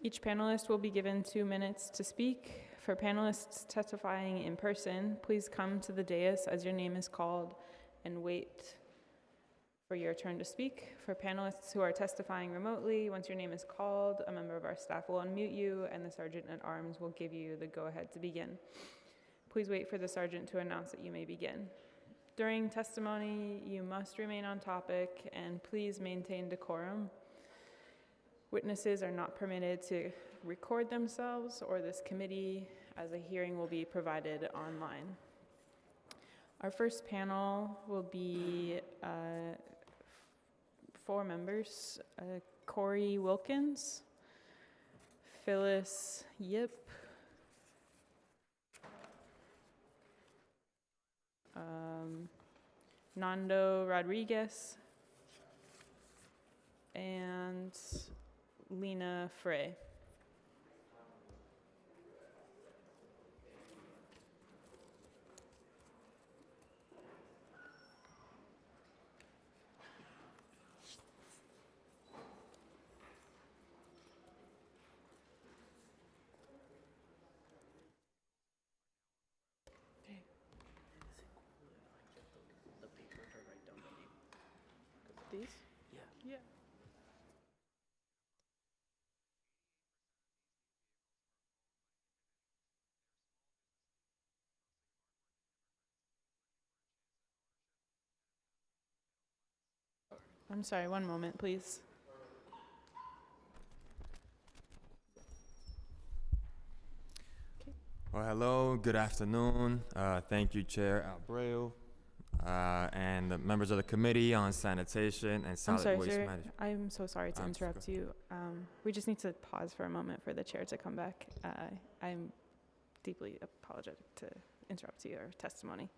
Each panelist will be given 2 minutes to speak. For panelists testifying in person, please come to the dais as your name is called and wait for your turn to speak. For panelists who are testifying remotely, once your name is called, a member of our staff will unmute you and the Sergeant at Arms will give you the go-ahead to begin. Please wait for the Sergeant to announce that you may begin. During testimony, you must remain on topic and please maintain decorum. Witnesses are not permitted to record themselves or this committee, as a hearing will be provided online. Our first panel will be 4 members: Corey Wilkins, Phyllis Yip, Nando Rodriguez, and Lena Frey. These? Yeah. I'm sorry, one moment, please. Well, hello, good afternoon. Thank you, Chair Abreu, and the members of the Committee on Sanitation and Solid Waste sir. Management. I'm so sorry to I'm interrupt you. We just need to pause for a moment for the chair to come back. I'm deeply apologetic to interrupt your testimony.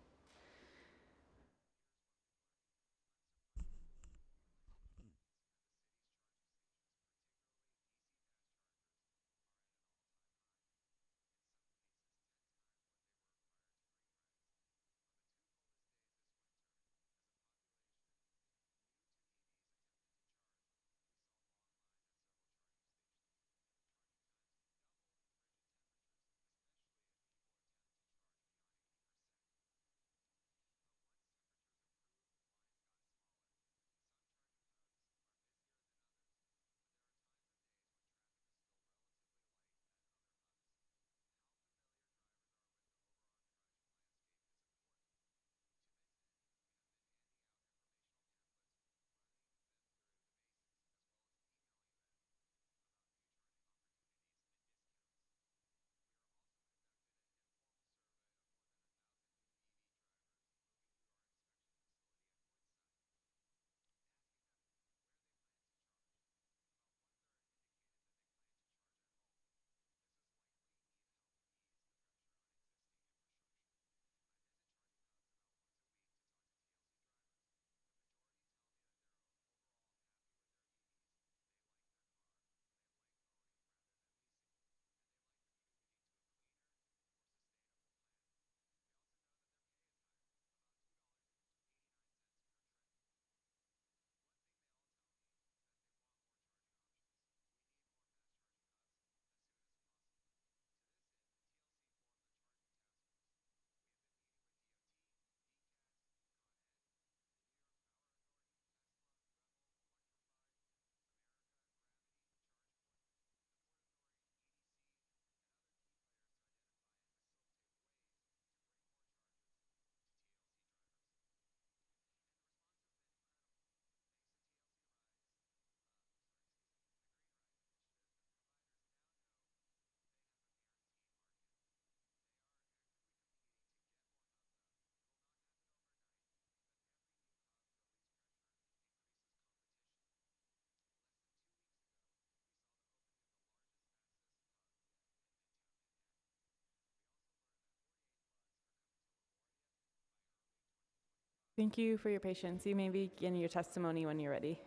Thank you for your patience. You may begin your testimony when you're ready.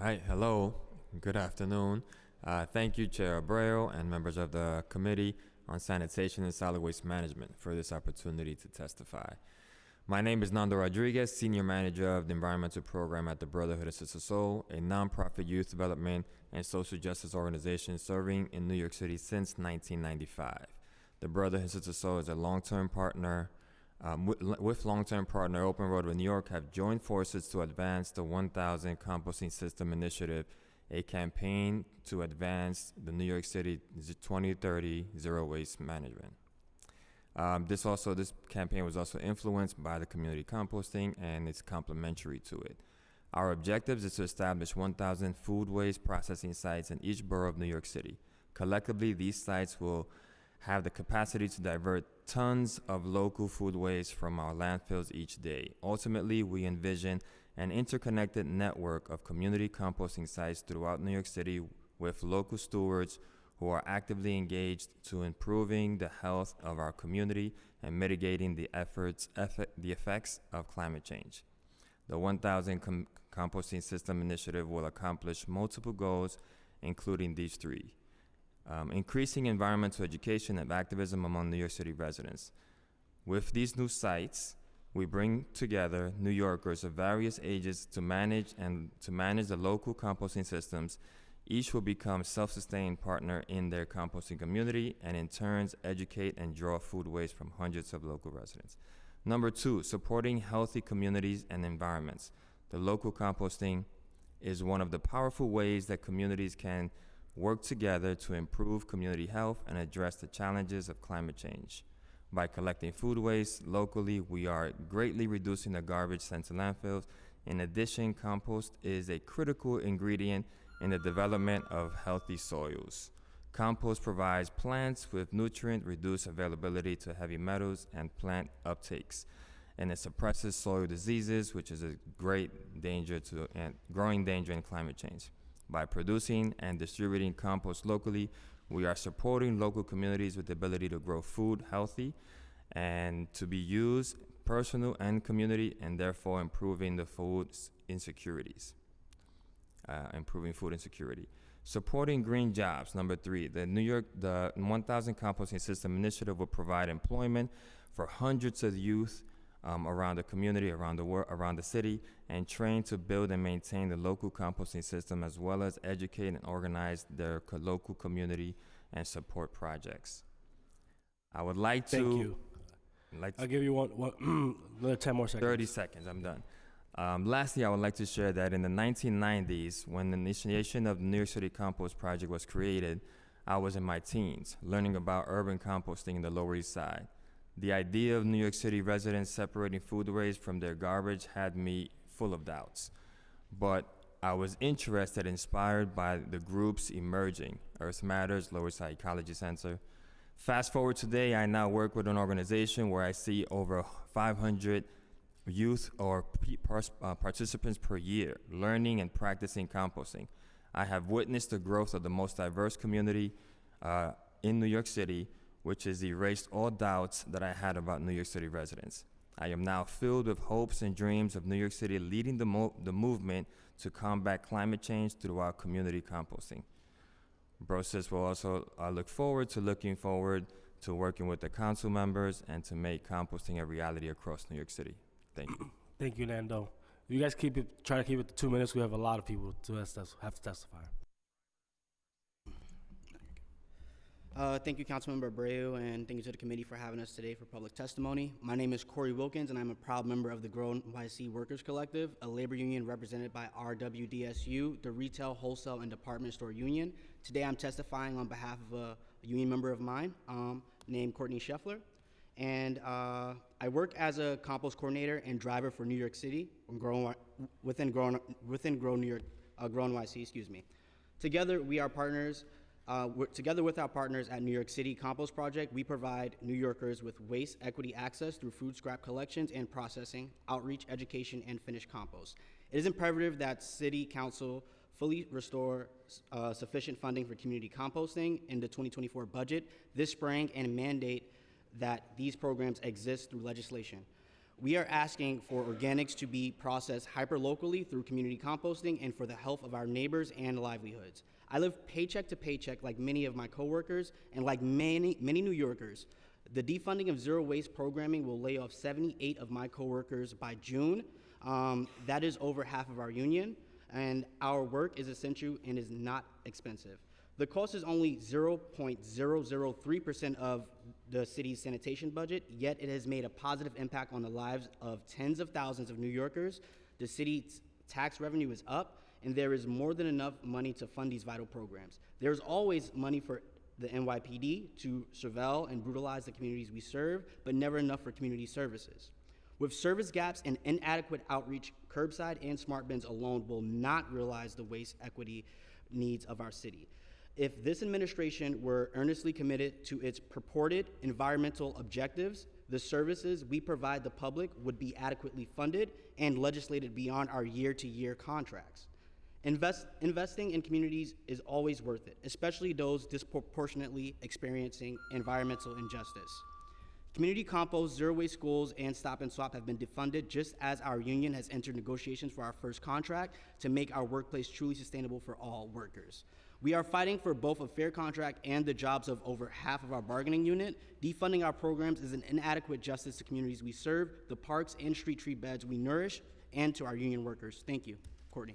Hi, hello, good afternoon. Thank you, Chair Abreu and members of the Committee on Sanitation and Solid Waste Management for this opportunity to testify. My name is Nando Rodriguez, Senior Manager of the Environmental Program at the Brotherhood of Sister Soul, a nonprofit youth development and social justice organization serving in New York City since 1995. The Brotherhood of Sister Soul is a long-term partner, with long-term partner Open Road with New York, have joined forces to advance the 1,000 Composting System Initiative, a campaign to advance the New York City 2030 Zero Waste Management. This campaign was also influenced by the community composting and it's complementary to it. Our objectives is to establish 1,000 food waste processing sites in each borough of New York City. Collectively, these sites will have the capacity to divert tons of local food waste from our landfills each day. Ultimately, we envision an interconnected network of community composting sites throughout New York City with local stewards who are actively engaged to improving the health of our community and mitigating the effects of climate change. The 1,000 Composting System Initiative will accomplish multiple goals, including these three. Increasing environmental education and activism among New York City residents. With these new sites, we bring together New Yorkers of various ages to manage the local composting systems. Each will become a self-sustained partner in their composting community and in turn educate and draw food waste from hundreds of local residents. Number 2, supporting healthy communities and environments. The local composting is one of the powerful ways that communities can work together to improve community health and address the challenges of climate change. By collecting food waste locally, we are greatly reducing the garbage sent to landfills. In addition, compost is a critical ingredient in the development of healthy soils. Compost provides plants with nutrient-reduced availability to heavy metals and plant uptakes, and it suppresses soil diseases, which is a great danger and growing danger in climate change. By producing and distributing compost locally, we are supporting local communities with the ability to grow food healthy and to be used personal and community, and therefore improving food insecurity. Supporting green jobs. Number 3, the 1,000 Composting System Initiative will provide employment for hundreds of youth around the community, around the city, and train to build and maintain the local composting system, as well as educate and organize their local community and support projects. I would like to. Thank you. I'll give you another 10 more seconds. 30 seconds, I'm done. Lastly, I would like to share that in the 1990s, when the initiation of the New York City Compost Project was created, I was in my teens, learning about urban composting in the Lower East Side. The idea of New York City residents separating food waste from their garbage had me full of doubts. But I was interested, inspired by the groups emerging, Earth Matters, Lower East Side Ecology Center. Fast forward today, I now work with an organization where I see over 500 youth or participants per year learning and practicing composting. I have witnessed the growth of the most diverse community in New York City, which has erased all doubts that I had about New York City residents. I am now filled with hopes and dreams of New York City leading the movement to combat climate change through our community composting. BROSIS will also look forward to working with the council members and to make composting a reality across New York City. Thank you. Thank you, Nando. You guys try to keep it to 2 minutes. We have a lot of people to have to testify. Thank you, Councilmember Abreu, and thank you to the committee for having us today for public testimony. My name is Corey Wilkins, and I'm a proud member of the Grow NYC Workers Collective, a labor union represented by RWDSU, the Retail, Wholesale, and Department Store Union. Today, I'm testifying on behalf of a union member of mine named Courtney Scheffler, and I work as a compost coordinator and driver for New York City within Grow NYC. Excuse me. Together, we are partners. Together with our partners at New York City Compost Project, we provide New Yorkers with waste equity access through food scrap collections and processing, outreach, education, and finished compost. It is imperative that City Council fully restore sufficient funding for community composting in the 2024 budget this spring and mandate that these programs exist through legislation. We are asking for organics to be processed hyper-locally through community composting and for the health of our neighbors and livelihoods. I live paycheck to paycheck like many of my coworkers and like many New Yorkers. The defunding of zero waste programming will lay off 78 of my coworkers by June. That is over half of our union, and our work is essential and is not expensive. The cost is only 0.003% of the city's sanitation budget, yet it has made a positive impact on the lives of tens of thousands of New Yorkers. The city's tax revenue is up, and there is more than enough money to fund these vital programs. There's always money for the NYPD to surveil and brutalize the communities we serve, but never enough for community services. With service gaps and inadequate outreach, curbside and smart bins alone will not realize the waste equity needs of our city. If this administration were earnestly committed to its purported environmental objectives, the services we provide the public would be adequately funded and legislated beyond our year-to-year contracts. Investing in communities is always worth it, especially those disproportionately experiencing environmental injustice. Community compost, zero waste schools, and stop and swap have been defunded just as our union has entered negotiations for our first contract to make our workplace truly sustainable for all workers. We are fighting for both a fair contract and the jobs of over half of our bargaining unit. Defunding our programs is an inadequate justice to communities we serve, the parks and street tree beds we nourish, and to our union workers. Thank you. Courtney.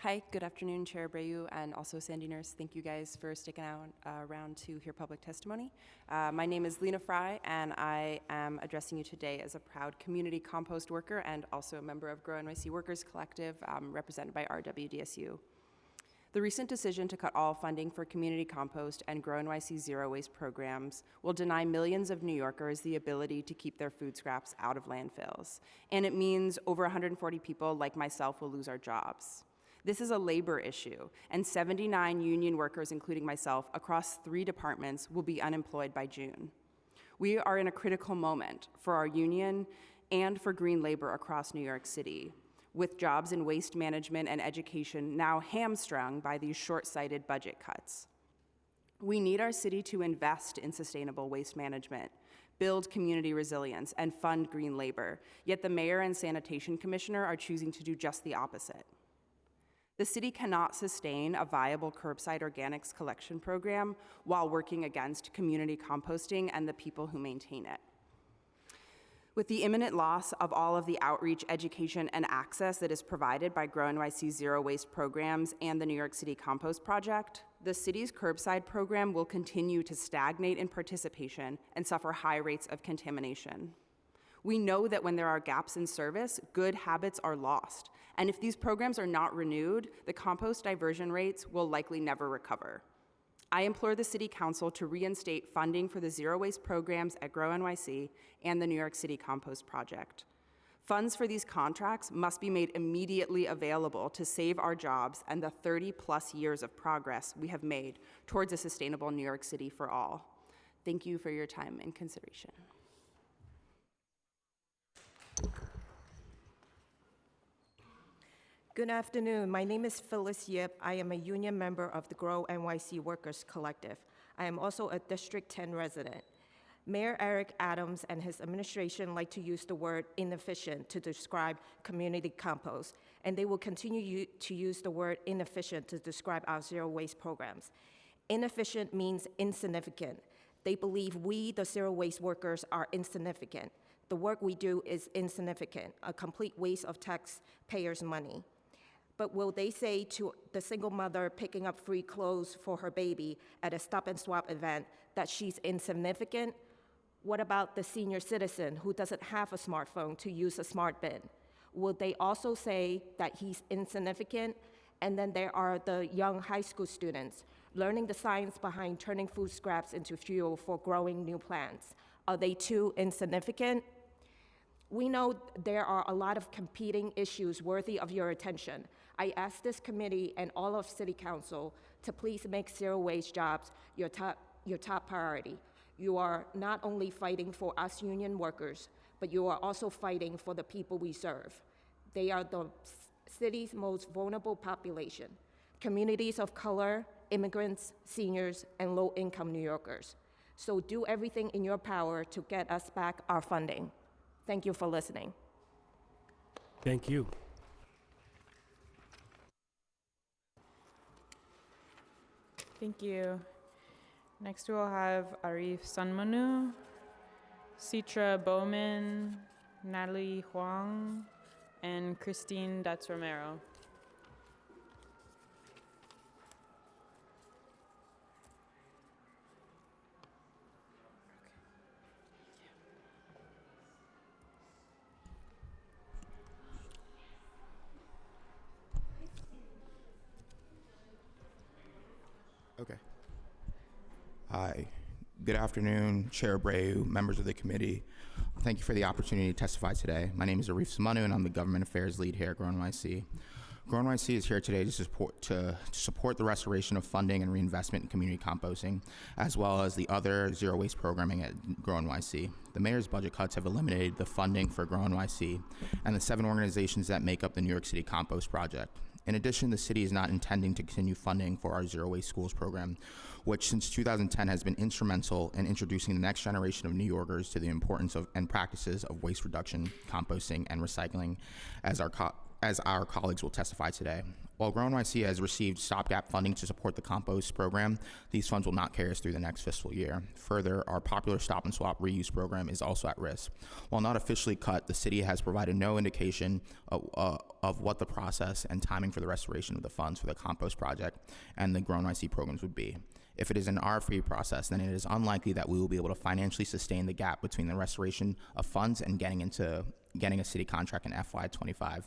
Hi, good afternoon, Chair Abreu and also Sandy Nurse. Thank you guys for sticking around to hear public testimony. My name is Lena Fry, and I am addressing you today as a proud community compost worker and also a member of Grow NYC Workers Collective, represented by RWDSU. The recent decision to cut all funding for community compost and Grow NYC zero waste programs will deny millions of New Yorkers the ability to keep their food scraps out of landfills. And it means over 140 people like myself will lose our jobs. This is a labor issue, and 79 union workers, including myself, across 3 departments will be unemployed by June. We are in a critical moment for our union and for green labor across New York City, with jobs in waste management and education now hamstrung by these short-sighted budget cuts. We need our city to invest in sustainable waste management, build community resilience, and fund green labor, yet the mayor and sanitation commissioner are choosing to do just the opposite. The city cannot sustain a viable curbside organics collection program while working against community composting and the people who maintain it. With the imminent loss of all of the outreach, education, and access that is provided by Grow NYC zero waste programs and the New York City Compost Project, the city's curbside program will continue to stagnate in participation and suffer high rates of contamination. We know that when there are gaps in service, good habits are lost. And if these programs are not renewed, the compost diversion rates will likely never recover. I implore the City Council to reinstate funding for the zero waste programs at Grow NYC and the New York City Compost Project. Funds for these contracts must be made immediately available to save our jobs and the 30+ years of progress we have made towards a sustainable New York City for all. Thank you for your time and consideration. Good afternoon. My name is Phyllis Yip. I am a union member of the Grow NYC Workers Collective. I am also a District 10 resident. Mayor Eric Adams and his administration like to use the word inefficient to describe community compost, and they will continue to use the word inefficient to describe our zero waste programs. Inefficient means insignificant. They believe we, the zero waste workers, are insignificant. The work we do is insignificant, a complete waste of taxpayers' money. But will they say to the single mother picking up free clothes for her baby at a stop and swap event that she's insignificant? What about the senior citizen who doesn't have a smartphone to use a smart bin? Will they also say that he's insignificant? And then there are the young high school students learning the science behind turning food scraps into fuel for growing new plants. Are they too insignificant? We know there are a lot of competing issues worthy of your attention. I ask this committee and all of City Council to please make zero waste jobs your top priority. You are not only fighting for us union workers, but you are also fighting for the people we serve. They are the city's most vulnerable population, communities of color, immigrants, seniors, and low-income New Yorkers. So do everything in your power to get us back our funding. Thank you for listening. Thank you. Thank you. Next, we'll have Arif Sanmanu, Citra Bowman, Natalie Huang, and Christine Datz Romero. Okay. Hi. Good afternoon, Chair Abreu, members of the committee. Thank you for the opportunity to testify today. My name is Arif Samanu, and I'm the Government Affairs Lead here at Grow NYC. Grow NYC is here today to support the restoration of funding and reinvestment in community composting, as well as the other zero waste programming at Grow NYC. The mayor's budget cuts have eliminated the funding for Grow NYC and the 7 organizations that make up the New York City Compost Project. In addition, the city is not intending to continue funding for our Zero Waste Schools program, which since 2010 has been instrumental in introducing the next generation of New Yorkers to the importance of and practices of waste reduction, composting, and recycling, as our colleagues will testify today. While Grow NYC has received stopgap funding to support the compost program, these funds will not carry us through the next fiscal year. Further, our popular Stop and Swap reuse program is also at risk. While not officially cut, the city has provided no indication of what the process and timing for the restoration of the funds for the compost project and the Grow NYC programs would be. If it is an RFP process, then it is unlikely that we will be able to financially sustain the gap between the restoration of funds and getting a city contract in FY25.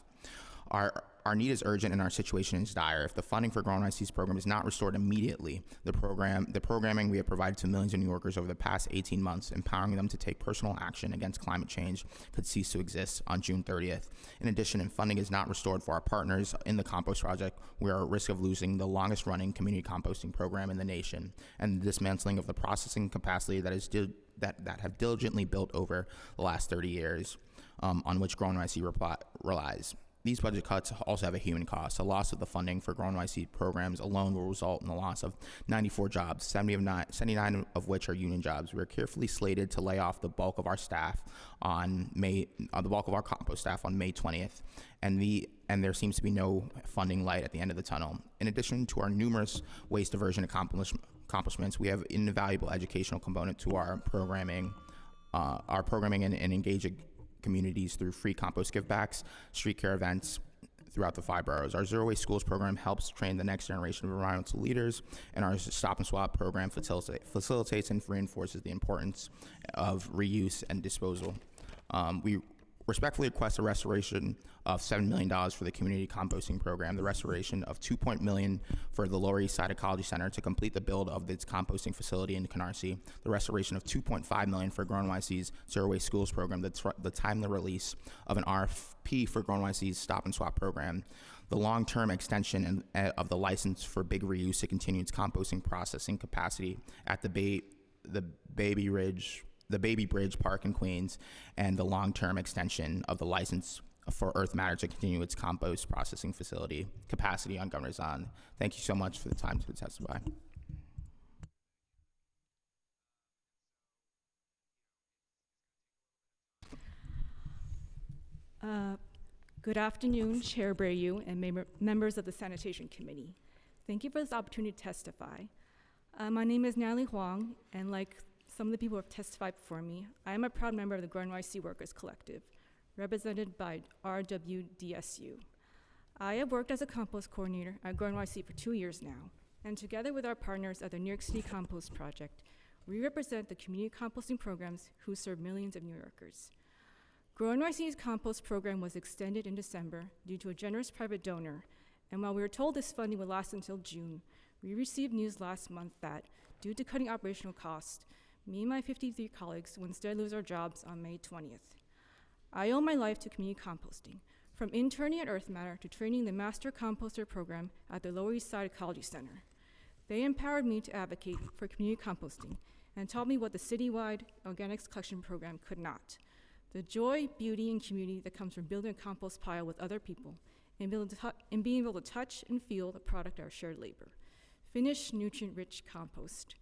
Our need is urgent and our situation is dire. If the funding for Grow NYC's program is not restored immediately, the programming we have provided to millions of New Yorkers over the past 18 months, empowering them to take personal action against climate change, could cease to exist on June 30th. In addition, if funding is not restored for our partners in the compost project, we are at risk of losing the longest running community composting program in the nation and the dismantling of the processing capacity that have diligently built over the last 30 years on which Grow NYC relies. These budget cuts also have a human cost. The loss of the funding for Grow NYC programs alone will result in the loss of 94 jobs, 79 of which are union jobs. We are carefully slated to lay off the bulk of our staff on the bulk of our compost staff on May 20th, and there seems to be no funding light at the end of the tunnel. In addition to our numerous waste diversion accomplishments, we have an invaluable educational component to our programming and engaging communities through free compost givebacks, street care events throughout the 5 boroughs. Our Zero Waste Schools program helps train the next generation of environmental leaders, and our Stop and Swap program facilitates and reinforces the importance of reuse and disposal. We respectfully request a restoration of $7 million for the community composting program, the restoration of $2 million for the Lower East Side Ecology Center to complete the build of its composting facility in Canarsie, the restoration of $2.5 million for Grow NYC's Zero Waste Schools program, the timely release of an RFP for Grow NYC's Stop and Swap program, the long-term extension of the license for Big Reuse to continue its composting processing capacity at the Baby Bridge Park in Queens, and the long-term extension of the license for Earth Matter to continue its compost processing facility capacity on Governor's Island. Thank you so much for the time to testify. Good afternoon, Chair Abreu and members of the Sanitation Committee. Thank you for this opportunity to testify. My name is Natalie Huang, and like some of the people who have testified before me, I am a proud member of the Grow NYC Workers Collective, represented by RWDSU. I have worked as a compost coordinator at Grow NYC for 2 years now, and together with our partners at the New York City Compost Project, we represent the community composting programs who serve millions of New Yorkers. Grow NYC's compost program was extended in December due to a generous private donor, and while we were told this funding would last until June, we received news last month that, due to cutting operational costs, me and my 53 colleagues will instead lose our jobs on May 20th. I owe my life to community composting, from interning at Earth Matter to training the Master Composter program at the Lower East Side Ecology Center. They empowered me to advocate for community composting and taught me what the citywide organics collection program could not. The joy, beauty, and community that comes from building a compost pile with other people and being able to touch and feel the product of our shared labor. Finished, nutrient-rich compost.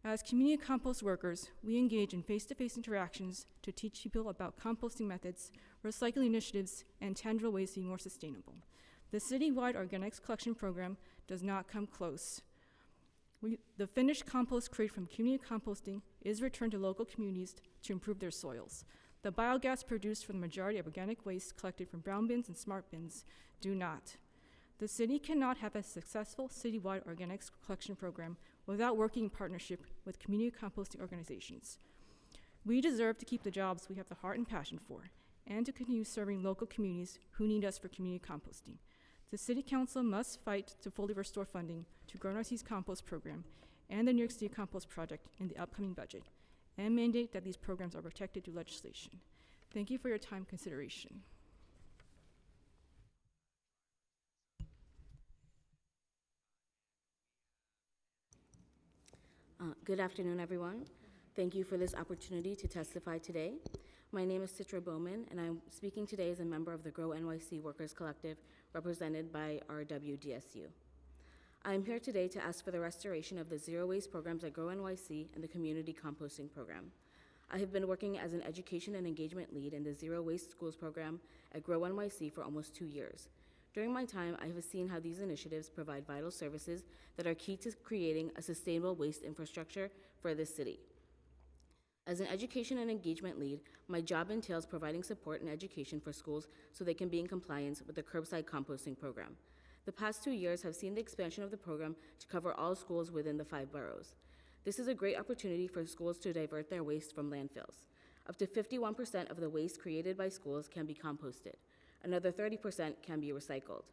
As community compost workers, we engage in face-to-face interactions to teach people about composting methods, recycling initiatives, and tangible ways to be more sustainable. The citywide organics collection program does not come close. The finished compost created from community composting is returned to local communities to improve their soils. The biogas produced from the majority of organic waste collected from brown bins and smart bins do not. The city cannot have a successful citywide organics collection program without working in partnership with community composting organizations. We deserve to keep the jobs we have the heart and passion for, and to continue serving local communities who need us for community composting. The City Council must fight to fully restore funding to Grow Northeast Compost Program and the New York City Compost Project in the upcoming budget, and mandate that these programs are protected through legislation. Thank you for your time and consideration. Good afternoon, everyone. Thank you for this opportunity to testify today. My name is Citra Bowman, and I'm speaking today as a member of the Grow NYC Workers Collective, represented by RWDSU. I'm here today to ask for the restoration of the zero waste programs at Grow NYC and the community composting program. I have been working as an education and engagement lead in the Zero Waste Schools program at Grow NYC for almost 2 years. During my time, I have seen how these initiatives provide vital services that are key to creating a sustainable waste infrastructure for this city. As an education and engagement lead, my job entails providing support and education for schools so they can be in compliance with the curbside composting program. The past 2 years have seen the expansion of the program to cover all schools within the 5 boroughs. This is a great opportunity for schools to divert their waste from landfills. Up to 51% of the waste created by schools can be composted. Another 30% can be recycled.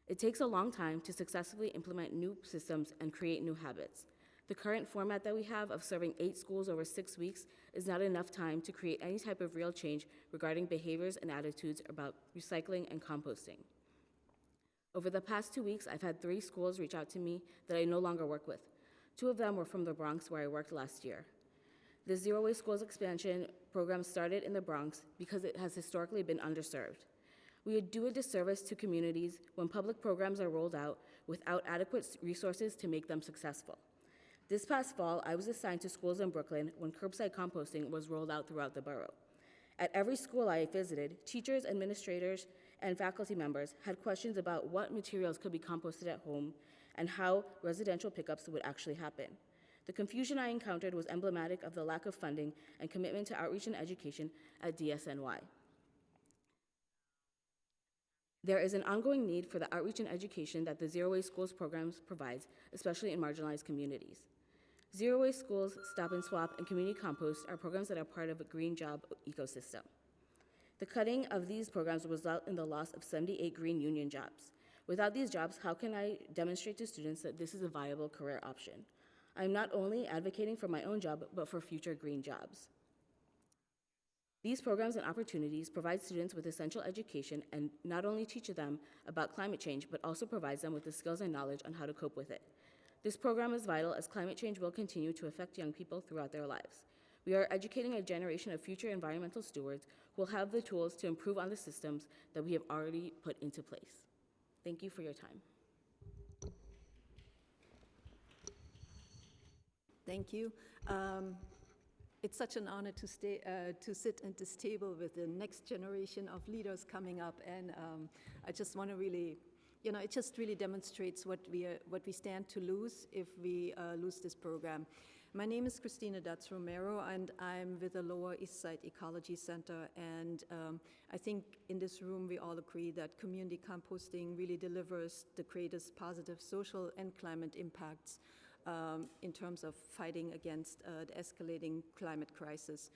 It takes a long time to successfully implement new systems and create new habits. The current format that we have of serving 8 schools over 6 weeks is not enough time to create any type of real change regarding behaviors and attitudes about recycling and composting. Over the past 2 weeks, I've had 3 schools reach out to me that I no longer work with. 2 of them were from the Bronx, where I worked last year. The Zero Waste Schools expansion program started in the Bronx because it has historically been underserved. We would do a disservice to communities when public programs are rolled out without adequate resources to make them successful. This past fall, I was assigned to schools in Brooklyn when curbside composting was rolled out throughout the borough. At every school I visited, teachers, administrators, and faculty members had questions about what materials could be composted at home and how residential pickups would actually happen. The confusion I encountered was emblematic of the lack of funding and commitment to outreach and education at DSNY. There is an ongoing need for the outreach and education that the Zero Waste Schools programs provides, especially in marginalized communities. Zero Waste Schools, Stop and Swap, and Community Compost are programs that are part of a green job ecosystem. The cutting of these programs will result in the loss of 78 green union jobs. Without these jobs, how can I demonstrate to students that this is a viable career option? I'm not only advocating for my own job, but for future green jobs. These programs and opportunities provide students with essential education and not only teach them about climate change, but also provides them with the skills and knowledge on how to cope with it. This program is vital as climate change will continue to affect young people throughout their lives. We are educating a generation of future environmental stewards who will have the tools to improve on the systems that we have already put into place. Thank you for your time. Thank you. It's such an honor to sit at this table with the next generation of leaders coming up, and I just want to really, it just really demonstrates what we stand to lose if we lose this program. My name is Christina Dutz Romero, and I'm with the Lower East Side Ecology Center, and I think in this room we all agree that community composting really delivers the greatest positive social and climate impacts in terms of fighting against the escalating climate crisis.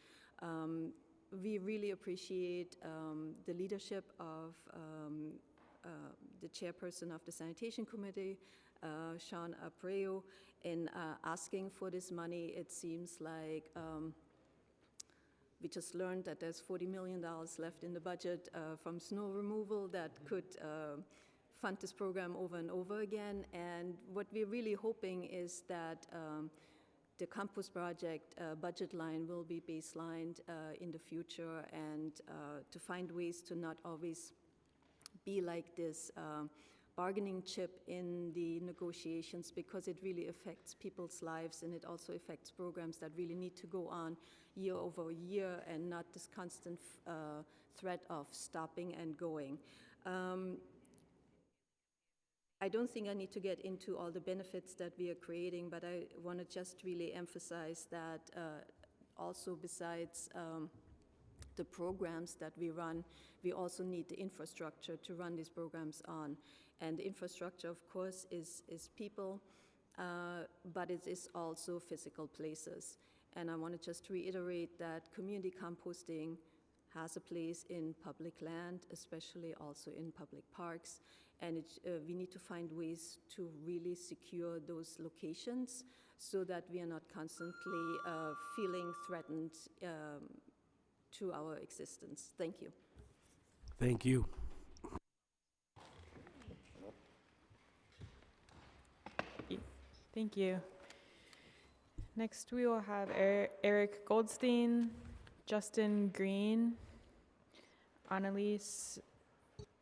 We really appreciate the leadership of the chairperson of the Sanitation Committee, Sean Abreu, in asking for this money. It seems like we just learned that there's $40 million left in the budget from snow removal that could fund this program over and over again. And what we're really hoping is that the Compost Project budget line will be baselined in the future, and to find ways to not always be like this bargaining chip in the negotiations, because it really affects people's lives, and it also affects programs that really need to go on year over year and not this constant threat of stopping and going. I don't think I need to get into all the benefits that we are creating, but I want to just really emphasize that also besides the programs that we run, we also need the infrastructure to run these programs on. And the infrastructure, of course, is people, but it is also physical places. And I want to just reiterate that community composting has a place in public land, especially also in public parks. And we need to find ways to really secure those locations so that we are not constantly feeling threatened to our existence. Thank you. Thank you. Thank you. Next, we will have Eric Goldstein, Justin Green, Annalise,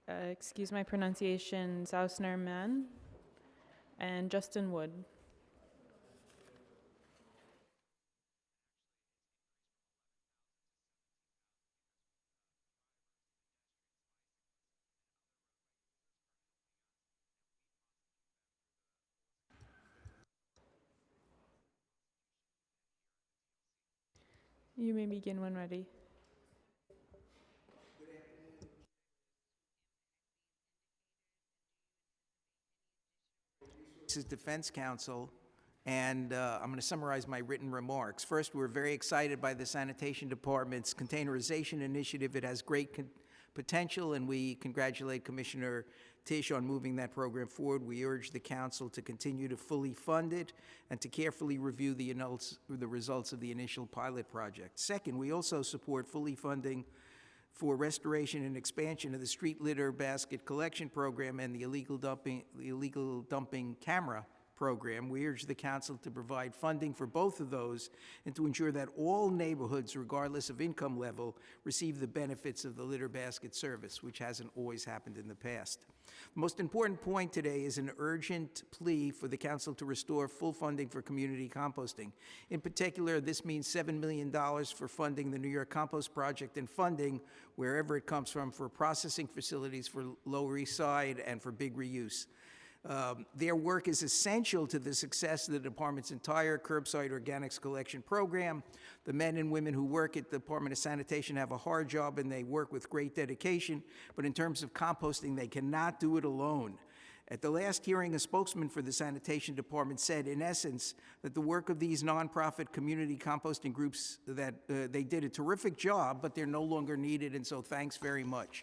excuse my pronunciation, Zausner-Mann, and Justin Wood. You may begin when ready. This is Defense Council, and I'm going to summarize my written remarks. First, we're very excited by the Sanitation Department's containerization initiative. It has great potential, and we congratulate Commissioner Tisch on moving that program forward. We urge the Council to continue to fully fund it and to carefully review the results of the initial pilot project. Second, we also support fully funding for restoration and expansion of the street litter basket collection program and the illegal dumping camera program. We urge the Council to provide funding for both of those and to ensure that all neighborhoods, regardless of income level, receive the benefits of the litter basket service, which hasn't always happened in the past. The most important point today is an urgent plea for the Council to restore full funding for community composting. In particular, this means $7 million for funding the New York Compost Project and funding, wherever it comes from, for processing facilities for Lower East Side and for big reuse. Their work is essential to the success of the department's entire curbside organics collection program. The men and women who work at the Department of Sanitation have a hard job and they work with great dedication, but in terms of composting, they cannot do it alone. At the last hearing, a spokesman for the Sanitation Department said, in essence, that the work of these nonprofit community composting groups, that they did a terrific job, but they're no longer needed, and so thanks very much.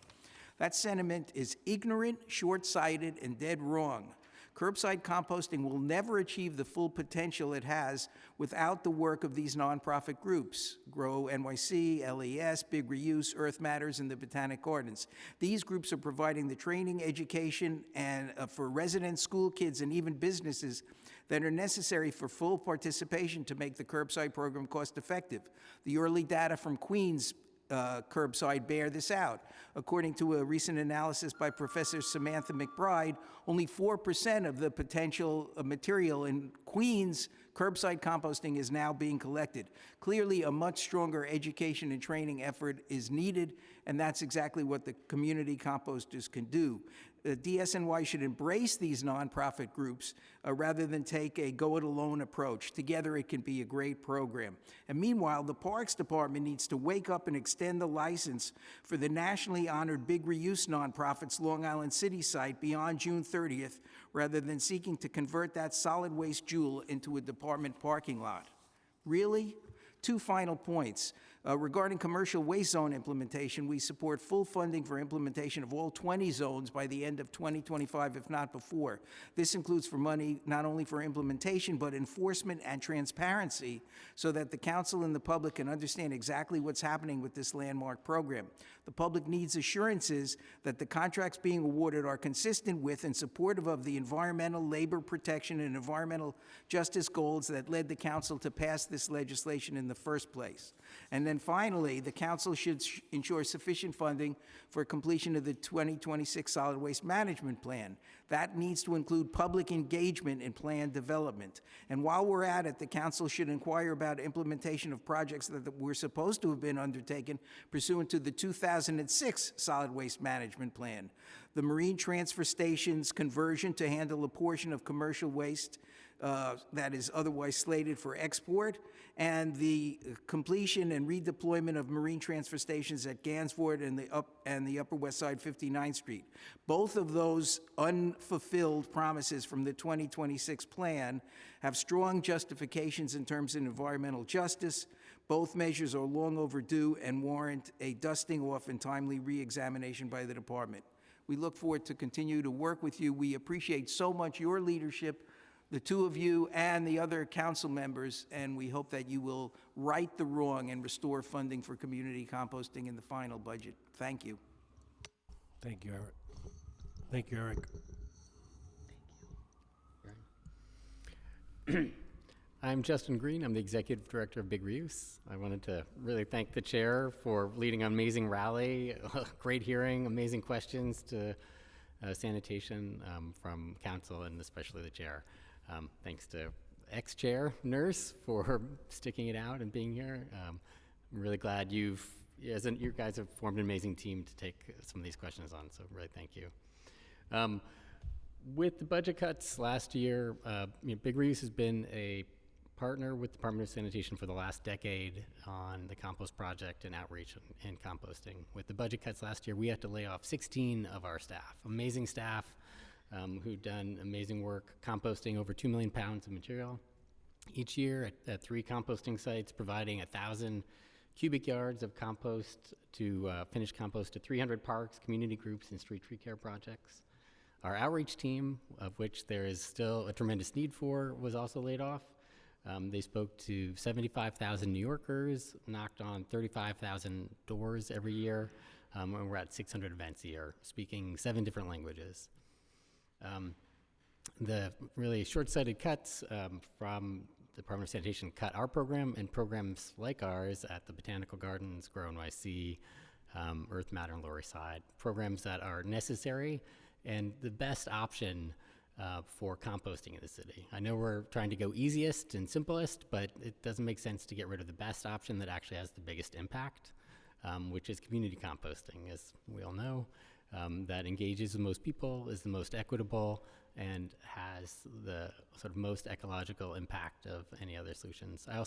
That sentiment is ignorant, short-sighted, and dead wrong. Curbside composting will never achieve the full potential it has without the work of these nonprofit groups, Grow NYC, LES, Big Reuse, Earth Matters, and the Botanic Gardens. These groups are providing the training, education, and for residents, school kids, and even businesses that are necessary for full participation to make the curbside program cost-effective. The early data from Queens curbside bear this out. According to a recent analysis by Professor Samantha McBride, only 4% of the potential material in Queens curbside composting is now being collected. Clearly, a much stronger education and training effort is needed, and that's exactly what the community composters can do. DSNY should embrace these nonprofit groups rather than take a go-it-alone approach. Together, it can be a great program. And meanwhile, the Parks Department needs to wake up and extend the license for the nationally honored Big Reuse nonprofit's Long Island City site beyond June 30th, rather than seeking to convert that solid waste jewel into a department parking lot. Really? Two final points. Regarding commercial waste zone implementation, we support full funding for implementation of all 20 zones by the end of 2025, if not before. This includes for money not only for implementation, but enforcement and transparency so that the council and the public can understand exactly what's happening with this landmark program. The public needs assurances that the contracts being awarded are consistent with and supportive of the environmental, labor protection, and environmental justice goals that led the council to pass this legislation in the first place. And then finally, the council should ensure sufficient funding for completion of the 2026 solid waste management plan. That needs to include public engagement in plan development. And while we're at it, the council should inquire about implementation of projects that were supposed to have been undertaken pursuant to the 2006 solid waste management plan. The marine transfer station's conversion to handle a portion of commercial waste that is otherwise slated for export, and the completion and redeployment of marine transfer stations at Gansevoort and the Upper West Side 59th Street. Both of those unfulfilled promises from the 2026 plan have strong justifications in terms of environmental justice. Both measures are long overdue and warrant a dusting off and timely re-examination by the department. We look forward to continue to work with you. We appreciate so much your leadership, the two of you and the other council members, and we hope that you will right the wrong and restore funding for community composting in the final budget. Thank you. Thank you, Eric. Thank you, Eric. I'm Justin Green. I'm the Executive Director of Big Reuse. I wanted to really thank the chair for leading an amazing rally, great hearing, amazing questions to sanitation from council and especially the chair. Thanks to ex-chair Nurse for sticking it out and being here. I'm really glad you guys have formed an amazing team to take some of these questions on, so really thank you. With the budget cuts last year, Big Reuse has been a partner with the Department of Sanitation for the last decade on the compost project and outreach and composting. With the budget cuts last year, we had to lay off 16 of our staff, amazing staff who've done amazing work composting over 2 million pounds of material each year at 3 composting sites, providing 1,000 cubic yards of compost to finished compost to 300 parks, community groups, and street tree care projects. Our outreach team, of which there is still a tremendous need for, was also laid off. They spoke to 75,000 New Yorkers, knocked on 35,000 doors every year, and we're at 600 events a year, speaking 7 different languages. The really short-sighted cuts from the Department of Sanitation cut our program and programs like ours at the Botanical Gardens, Grow NYC, Earth Matter, and Lower East Side, programs that are necessary and the best option for composting in the city. I know we're trying to go easiest and simplest, but it doesn't make sense to get rid of the best option that actually has the biggest impact, which is community composting, as we all know. That engages the most people, is the most equitable, and has the sort of most ecological impact of any other solutions. I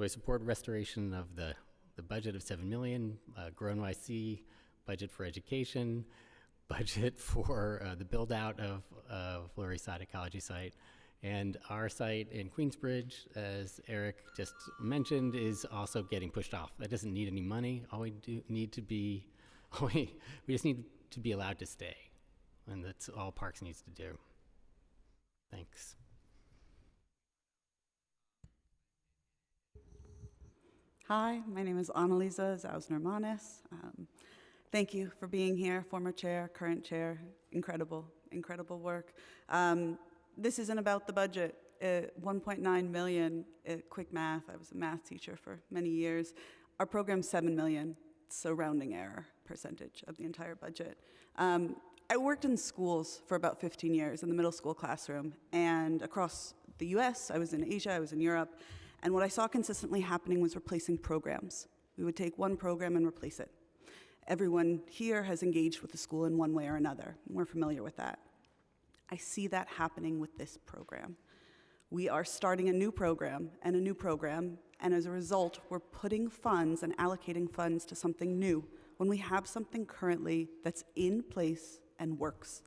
support restoration of the budget of $7 million, Grow NYC, budget for education, budget for the build out of Lower East Side Ecology Site. And our site in Queensbridge, as Eric just mentioned, is also getting pushed off. That doesn't need any money. We just need to be allowed to stay. And that's all Parks needs to do. Thanks. Hi, my name is Annalisa Zausner-Manis. Thank you for being here, former chair, current chair. Incredible, incredible work. This isn't about the budget. 1.9 million, quick math, I was a math teacher for many years. Our program's 7 million, so rounding error percentage of the entire budget. I worked in schools for about 15 years in the middle school classroom, and across the US, I was in Asia, I was in Europe, and what I saw consistently happening was replacing programs. We would take one program and replace it. Everyone here has engaged with the school in one way or another. We're familiar with that. I see that happening with this program. We are starting a new program, and as a result, we're putting funds and allocating funds to something new when we have something currently that's in place and works.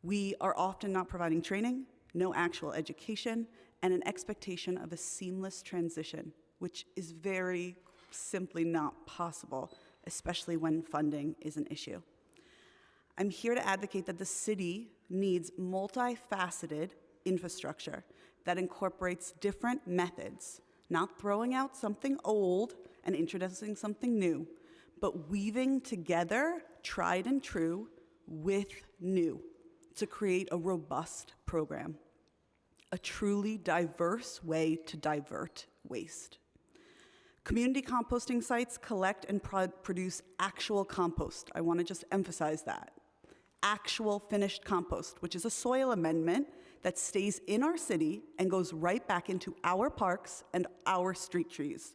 We are often not providing training, no actual education, and an expectation of a seamless transition, which is very simply not possible, especially when funding is an issue. I'm here to advocate that the city needs multifaceted infrastructure that incorporates different methods, not throwing out something old and introducing something new, but weaving together tried and true with new to create a robust program, a truly diverse way to divert waste. Community composting sites collect and produce actual compost. I want to just emphasize that. Actual finished compost, which is a soil amendment that stays in our city and goes right back into our parks and our street trees.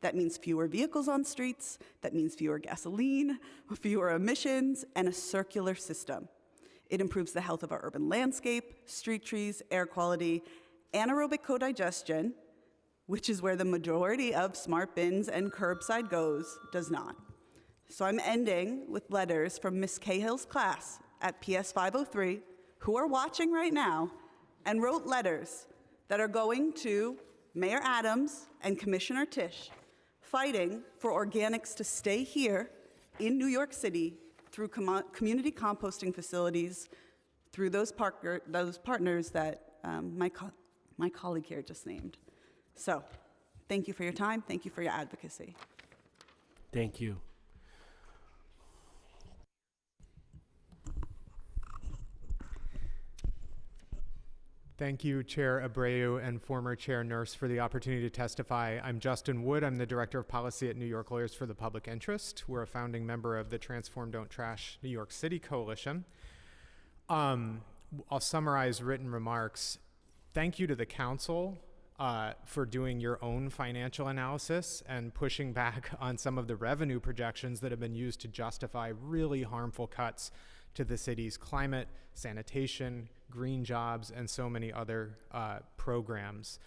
That means fewer vehicles on streets, that means fewer gasoline, fewer emissions, and a circular system. It improves the health of our urban landscape, street trees, air quality, anaerobic co-digestion, which is where the majority of smart bins and curbside goes, does not. So I'm ending with letters from Miss Cahill's class at PS 503, who are watching right now, and wrote letters that are going to Mayor Adams and Commissioner Tisch, fighting for organics to stay here in New York City through community composting facilities, through those partners that my colleague here just named. So, thank you for your time. Thank you for your advocacy. Thank you. Thank you, Chair Abreu and former Chair Nurse, for the opportunity to testify. I'm Justin Wood. I'm the Director of Policy at New York Lawyers for the Public Interest. We're a founding member of the Transform Don't Trash New York City Coalition. I'll summarize written remarks. Thank you to the council for doing your own financial analysis and pushing back on some of the revenue projections that have been used to justify really harmful cuts to the city's climate, sanitation, green jobs, and so many other programs.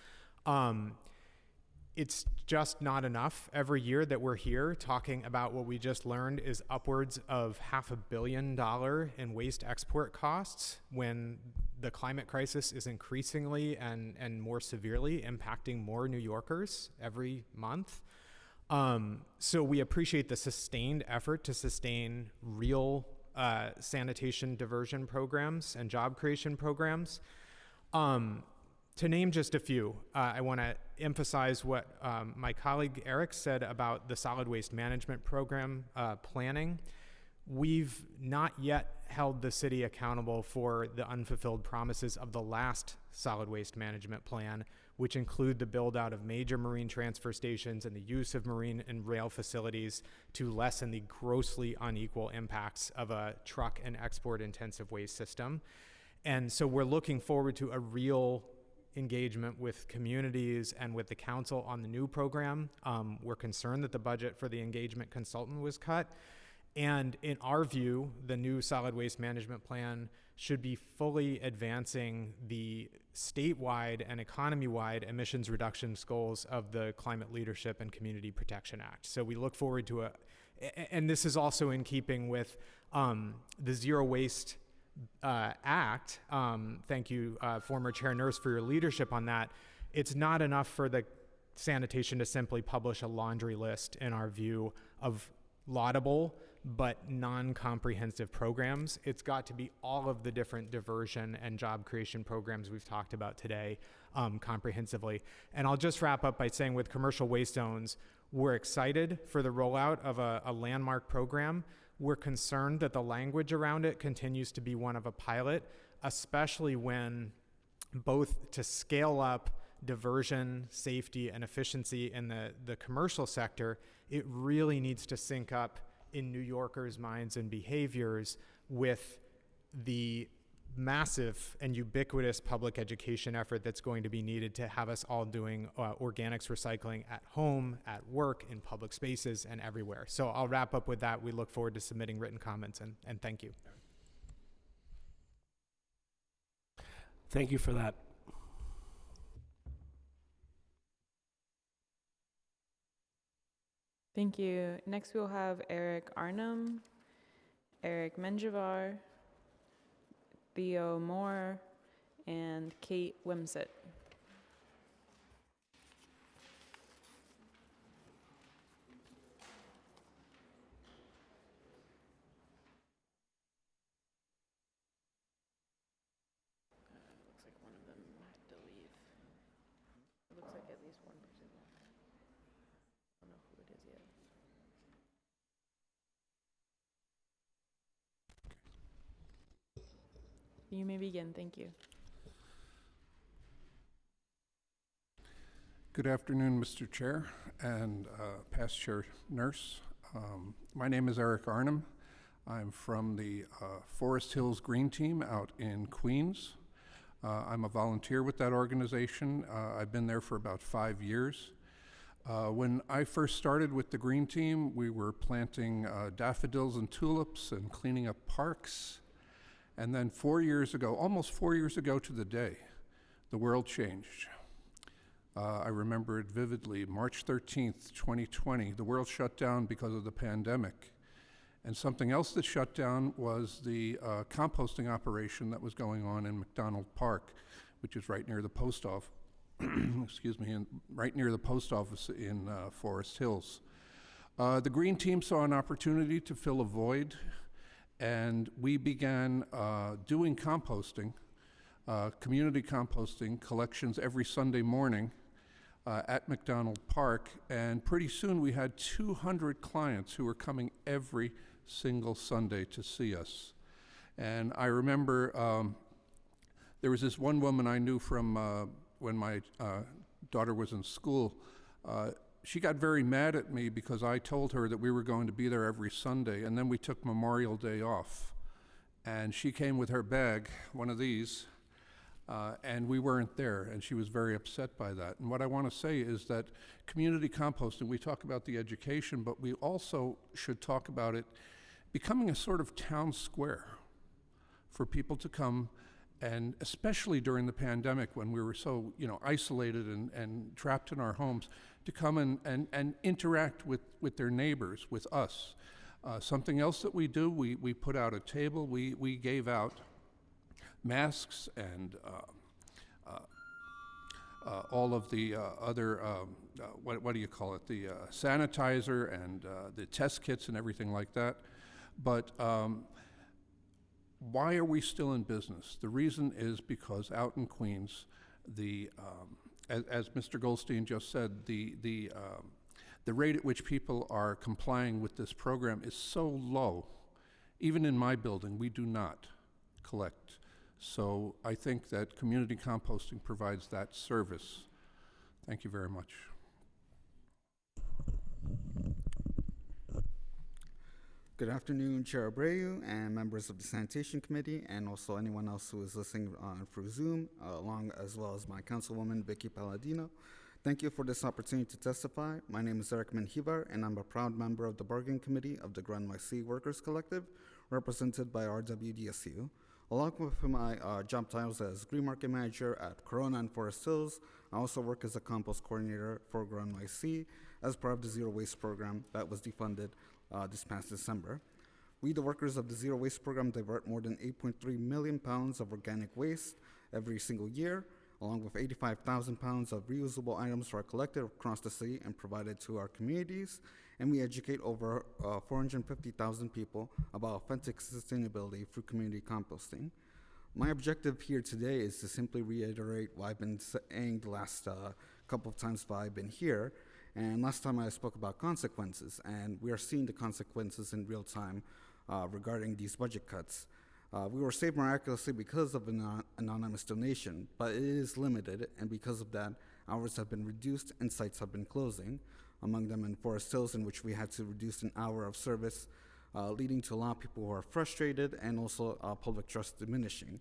It's just not enough. Every year that we're here talking about what we just learned is upwards of $500 million in waste export costs when the climate crisis is increasingly and more severely impacting more New Yorkers every month. So we appreciate the sustained effort to sustain real sanitation diversion programs and job creation programs. To name just a few, I want to emphasize what my colleague Eric said about the solid waste management program planning. We've not yet held the city accountable for the unfulfilled promises of the last solid waste management plan, which include the build out of major marine transfer stations and the use of marine and rail facilities to lessen the grossly unequal impacts of a truck and export intensive waste system. And so we're looking forward to a real engagement with communities and with the council on the new program. We're concerned that the budget for the engagement consultant was cut. And in our view, the new solid waste management plan should be fully advancing the statewide and economy-wide emissions reductions goals of the Climate Leadership and Community Protection Act. So we look forward to and this is also in keeping with the Zero Waste Act. Thank you, former Chair Nurse, for your leadership on that. It's not enough for the sanitation to simply publish a laundry list, in our view, of laudable but non-comprehensive programs. It's got to be all of the different diversion and job creation programs we've talked about today comprehensively. And I'll just wrap up by saying with commercial waste zones, we're excited for the rollout of a landmark program. We're concerned that the language around it continues to be one of a pilot, especially when both to scale up diversion, safety, and efficiency in the commercial sector, it really needs to sync up in New Yorkers' minds and behaviors with the massive and ubiquitous public education effort that's going to be needed to have us all doing organics recycling at home, at work, in public spaces, and everywhere. So I'll wrap up with that. We look forward to submitting written comments, and thank you. Thank you for that. Thank you. Next we'll have Eric Arnum, Eric Menjivar, Theo Moore, and Kate Wimsett. Looks like one of them had to leave. It looks like at least one person left. I don't know who it is yet. You may begin. Thank you. Good afternoon, Mr. Chair and past Chair Nurse. My name is Eric Arnhem. I'm from the Forest Hills Green Team out in Queens. I'm a volunteer with that organization. I've been there for about 5 years. When I first started with the Green Team, we were planting daffodils and tulips and cleaning up parks. And then 4 years ago, almost 4 years ago to the day, the world changed. I remember it vividly. March 13th, 2020, the world shut down because of the pandemic. And something else that shut down was the composting operation that was going on in McDonald Park, which is right near the post office. Excuse me, right near the post office in Forest Hills. The Green Team saw an opportunity to fill a void, and we began doing composting, community composting collections every Sunday morning at McDonald Park, and pretty soon we had 200 clients who were coming every single Sunday to see us. And I remember there was this one woman I knew from when my daughter was in school. She got very mad at me because I told her that we were going to be there every Sunday, and then we took Memorial Day off. And she came with her bag, one of these, and we weren't there, and she was very upset by that. And what I want to say is that community composting, we talk about the education, but we also should talk about it becoming a sort of town square for people to come, and especially during the pandemic when we were so, isolated and trapped in our homes, to come and interact with their neighbors, with us. Something else that we do, we put out a table, we gave out masks and all of the other, what do you call it, the sanitizer and the test kits and everything like that. But why are we still in business? The reason is because out in Queens, as Mr. Goldstein just said, the rate at which people are complying with this program is so low. Even in my building, we do not collect. So I think that community composting provides that service. Thank you very much. Good afternoon, Chair Abreu and members of the Sanitation Committee, and also anyone else who is listening through Zoom, along as well as my councilwoman, Vicky Palladino. Thank you for this opportunity to testify. My name is Eric Menjivar, and I'm a proud member of the Bargaining Committee of the GROW NYC Workers Collective, represented by RWDSU. Along with my job titles as Green Market Manager at Corona and Forest Hills, I also work as a compost coordinator for GROW NYC as part of the Zero Waste program that was defunded this past December. We, the workers of the Zero Waste program, divert more than 8.3 million pounds of organic waste every single year, along with 85,000 pounds of reusable items are collected across the city and provided to our communities, and we educate over 450,000 people about authentic sustainability through community composting. My objective here today is to simply reiterate what I've been saying the last couple of times while I've been here. And last time I spoke about consequences, and we are seeing the consequences in real time regarding these budget cuts. We were saved miraculously because of an anonymous donation, but it is limited, and because of that, hours have been reduced and sites have been closing, among them in Forest Hills, in which we had to reduce an hour of service, leading to a lot of people who are frustrated and also public trust diminishing.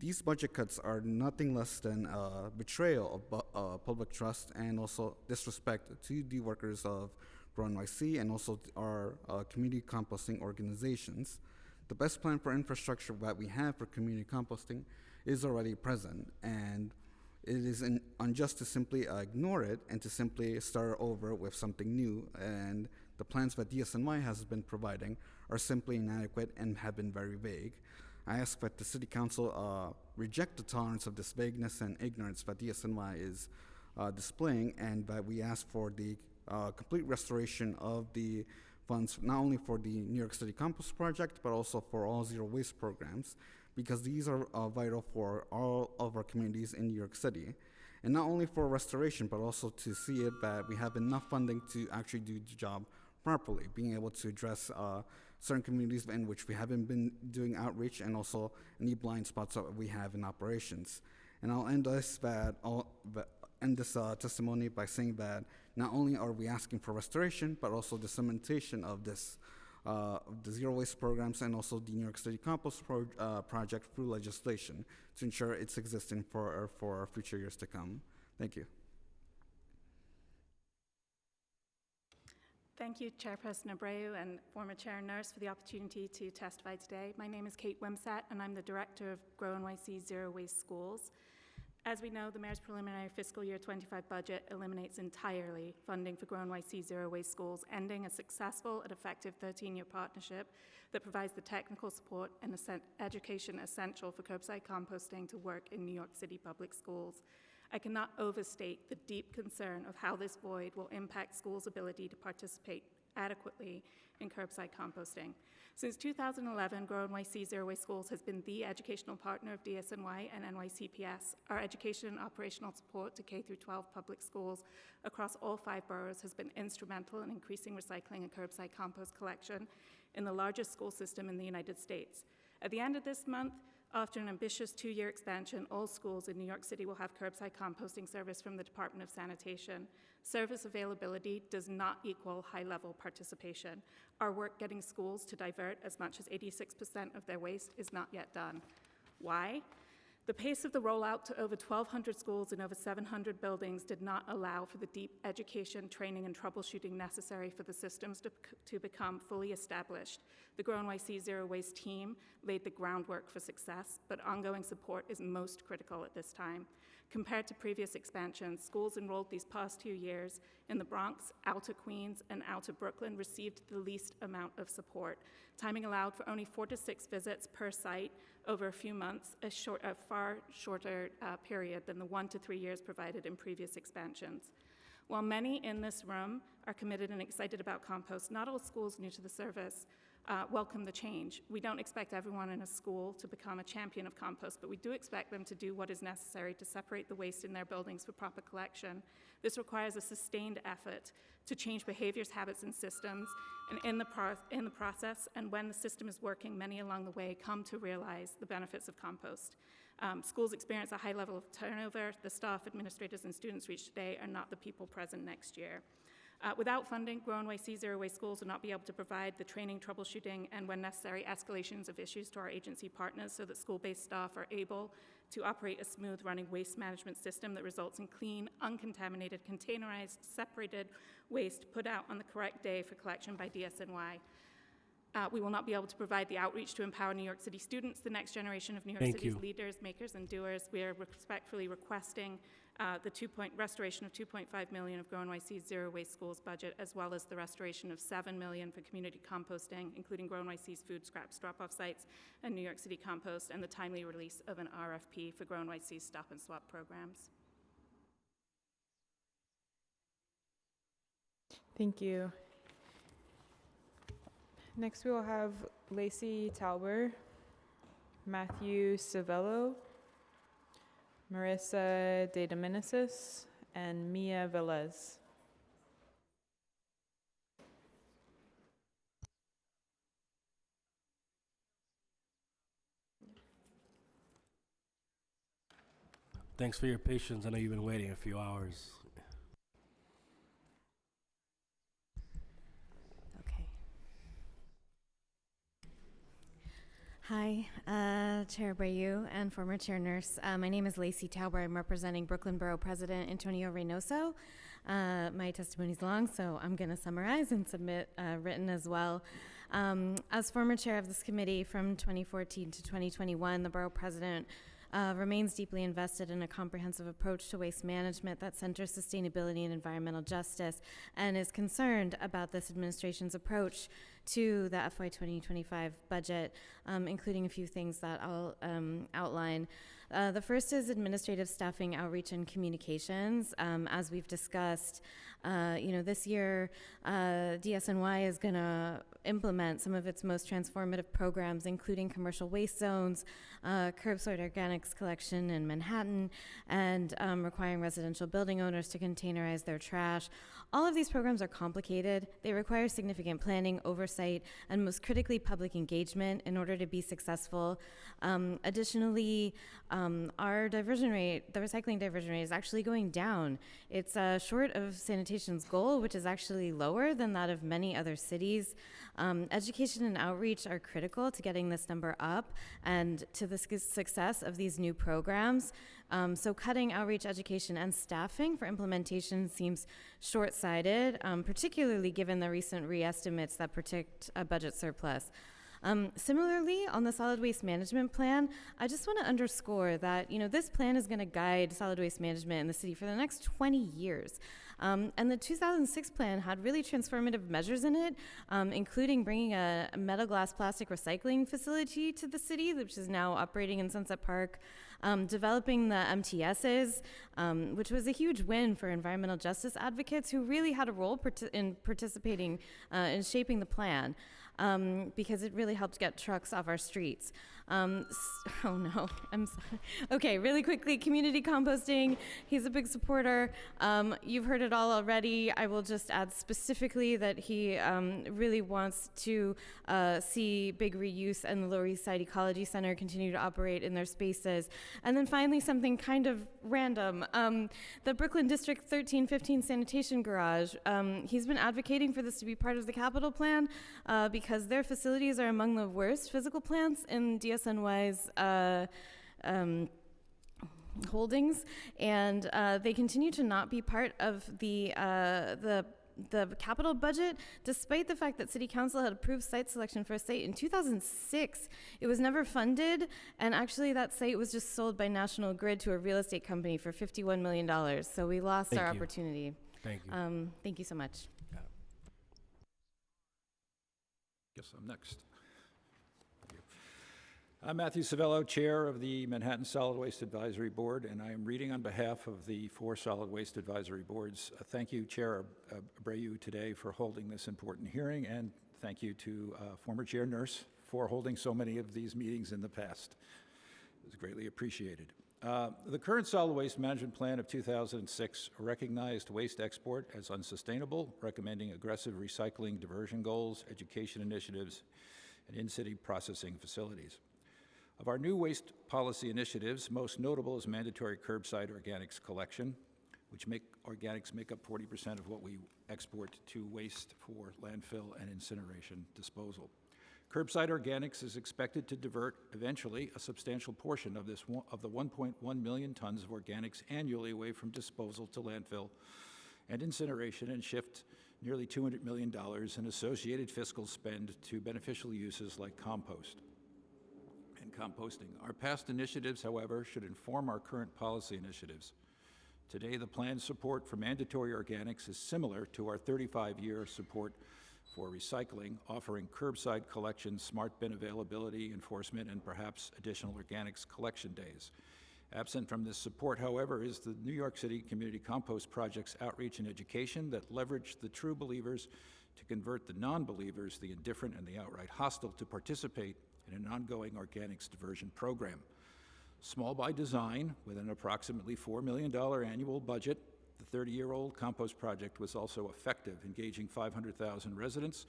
These budget cuts are nothing less than a betrayal of public trust and also disrespect to the workers of GROW NYC and also our community composting organizations. The best plan for infrastructure that we have for community composting is already present, and it is unjust to simply ignore it and to simply start over with something new, and the plans that DSNY has been providing are simply inadequate and have been very vague. I ask that the City Council reject the tolerance of this vagueness and ignorance that DSNY is displaying, and that we ask for the complete restoration of the funds, not only for the New York City Compost Project, but also for all zero waste programs, because these are vital for all of our communities in New York City. And not only for restoration, but also to see it that we have enough funding to actually do the job properly, being able to address certain communities in which we haven't been doing outreach, and also any blind spots that we have in operations. And I'll end this that end this testimony by saying that not only are we asking for restoration, but also the cementation of this, the zero waste programs and also the New York City Compost project through legislation to ensure it's existing for future years to come. Thank you. Thank you, Chairperson Abreu and former Chair Nurse, for the opportunity to testify today. My name is Kate Wimsatt, and I'm the Director of Grow NYC Zero Waste Schools. As we know, the Mayor's preliminary fiscal year 25 budget eliminates entirely funding for Grow NYC Zero Waste Schools, ending a successful and effective 13-year partnership that provides the technical support and education essential for curbside composting to work in New York City public schools. I cannot overstate the deep concern of how this void will impact schools' ability to participate adequately in curbside composting. Since 2011, Grow NYC Zero Waste Schools has been the educational partner of DSNY and NYCPS. Our education and operational support to K-12 public schools across all 5 boroughs has been instrumental in increasing recycling and curbside compost collection in the largest school system in the United States. At the end of this month, after an ambitious 2-year expansion, all schools in New York City will have curbside composting service from the Department of Sanitation. Service availability does not equal high-level participation. Our work getting schools to divert as much as 86% of their waste is not yet done. Why? The pace of the rollout to over 1,200 schools in over 700 buildings did not allow for the deep education, training, and troubleshooting necessary for the systems to become fully established. The Grow NYC Zero Waste team laid the groundwork for success, but ongoing support is most critical at this time. Compared to previous expansions, schools enrolled these past 2 years in the Bronx, Outer Queens, and Outer Brooklyn received the least amount of support. Timing allowed for only 4 to 6 visits per site over a few months, a far shorter period than the 1 to 3 years provided in previous expansions. While many in this room are committed and excited about compost, not all schools new to the service welcome the change. We don't expect everyone in a school to become a champion of compost, but we do expect them to do what is necessary to separate the waste in their buildings for proper collection. This requires a sustained effort to change behaviors, habits, and systems, and in the process, and when the system is working, many along the way come to realize the benefits of compost. Schools experience a high level of turnover. The staff, administrators, and students reached today are not the people present next year. Without funding, Grow NYC Zero Waste Schools will not be able to provide the training, troubleshooting, and when necessary, escalations of issues to our agency partners so that school-based staff are able to operate a smooth running waste management system that results in clean, uncontaminated, containerized, separated waste put out on the correct day for collection by DSNY. We will not be able to provide the outreach to empower New York City students, the next generation of New York City's leaders, makers, and doers. We are respectfully requesting the restoration of $2.5 million of Grow NYC's Zero Waste Schools budget, as well as the restoration of $7 million for community composting, including Grow NYC's food scraps drop-off sites and New York City Compost, and the timely release of an RFP for Grow NYC's Stop and Swap programs. Thank you. Next, we will have Lacey Tauber, Matthew Savello, Marissa De Dominicis, and Mia Velez. Thanks for your patience. I know you've been waiting a few hours. Hi, Chair Abreu and former Chair Nurse. My name is Lacey Tauber. I'm representing Brooklyn Borough President Antonio Reynoso. My testimony is long, so I'm going to summarize and submit written as well. As former chair of this committee from 2014 to 2021, the Borough President remains deeply invested in a comprehensive approach to waste management that centers sustainability and environmental justice, and is concerned about this administration's approach to the FY 2025 budget, including a few things that I'll outline. The first is administrative staffing, outreach, and communications. As we've discussed, this year, DSNY is going to implement some of its most transformative programs, including commercial waste zones, curbside organics collection in Manhattan, and requiring residential building owners to containerize their trash. All of these programs are complicated. They require significant planning, oversight, and most critically, public engagement in order to be successful. Additionally, our diversion rate, the recycling diversion rate, is actually going down. It's short of sanitation's goal, which is actually lower than that of many other cities. Education and outreach are critical to getting this number up and to the success of these new programs. So cutting outreach, education, and staffing for implementation seems short-sighted, particularly given the recent re-estimates that predict a budget surplus. Similarly, on the solid waste management plan, I just want to underscore that this plan is going to guide solid waste management in the city for the next 20 years. And the 2006 plan had really transformative measures in it, including bringing a metal glass plastic recycling facility to the city, which is now operating in Sunset Park, developing the MTSs, which was a huge win for environmental justice advocates who really had a role in participating in shaping the plan. Because it really helped get trucks off our streets. Oh no, I'm sorry. Okay, really quickly, community composting. He's a big supporter. You've heard it all already. I will just add specifically that he really wants to see big reuse and the Lower East Side Ecology Center continue to operate in their spaces. And then finally, something kind of random. The Brooklyn District 1315 Sanitation Garage. He's been advocating for this to be part of the capital plan because their facilities are among the worst physical plants in DSNY's holdings, and they continue to not be part of the capital budget, despite the fact that City Council had approved site selection for a site in 2006. It was never funded, and actually that site was just sold by National Grid to a real estate company for $51 million. So we lost our opportunity. Thank you. Thank you so much. Guess I'm next. Thank you. I'm Matthew Savello, Chair of the Manhattan Solid Waste Advisory Board, and I am reading on behalf of the 4 Solid Waste Advisory Boards. Thank you, Chair Abreu, today for holding this important hearing, and thank you to former Chair Nurse for holding so many of these meetings in the past. It was greatly appreciated. The current solid waste management plan of 2006 recognized waste export as unsustainable, recommending aggressive recycling diversion goals, education initiatives, and in-city processing facilities. Of our new waste policy initiatives, most notable is mandatory curbside organics collection, which organics make up 40% of what we export to waste for landfill and incineration disposal. Curbside organics is expected to divert eventually a substantial portion of the 1.1 million tons of organics annually away from disposal to landfill and incineration, and shift nearly $200 million in associated fiscal spend to beneficial uses like compost and composting. Our past initiatives, however, should inform our current policy initiatives. Today, the planned support for mandatory organics is similar to our 35-year support for recycling, offering curbside collection, smart bin availability, enforcement, and perhaps additional organics collection days. Absent from this support, however, is the New York City Community Compost Project's outreach and education that leverage the true believers to convert the non-believers, the indifferent and the outright hostile, to participate in an ongoing organics diversion program. Small by design, with an approximately $4 million annual budget, the 30-year-old compost project was also effective, engaging 500,000 residents,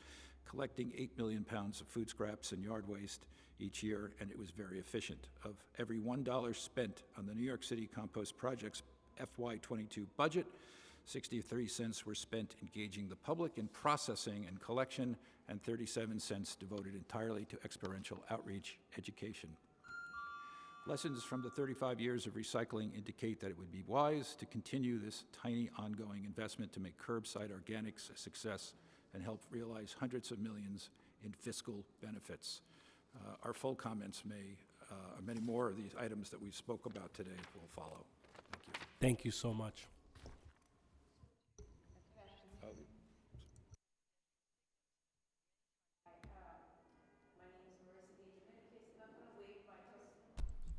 collecting 8 million pounds of food scraps and yard waste each year, and it was very efficient. Of every $1 spent on the New York City Compost Project's FY22 budget, 63 cents were spent engaging the public in processing and collection, and 37 cents devoted entirely to experiential outreach education. Lessons from the 35 years of recycling indicate that it would be wise to continue this tiny ongoing investment to make curbside organics a success and help realize hundreds of millions in fiscal benefits. Our full comments many more of these items that we spoke about today will follow. Thank you. Thank you so much.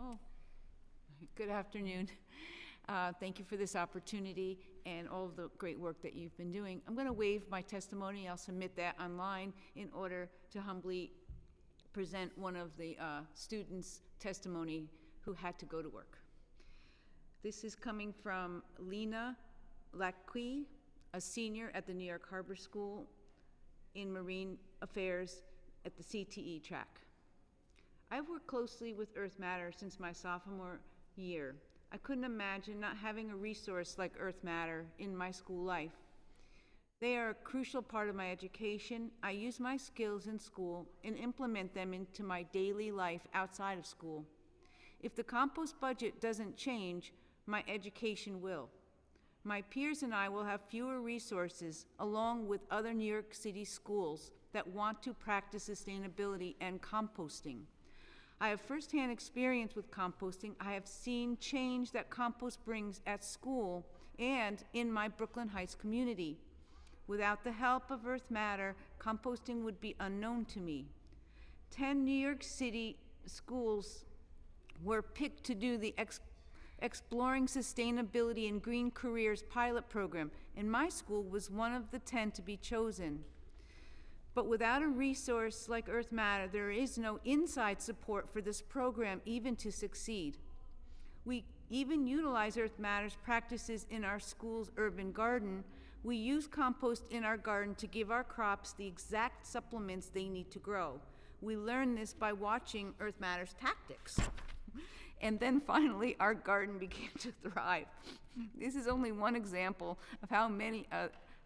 Oh, good afternoon. Thank you for this opportunity and all of the great work that you've been doing. I'm going to waive my testimony. I'll submit that online in order to humbly present one of the students' testimony who had to go to work. This is coming from Lena Lacqui a senior at the New York Harbor School in Marine Affairs at the CTE track. I've worked closely with Earth Matter since my sophomore year. I couldn't imagine not having a resource like Earth Matter in my school life. They are a crucial part of my education. I use my skills in school and implement them into my daily life outside of school. If the compost budget doesn't change, my education will. My peers and I will have fewer resources, along with other New York City schools that want to practice sustainability and composting. I have firsthand experience with composting. I have seen change that compost brings at school and in my Brooklyn Heights community. Without the help of Earth Matter, composting would be unknown to me. 10 New York City schools were picked to do the Exploring Sustainability and Green Careers pilot program, and my school was one of the 10 to be chosen. But without a resource like Earth Matter, there is no inside support for this program even to succeed. We even utilize Earth Matter's practices in our school's urban garden. We use compost in our garden to give our crops the exact supplements they need to grow. We learn this by watching Earth Matter's tactics. And then finally, our garden began to thrive. This is only one example of how many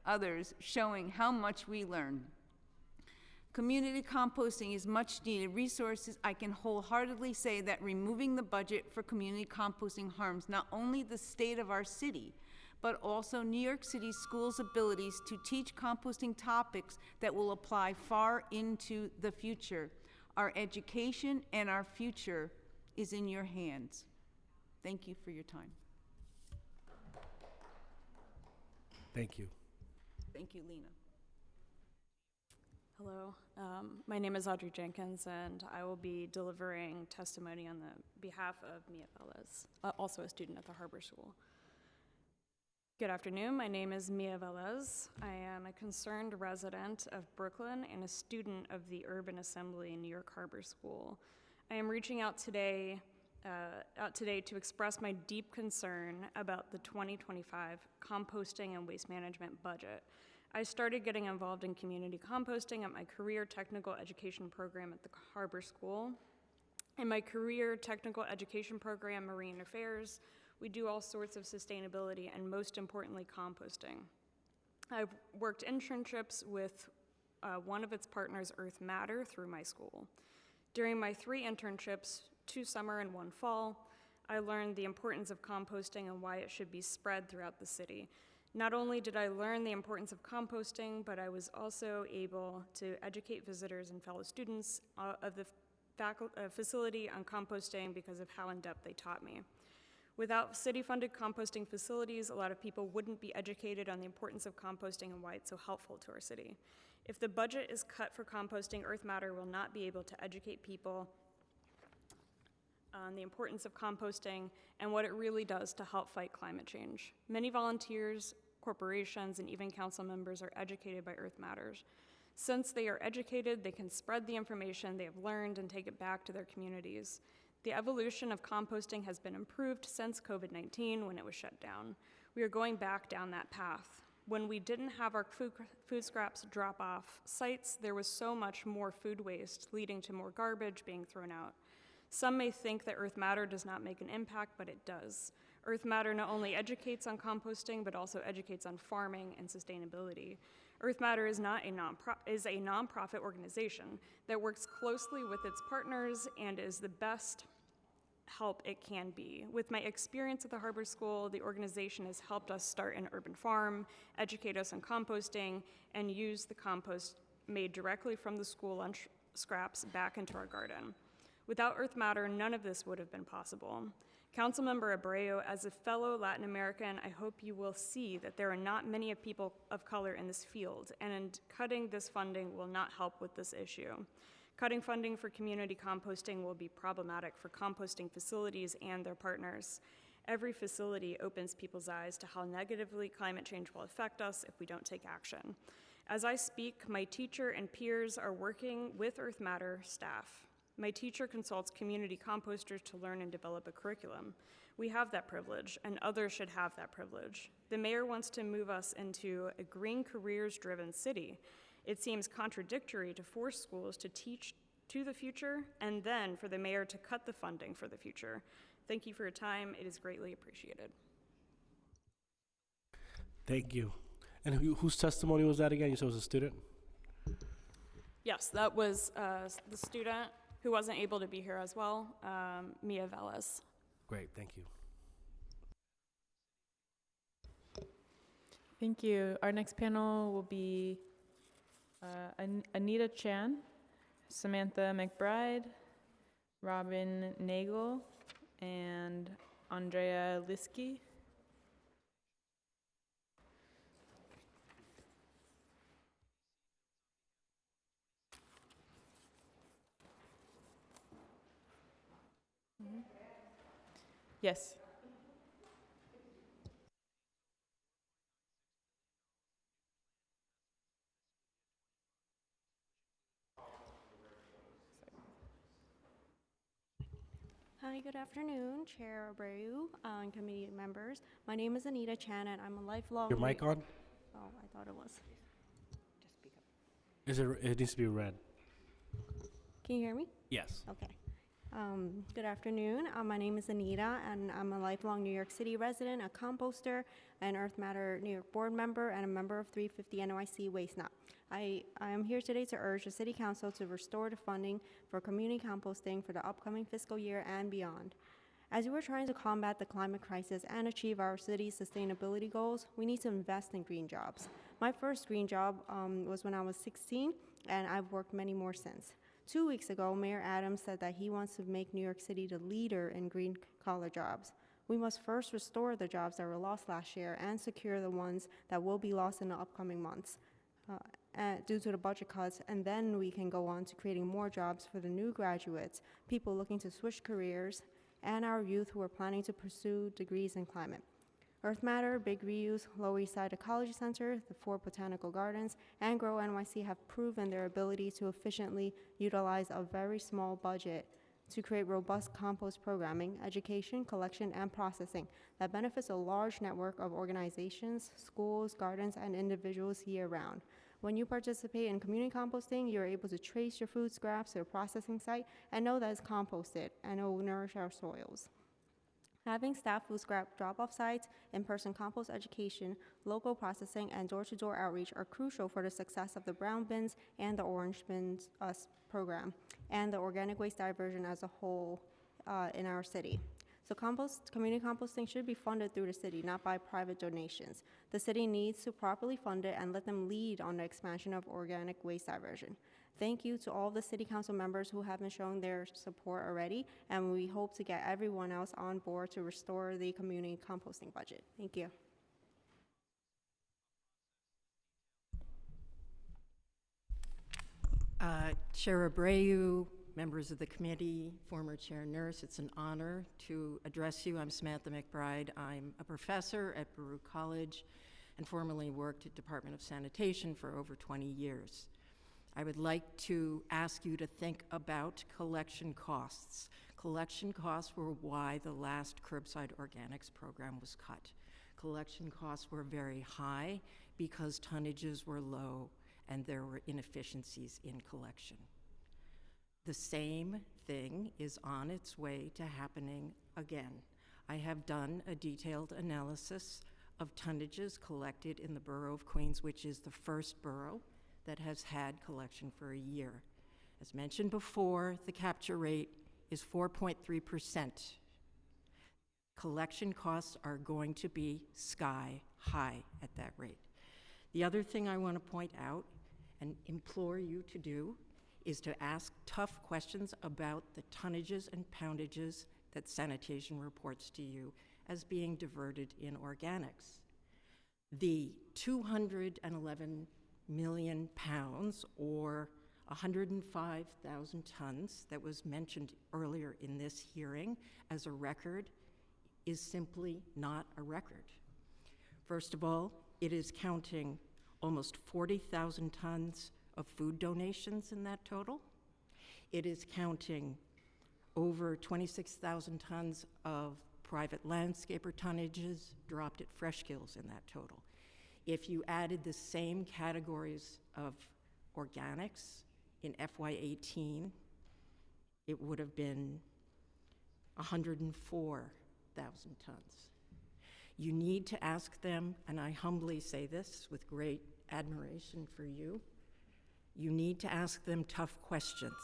others, showing how much we learn. Community composting is much needed resources. I can wholeheartedly say that removing the budget for community composting harms not only the state of our city, but also New York City schools' abilities to teach composting topics that will apply far into the future. Our education and our future is in your hands. Thank you for your time. Thank you. Thank you, Lena. Hello, my name is Audrey Jenkins, and I will be delivering testimony on the behalf of Mia Velez, also a student at the Harbor School. Good afternoon, my name is Mia Velez. I am a concerned resident of Brooklyn and a student of the Urban Assembly New York Harbor School. I am reaching out today to express my deep concern about the 2025 composting and waste management budget. I started getting involved in community composting at my career technical education program at the Harbor School. In my career technical education program, Marine Affairs, we do all sorts of sustainability and most importantly, composting. I've worked internships with one of its partners, Earth Matter, through my school. During my 3 internships, 2 summer and 1 fall, I learned the importance of composting and why it should be spread throughout the city. Not only did I learn the importance of composting, but I was also able to educate visitors and fellow students of the facility on composting because of how in-depth they taught me. Without city-funded composting facilities, a lot of people wouldn't be educated on the importance of composting and why it's so helpful to our city. If the budget is cut for composting, Earth Matter will not be able to educate people on the importance of composting and what it really does to help fight climate change. Many volunteers, corporations, and even council members are educated by Earth Matters. Since they are educated, they can spread the information they have learned and take it back to their communities. The evolution of composting has been improved since COVID-19 when it was shut down. We are going back down that path. When we didn't have our food scraps drop off sites, there was so much more food waste, leading to more garbage being thrown out. Some may think that Earth Matter does not make an impact, but it does. Earth Matter not only educates on composting, but also educates on farming and sustainability. Earth Matter is a nonprofit organization that works closely with its partners and is the best help it can be. With my experience at the Harbor School, the organization has helped us start an urban farm, educate us on composting, and use the compost made directly from the school lunch scraps back into our garden. Without Earth Matter, none of this would have been possible. Councilmember Abreu, as a fellow Latin American, I hope you will see that there are not many people of color in this field, and cutting this funding will not help with this issue. Cutting funding for community composting will be problematic for composting facilities and their partners. Every facility opens people's eyes to how negatively climate change will affect us if we don't take action. As I speak, my teacher and peers are working with Earth Matter staff. My teacher consults community composters to learn and develop a curriculum. We have that privilege, and others should have that privilege. The mayor wants to move us into a green careers-driven city. It seems contradictory to force schools to teach to the future and then for the mayor to cut the funding for the future. Thank you for your time. It is greatly appreciated. Thank you. And whose testimony was that again? You said it was a student? Yes, that was the student who wasn't able to be here as well, Mia Velez. Great, thank you. Thank you. Our next panel will be Anita Chan, Samantha McBride, Robin Nagel, and Andrea Liskey. Yes. Hi, good afternoon, Chair Abreu and committee members. My name is Anita Chan, and I'm a lifelong... Your mic on? Oh, I thought it was. It needs to be red. Can you hear me? Yes. Okay. Good afternoon. My name is Anita, and I'm a lifelong New York City resident, a composter, an Earth Matter New York board member, and a member of 350 NYC Waste Not. I am here today to urge the City Council to restore the funding for community composting for the upcoming fiscal year and beyond. As we are trying to combat the climate crisis and achieve our city's sustainability goals, we need to invest in green jobs. My first green job was when I was 16, and I've worked many more since. 2 weeks ago, Mayor Adams said that he wants to make New York City the leader in green-collar jobs. We must first restore the jobs that were lost last year and secure the ones that will be lost in the upcoming months due to the budget cuts, and then we can go on to creating more jobs for the new graduates, people looking to switch careers, and our youth who are planning to pursue degrees in climate. Earth Matter, Big Reuse, Lower East Side Ecology Center, the 4 Botanical Gardens, and Grow NYC have proven their ability to efficiently utilize a very small budget to create robust compost programming, education, collection, and processing that benefits a large network of organizations, schools, gardens, and individuals year-round. When you participate in community composting, you're able to trace your food scraps to a processing site and know that it's composted and it will nourish our soils. Having staff food scrap drop-off sites, in-person compost education, local processing, and door-to-door outreach are crucial for the success of the brown bins and the orange bins program, and the organic waste diversion as a whole in our city. So community composting should be funded through the city, not by private donations. The city needs to properly fund it and let them lead on the expansion of organic waste diversion. Thank you to all the City Council members who have been showing their support already, and we hope to get everyone else on board to restore the community composting budget. Thank you. Chair Abreu, members of the committee, former Chair Nurse, it's an honor to address you. I'm Samantha McBride. I'm a professor at Baruch College and formerly worked at Department of Sanitation for over 20 years. I would like to ask you to think about collection costs. Collection costs were why the last curbside organics program was cut. Collection costs were very high because tonnages were low and there were inefficiencies in collection. The same thing is on its way to happening again. I have done a detailed analysis of tonnages collected in the borough of Queens, which is the first borough that has had collection for a year. As mentioned before, the capture rate is 4.3%. Collection costs are going to be sky high at that rate. The other thing I want to point out and implore you to do is to ask tough questions about the tonnages and poundages that sanitation reports to you as being diverted in organics. The 211 million pounds, or 105,000 tons, that was mentioned earlier in this hearing as a record is simply not a record. First of all, it is counting almost 40,000 tons of food donations in that total. It is counting over 26,000 tons of private landscaper tonnages dropped at Fresh Kills in that total. If you added the same categories of organics in FY18, it would have been 104,000 tons. You need to ask them, and I humbly say this with great admiration for you, you need to ask them tough questions.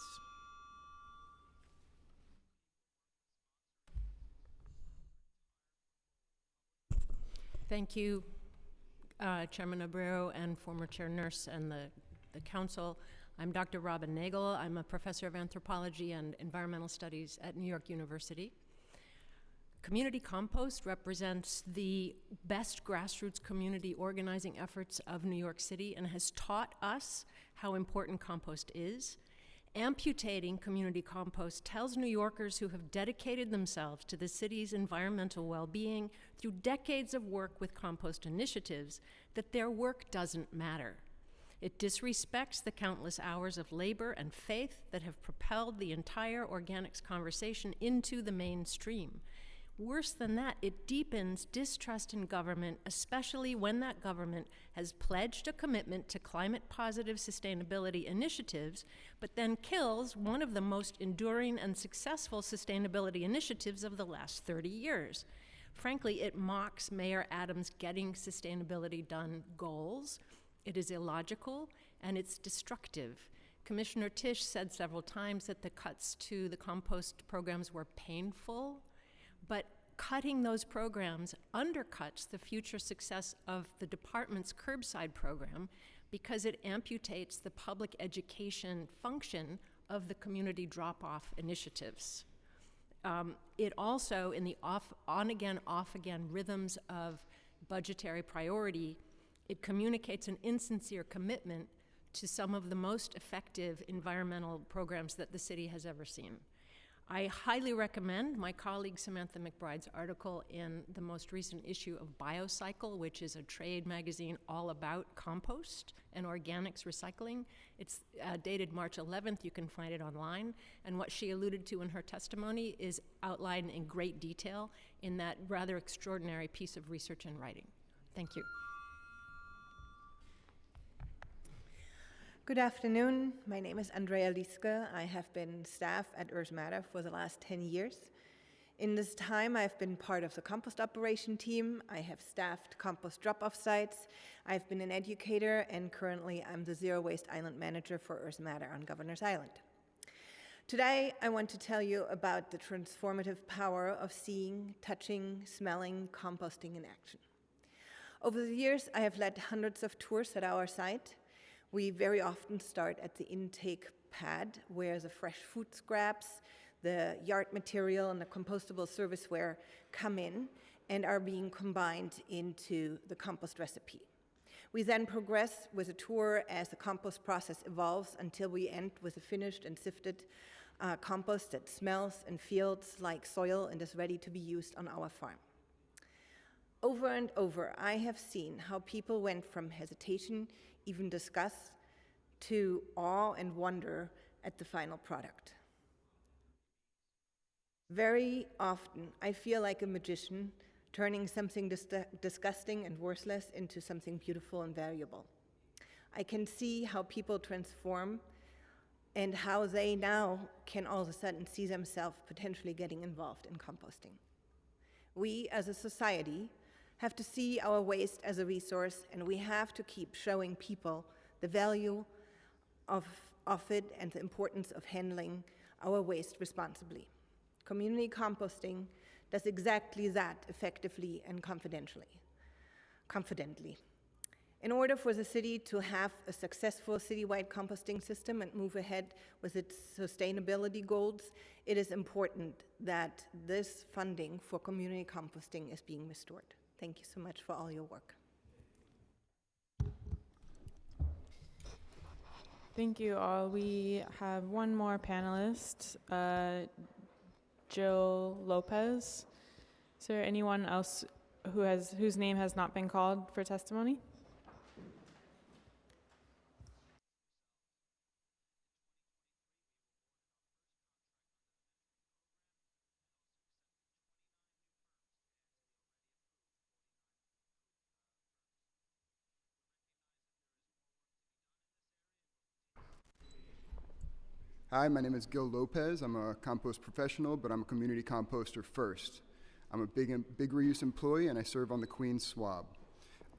Thank you, Chairman Abreu and former Chair Nurse and the Council. I'm Dr. Robin Nagel. I'm a professor of anthropology and environmental studies at New York University. Community Compost represents the best grassroots community organizing efforts of New York City and has taught us how important compost is. Amputating Community Compost tells New Yorkers who have dedicated themselves to the city's environmental well-being through decades of work with compost initiatives that their work doesn't matter. It disrespects the countless hours of labor and faith that have propelled the entire organics conversation into the mainstream. Worse than that, it deepens distrust in government, especially when that government has pledged a commitment to climate-positive sustainability initiatives, but then kills one of the most enduring and successful sustainability initiatives of the last 30 years. Frankly, it mocks Mayor Adams' Getting Sustainability Done goals. It is illogical, and it's destructive. Commissioner Tisch said several times that the cuts to the compost programs were painful, but cutting those programs undercuts the future success of the department's curbside program because it amputates the public education function of the community drop-off initiatives. It also, in the on-again, off-again rhythms of budgetary priority, it communicates an insincere commitment to some of the most effective environmental programs that the city has ever seen. I highly recommend my colleague Samantha McBride's article in the most recent issue of Biocycle, which is a trade magazine all about compost and organics recycling. It's dated March 11th. You can find it online. And what she alluded to in her testimony is outlined in great detail in that rather extraordinary piece of research and writing. Thank you. Good afternoon. My name is Andrea Lieske. I have been staff at Earth Matter for the last 10 years. In this time, I've been part of the compost operation team. I have staffed compost drop-off sites. I've been an educator, and currently I'm the Zero Waste Island Manager for Earth Matter on Governor's Island. Today, I want to tell you about the transformative power of seeing, touching, smelling, composting in action. Over the years, I have led hundreds of tours at our site. We very often start at the intake pad where the fresh food scraps, the yard material, and the compostable serviceware come in and are being combined into the compost recipe. We then progress with a tour as the compost process evolves until we end with a finished and sifted compost that smells and feels like soil and is ready to be used on our farm. Over and over, I have seen how people went from hesitation, even disgust, to awe and wonder at the final product. Very often, I feel like a magician turning something disgusting and worthless into something beautiful and valuable. I can see how people transform and how they now can all of a sudden see themselves potentially getting involved in composting. We, as a society, have to see our waste as a resource, and we have to keep showing people the value of it and the importance of handling our waste responsibly. Community composting does exactly that effectively and confidently. In order for the city to have a successful citywide composting system and move ahead with its sustainability goals, it is important that this funding for community composting is being restored. Thank you so much for all your work. Thank you all. We have one more panelist, Jill Lopez. Is there anyone else whose name has not been called for testimony? Hi, my name is Gil Lopez. I'm a compost professional, but I'm a community composter first. I'm a big reuse employee, and I serve on the Queens SWAB.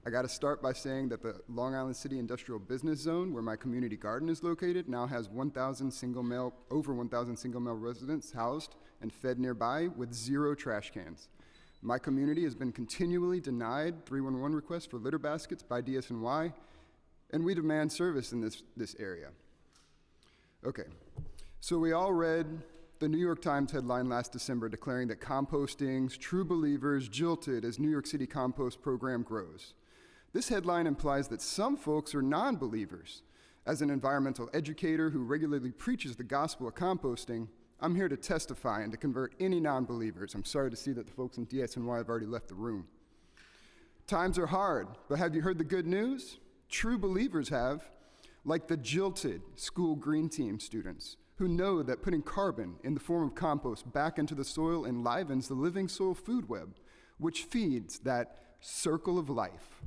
I got to start by saying that the Long Island City Industrial Business Zone, where my community garden is located, now has over 1,000 single-male residents housed and fed nearby with 0 trash cans. My community has been continually denied 311 requests for litter baskets by DSNY, and we demand service in this area. Okay, so we all read the New York Times headline last December declaring that composting's true believers jilted as New York City compost program grows. This headline implies that some folks are non-believers. As an environmental educator who regularly preaches the gospel of composting, I'm here to testify and to convert any non-believers. I'm sorry to see that the folks in DSNY have already left the room. Times are hard, but have you heard the good news? True believers have, like the jilted school green team students who know that putting carbon in the form of compost back into the soil enlivens the living soil food web, which feeds that circle of life.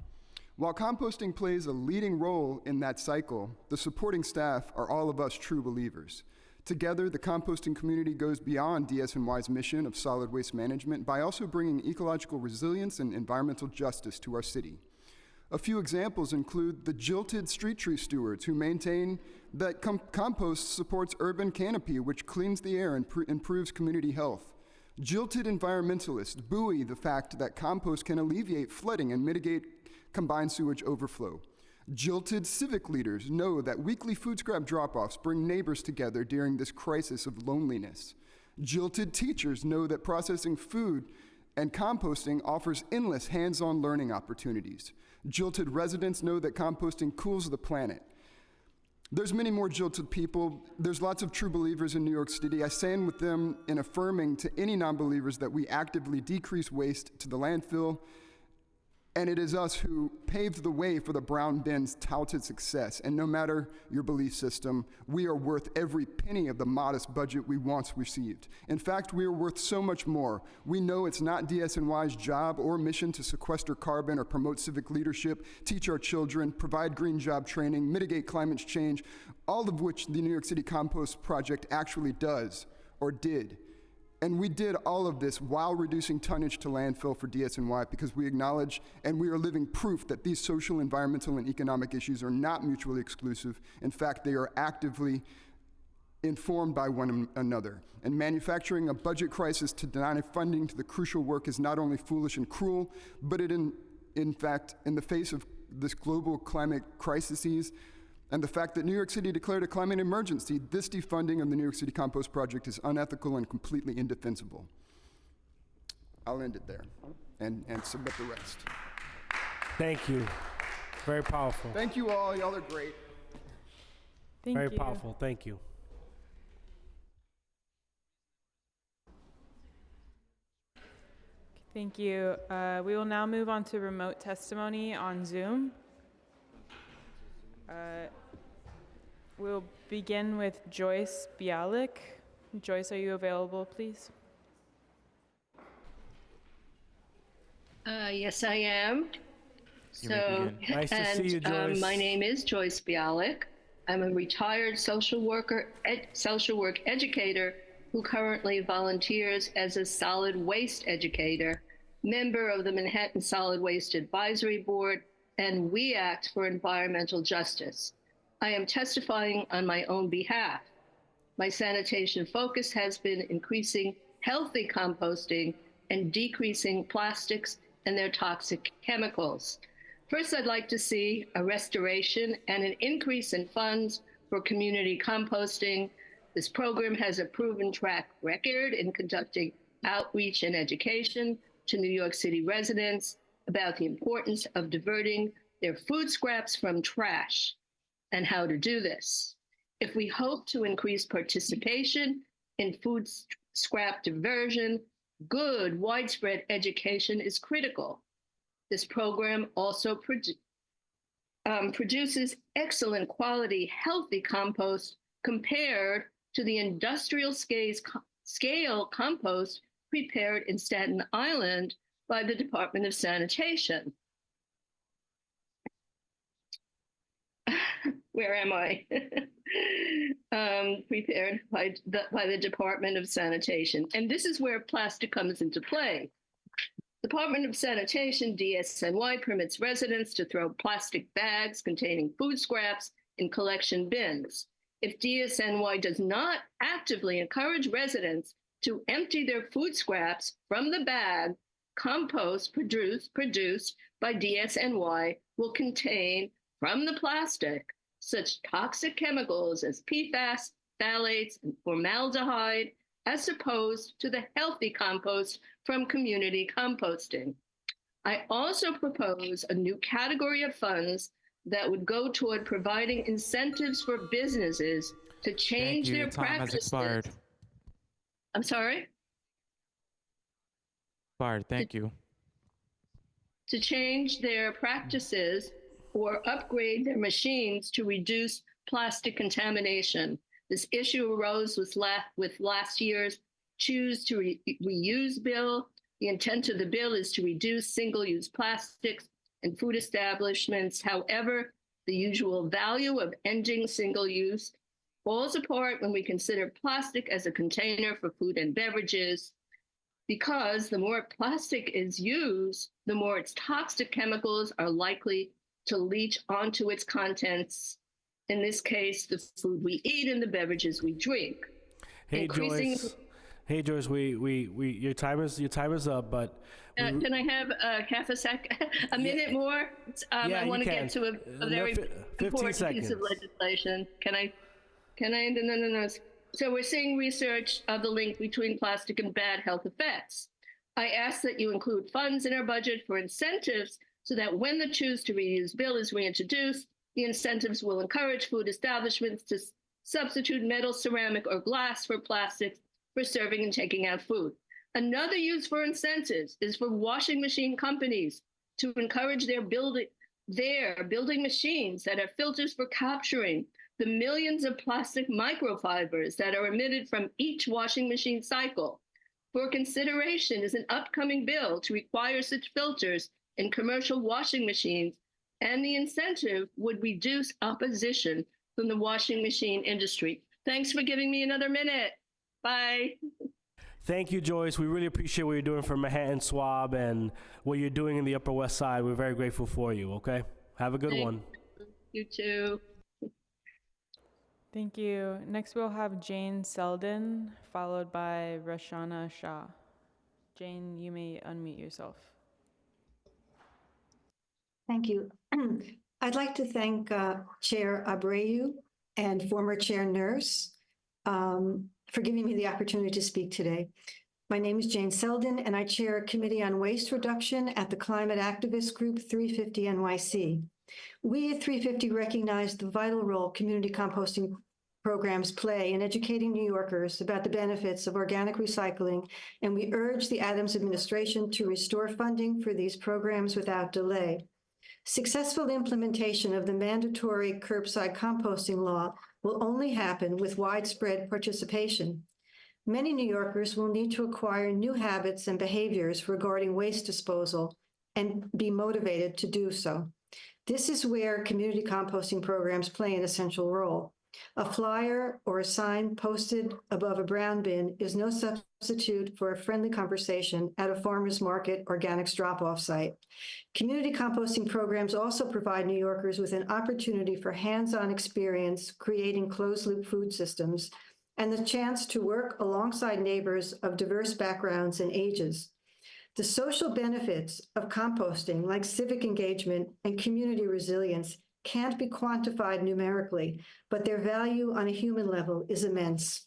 While composting plays a leading role in that cycle, the supporting staff are all of us true believers. Together, the composting community goes beyond DSNY's mission of solid waste management by also bringing ecological resilience and environmental justice to our city. A few examples include the jilted street tree stewards who maintain that compost supports urban canopy, which cleans the air and improves community health. Jilted environmentalists buoy the fact that compost can alleviate flooding and mitigate combined sewage overflow. Jilted civic leaders know that weekly food scrap drop-offs bring neighbors together during this crisis of loneliness. Jilted teachers know that processing food and composting offers endless hands-on learning opportunities. Jilted residents know that composting cools the planet. There's many more jilted people. There's lots of true believers in New York City. I stand with them in affirming to any non-believers that we actively decrease waste to the landfill, and it is us who paved the way for the brown bin's touted success. And no matter your belief system, we are worth every penny of the modest budget we once received. In fact, we are worth so much more. We know it's not DSNY's job or mission to sequester carbon or promote civic leadership, teach our children, provide green job training, mitigate climate change, all of which the New York City Compost Project actually does or did. And we did all of this while reducing tonnage to landfill for DSNY because we acknowledge and we are living proof that these social, environmental, and economic issues are not mutually exclusive. In fact, they are actively informed by one another. And manufacturing a budget crisis to deny funding to the crucial work is not only foolish and cruel, but it in fact, in the face of this global climate crises, and the fact that New York City declared a climate emergency, this defunding of the New York City Compost Project is unethical and completely indefensible. I'll end it there and submit the rest. Thank you. Very powerful. Thank you all. Y'all are great. Very powerful. Thank you. Thank you. We will now move on to remote testimony on Zoom. We'll begin with Joyce Bialik. Joyce, are you available, please? Yes, I am. Nice to see you, Joyce. My name is Joyce Bialik. I'm a retired social work educator who currently volunteers as a solid waste educator, member of the Manhattan Solid Waste Advisory Board, and We Act for Environmental Justice. I am testifying on my own behalf. My sanitation focus has been increasing healthy composting and decreasing plastics and their toxic chemicals. First, I'd like to see a restoration and an increase in funds for community composting. This program has a proven track record in conducting outreach and education to New York City residents about the importance of diverting their food scraps from trash and how to do this. If we hope to increase participation in food scrap diversion, good widespread education is critical. This program also produces excellent quality, healthy compost compared to the industrial scale compost prepared in Staten Island by the Department of Sanitation. where am I? Prepared by the Department of Sanitation. And this is where plastic comes into play. Department of Sanitation, DSNY, permits residents to throw plastic bags containing food scraps in collection bins. If DSNY does not actively encourage residents to empty their food scraps from the bag, compost produced by DSNY will contain from the plastic such toxic chemicals as PFAS, phthalates, and formaldehyde, as opposed to the healthy compost from community composting. I also propose a new category of funds that would go toward providing incentives for businesses to change their practices. Expired. I'm sorry? Expired. Thank you. To change their practices or upgrade their machines to reduce plastic contamination. This issue arose with last year's Choose to Reuse bill. The intent of the bill is to reduce single-use plastics in food establishments. However, the usual value of ending single-use falls apart when we consider plastic as a container for food and beverages, because the more plastic is used, the more its toxic chemicals are likely to leach onto its contents. In this case, the food we eat and the beverages we drink. Hey, Joyce. Hey, Joyce. Your time is up, but. Can I have a minute more? I want to get to a very important piece of legislation. Can I? No. So we're seeing research of the link between plastic and bad health effects. I ask that you include funds in our budget for incentives so that when the Choose to Reuse bill is reintroduced, the incentives will encourage food establishments to substitute metal, ceramic, or glass for plastics for serving and taking out food. Another use for incentives is for washing machine companies to encourage their building machines that have filters for capturing the millions of plastic microfibers that are emitted from each washing machine cycle. For consideration is an upcoming bill to require such filters in commercial washing machines, and the incentive would reduce opposition from the washing machine industry. Thanks for giving me another minute. Bye. Thank you, Joyce. We really appreciate what you're doing for Manhattan Swab and what you're doing in the Upper West Side. We're very grateful for you, okay? Have a good one. You too. Thank you. Next, we'll have Jane Selden, followed by Rashana Shah. Jane, you may unmute yourself. Thank you. I'd like to thank Chair Abreu and former Chair Nurse for giving me the opportunity to speak today. My name is Jane Selden, and I chair a committee on waste reduction at the climate activist group 350 NYC. We at 350 recognize the vital role community composting programs play in educating New Yorkers about the benefits of organic recycling, and we urge the Adams administration to restore funding for these programs without delay. Successful implementation of the mandatory curbside composting law will only happen with widespread participation. Many New Yorkers will need to acquire new habits and behaviors regarding waste disposal and be motivated to do so. This is where community composting programs play an essential role. A flyer or a sign posted above a brown bin is no substitute for a friendly conversation at a farmer's market organics drop-off site. Community composting programs also provide New Yorkers with an opportunity for hands-on experience creating closed-loop food systems and the chance to work alongside neighbors of diverse backgrounds and ages. The social benefits of composting, like civic engagement and community resilience, can't be quantified numerically, but their value on a human level is immense.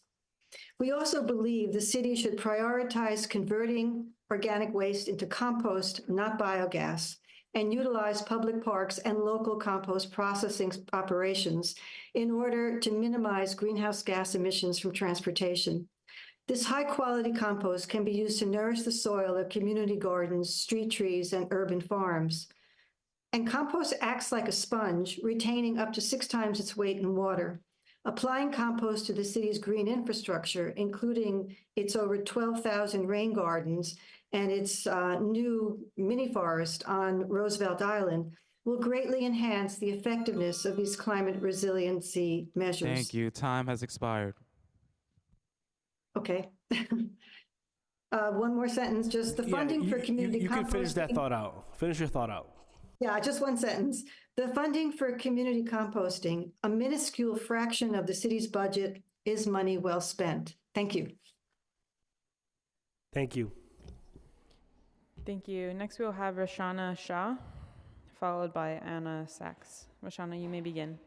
We also believe the city should prioritize converting organic waste into compost, not biogas, and utilize public parks and local compost processing operations in order to minimize greenhouse gas emissions from transportation. This high-quality compost can be used to nourish the soil of community gardens, street trees, and urban farms. And compost acts like a sponge, retaining up to 6 times its weight in water. Applying compost to the city's green infrastructure, including its over 12,000 rain gardens and its new mini forest on Roosevelt Island, will greatly enhance the effectiveness of these climate resiliency measures. Thank you. Time has expired. Okay. One more sentence, just the funding for community You can finish that composting- thought out. Finish your thought out. Yeah, just one sentence. The funding for community composting, a minuscule fraction of the city's budget, is money well spent. Thank you. Thank you. Thank you. Next, we'll have Roshana Shah, followed by Anna Sachs. Roshana, you may begin.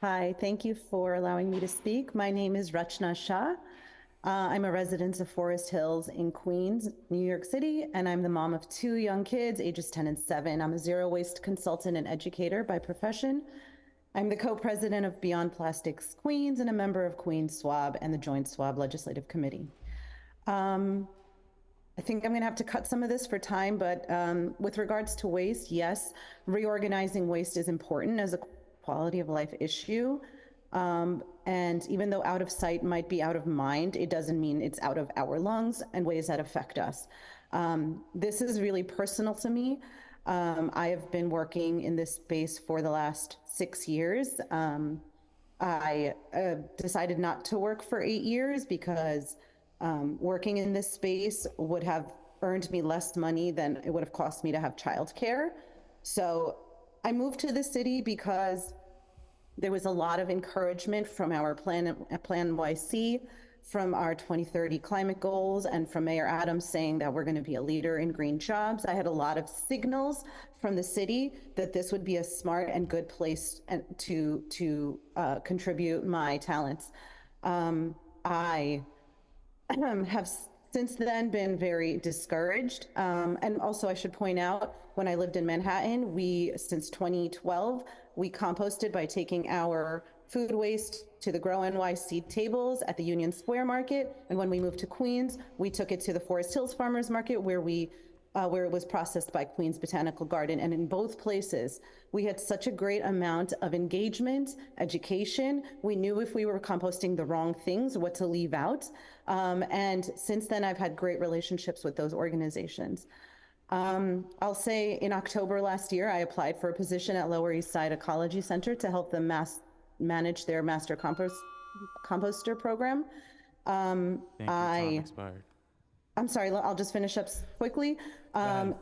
Hi, thank you for allowing me to speak. My name is Rachna Shah. I'm a resident of Forest Hills in Queens, New York City, and I'm the mom of 2 young kids, ages 10 and 7. I'm a zero waste consultant and educator by profession. I'm the co-president of Beyond Plastics Queens and a member of Queens SWAB and the Joint SWAB Legislative Committee. I think I'm going to have to cut some of this for time, but with regards to waste, yes, reorganizing waste is important as a quality of life issue. And even though out of sight might be out of mind, it doesn't mean it's out of our lungs and ways that affect us. This is really personal to me. I have been working in this space for the last 6 years. I decided not to work for 8 years because working in this space would have earned me less money than it would have cost me to have childcare. So I moved to the city because there was a lot of encouragement from our Plan YC, from our 2030 climate goals, and from Mayor Adams saying that we're going to be a leader in green jobs. I had a lot of signals from the city that this would be a smart and good place to contribute my talents. I have since then been very discouraged. And also I should point out, when I lived in Manhattan, since 2012, we composted by taking our food waste to the Grow NYC tables at the Union Square Market. And when we moved to Queens, we took it to the Forest Hills Farmers Market where it was processed by Queens Botanical Garden. And in both places, we had such a great amount of engagement, education. We knew if we were composting the wrong things, what to leave out. And since then, I've had great relationships with those organizations. I'll say in October last year, I applied for a position at Lower East Side Ecology Center to help them manage their master composter program. Thank you. Time expired. I'm sorry, I'll just finish up quickly. I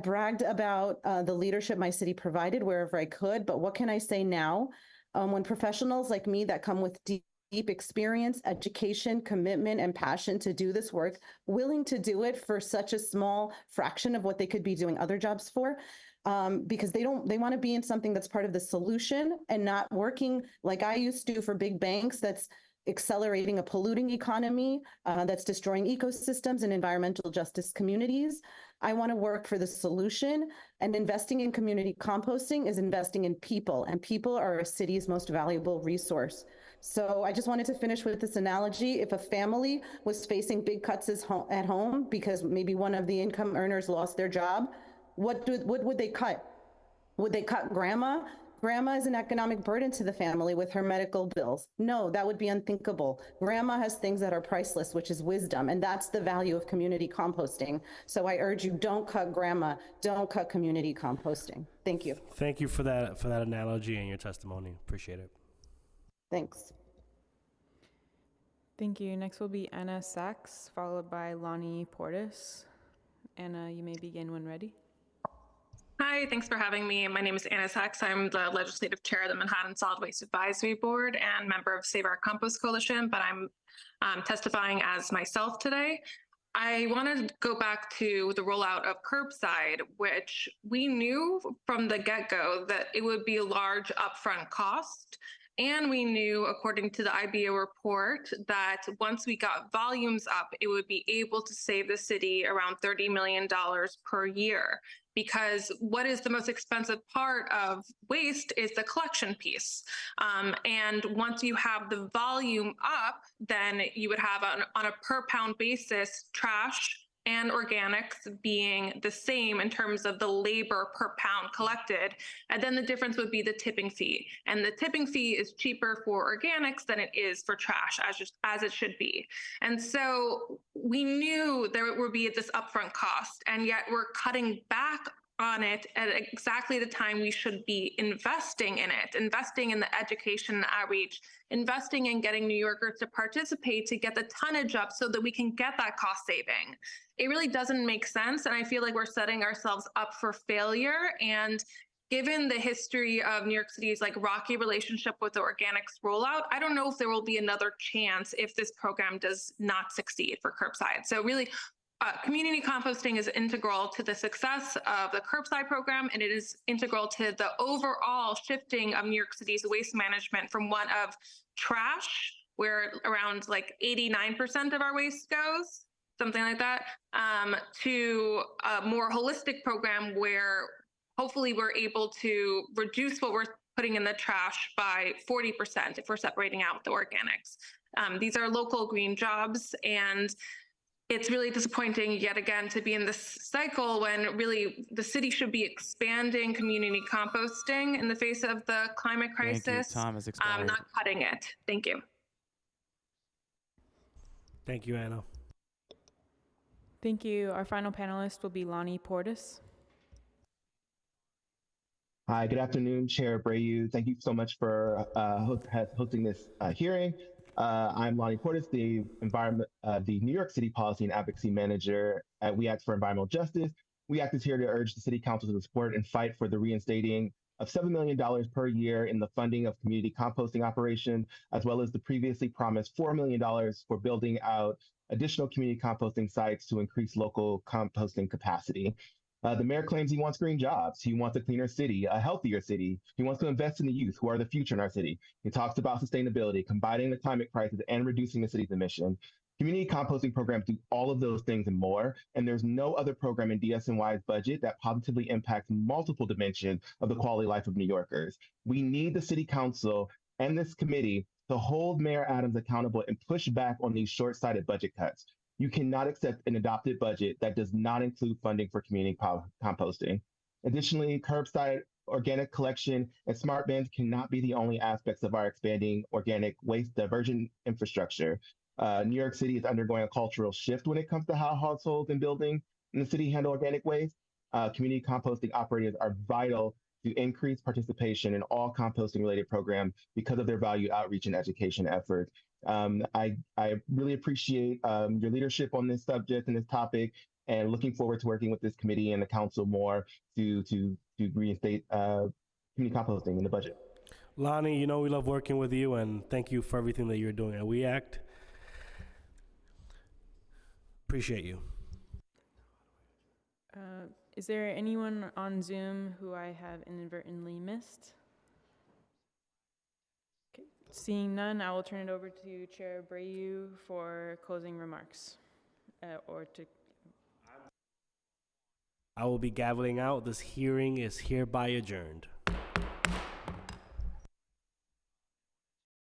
bragged about the leadership my city provided wherever I could, but what can I say now? When professionals like me that come with deep experience, education, commitment, and passion to do this work, willing to do it for such a small fraction of what they could be doing other jobs for, because they want to be in something that's part of the solution and not working like I used to for big banks that's accelerating a polluting economy, that's destroying ecosystems and environmental justice communities. I want to work for the solution, and investing in community composting is investing in people, and people are a city's most valuable resource. So I just wanted to finish with this analogy. If a family was facing big cuts at home because maybe one of the income earners lost their job, what would they cut? Would they cut grandma? Grandma is an economic burden to the family with her medical bills. No, that would be unthinkable. Grandma has things that are priceless, which is wisdom, and that's the value of community composting. So I urge you, don't cut grandma, don't cut community composting. Thank you. Thank you for that analogy and your testimony. Appreciate it. Thanks. Thank you. Next will be Anna Sachs, followed by Lonnie Portis. Anna, you may begin when ready. Hi, thanks for having me. My name is Anna Sachs. I'm the legislative chair of the Manhattan Solid Waste Advisory Board and member of Save Our Compost Coalition, but I'm testifying as myself today. I want to go back to the rollout of curbside, which we knew from the get-go that it would be a large upfront cost. And we knew, according to the IBO report, that once we got volumes up, it would be able to save the city around $30 million per year. Because what is the most expensive part of waste is the collection piece. And once you have the volume up, then you would have on a per pound basis, trash and organics being the same in terms of the labor per pound collected. And then the difference would be the tipping fee. And the tipping fee is cheaper for organics than it is for trash, as it should be. And so we knew there would be this upfront cost, and yet we're cutting back on it at exactly the time we should be investing in it, investing in the education and outreach, investing in getting New Yorkers to participate to get the tonnage up so that we can get that cost saving. It really doesn't make sense. And I feel like we're setting ourselves up for failure. And given the history of New York City's like rocky relationship with the organics rollout, I don't know if there will be another chance if this program does not succeed for curbside. So really, community composting is integral to the success of the curbside program, and it is integral to the overall shifting of New York City's waste management from one of trash, where around like 89% of our waste goes, something like that, to a more holistic program where hopefully we're able to reduce what we're putting in the trash by 40% if we're separating out the organics. These are local green jobs, and it's really disappointing yet again to be in this cycle when really the city should be expanding community composting in the face of the climate crisis. Thank you. Time has expired. Not cutting it. Thank you. Thank you, Anna. Thank you. Our final panelist will be Lonnie Portis. Hi, good afternoon, Chair Abreu. Thank you so much for hosting this hearing. I'm Lonnie Portis, the New York City Policy and Advocacy Manager at We Act for Environmental Justice. We Act is here to urge the City Council to support and fight for the reinstating of $7 million per year in the funding of community composting operations, as well as the previously promised $4 million for building out additional community composting sites to increase local composting capacity. The mayor claims he wants green jobs. He wants a cleaner city, a healthier city. He wants to invest in the youth who are the future in our city. He talks about sustainability, combating the climate crisis, and reducing the city's emissions. Community composting programs do all of those things and more, and there's no other program in DSNY's budget that positively impacts multiple dimensions of the quality of life of New Yorkers. We need the City Council and this committee to hold Mayor Adams accountable and push back on these short-sighted budget cuts. You cannot accept an adopted budget that does not include funding for community composting. Additionally, curbside organic collection and smart bins cannot be the only aspects of our expanding organic waste diversion infrastructure. New York City is undergoing a cultural shift when it comes to how households and buildings in the city handle organic waste. Community composting operators are vital to increase participation in all composting related programs because of their value outreach and education efforts. I really appreciate your leadership on this subject and this topic, and looking forward to working with this committee and the council more to reinstate community composting in the budget. Lonnie, you know we love working with you, and thank you for everything that you're doing at We Act. Appreciate you. Is there anyone on Zoom who I have inadvertently missed? Okay. Seeing none, I will turn it over to Chair Abreu for closing remarks. I will be gaveling out. This hearing is hereby adjourned.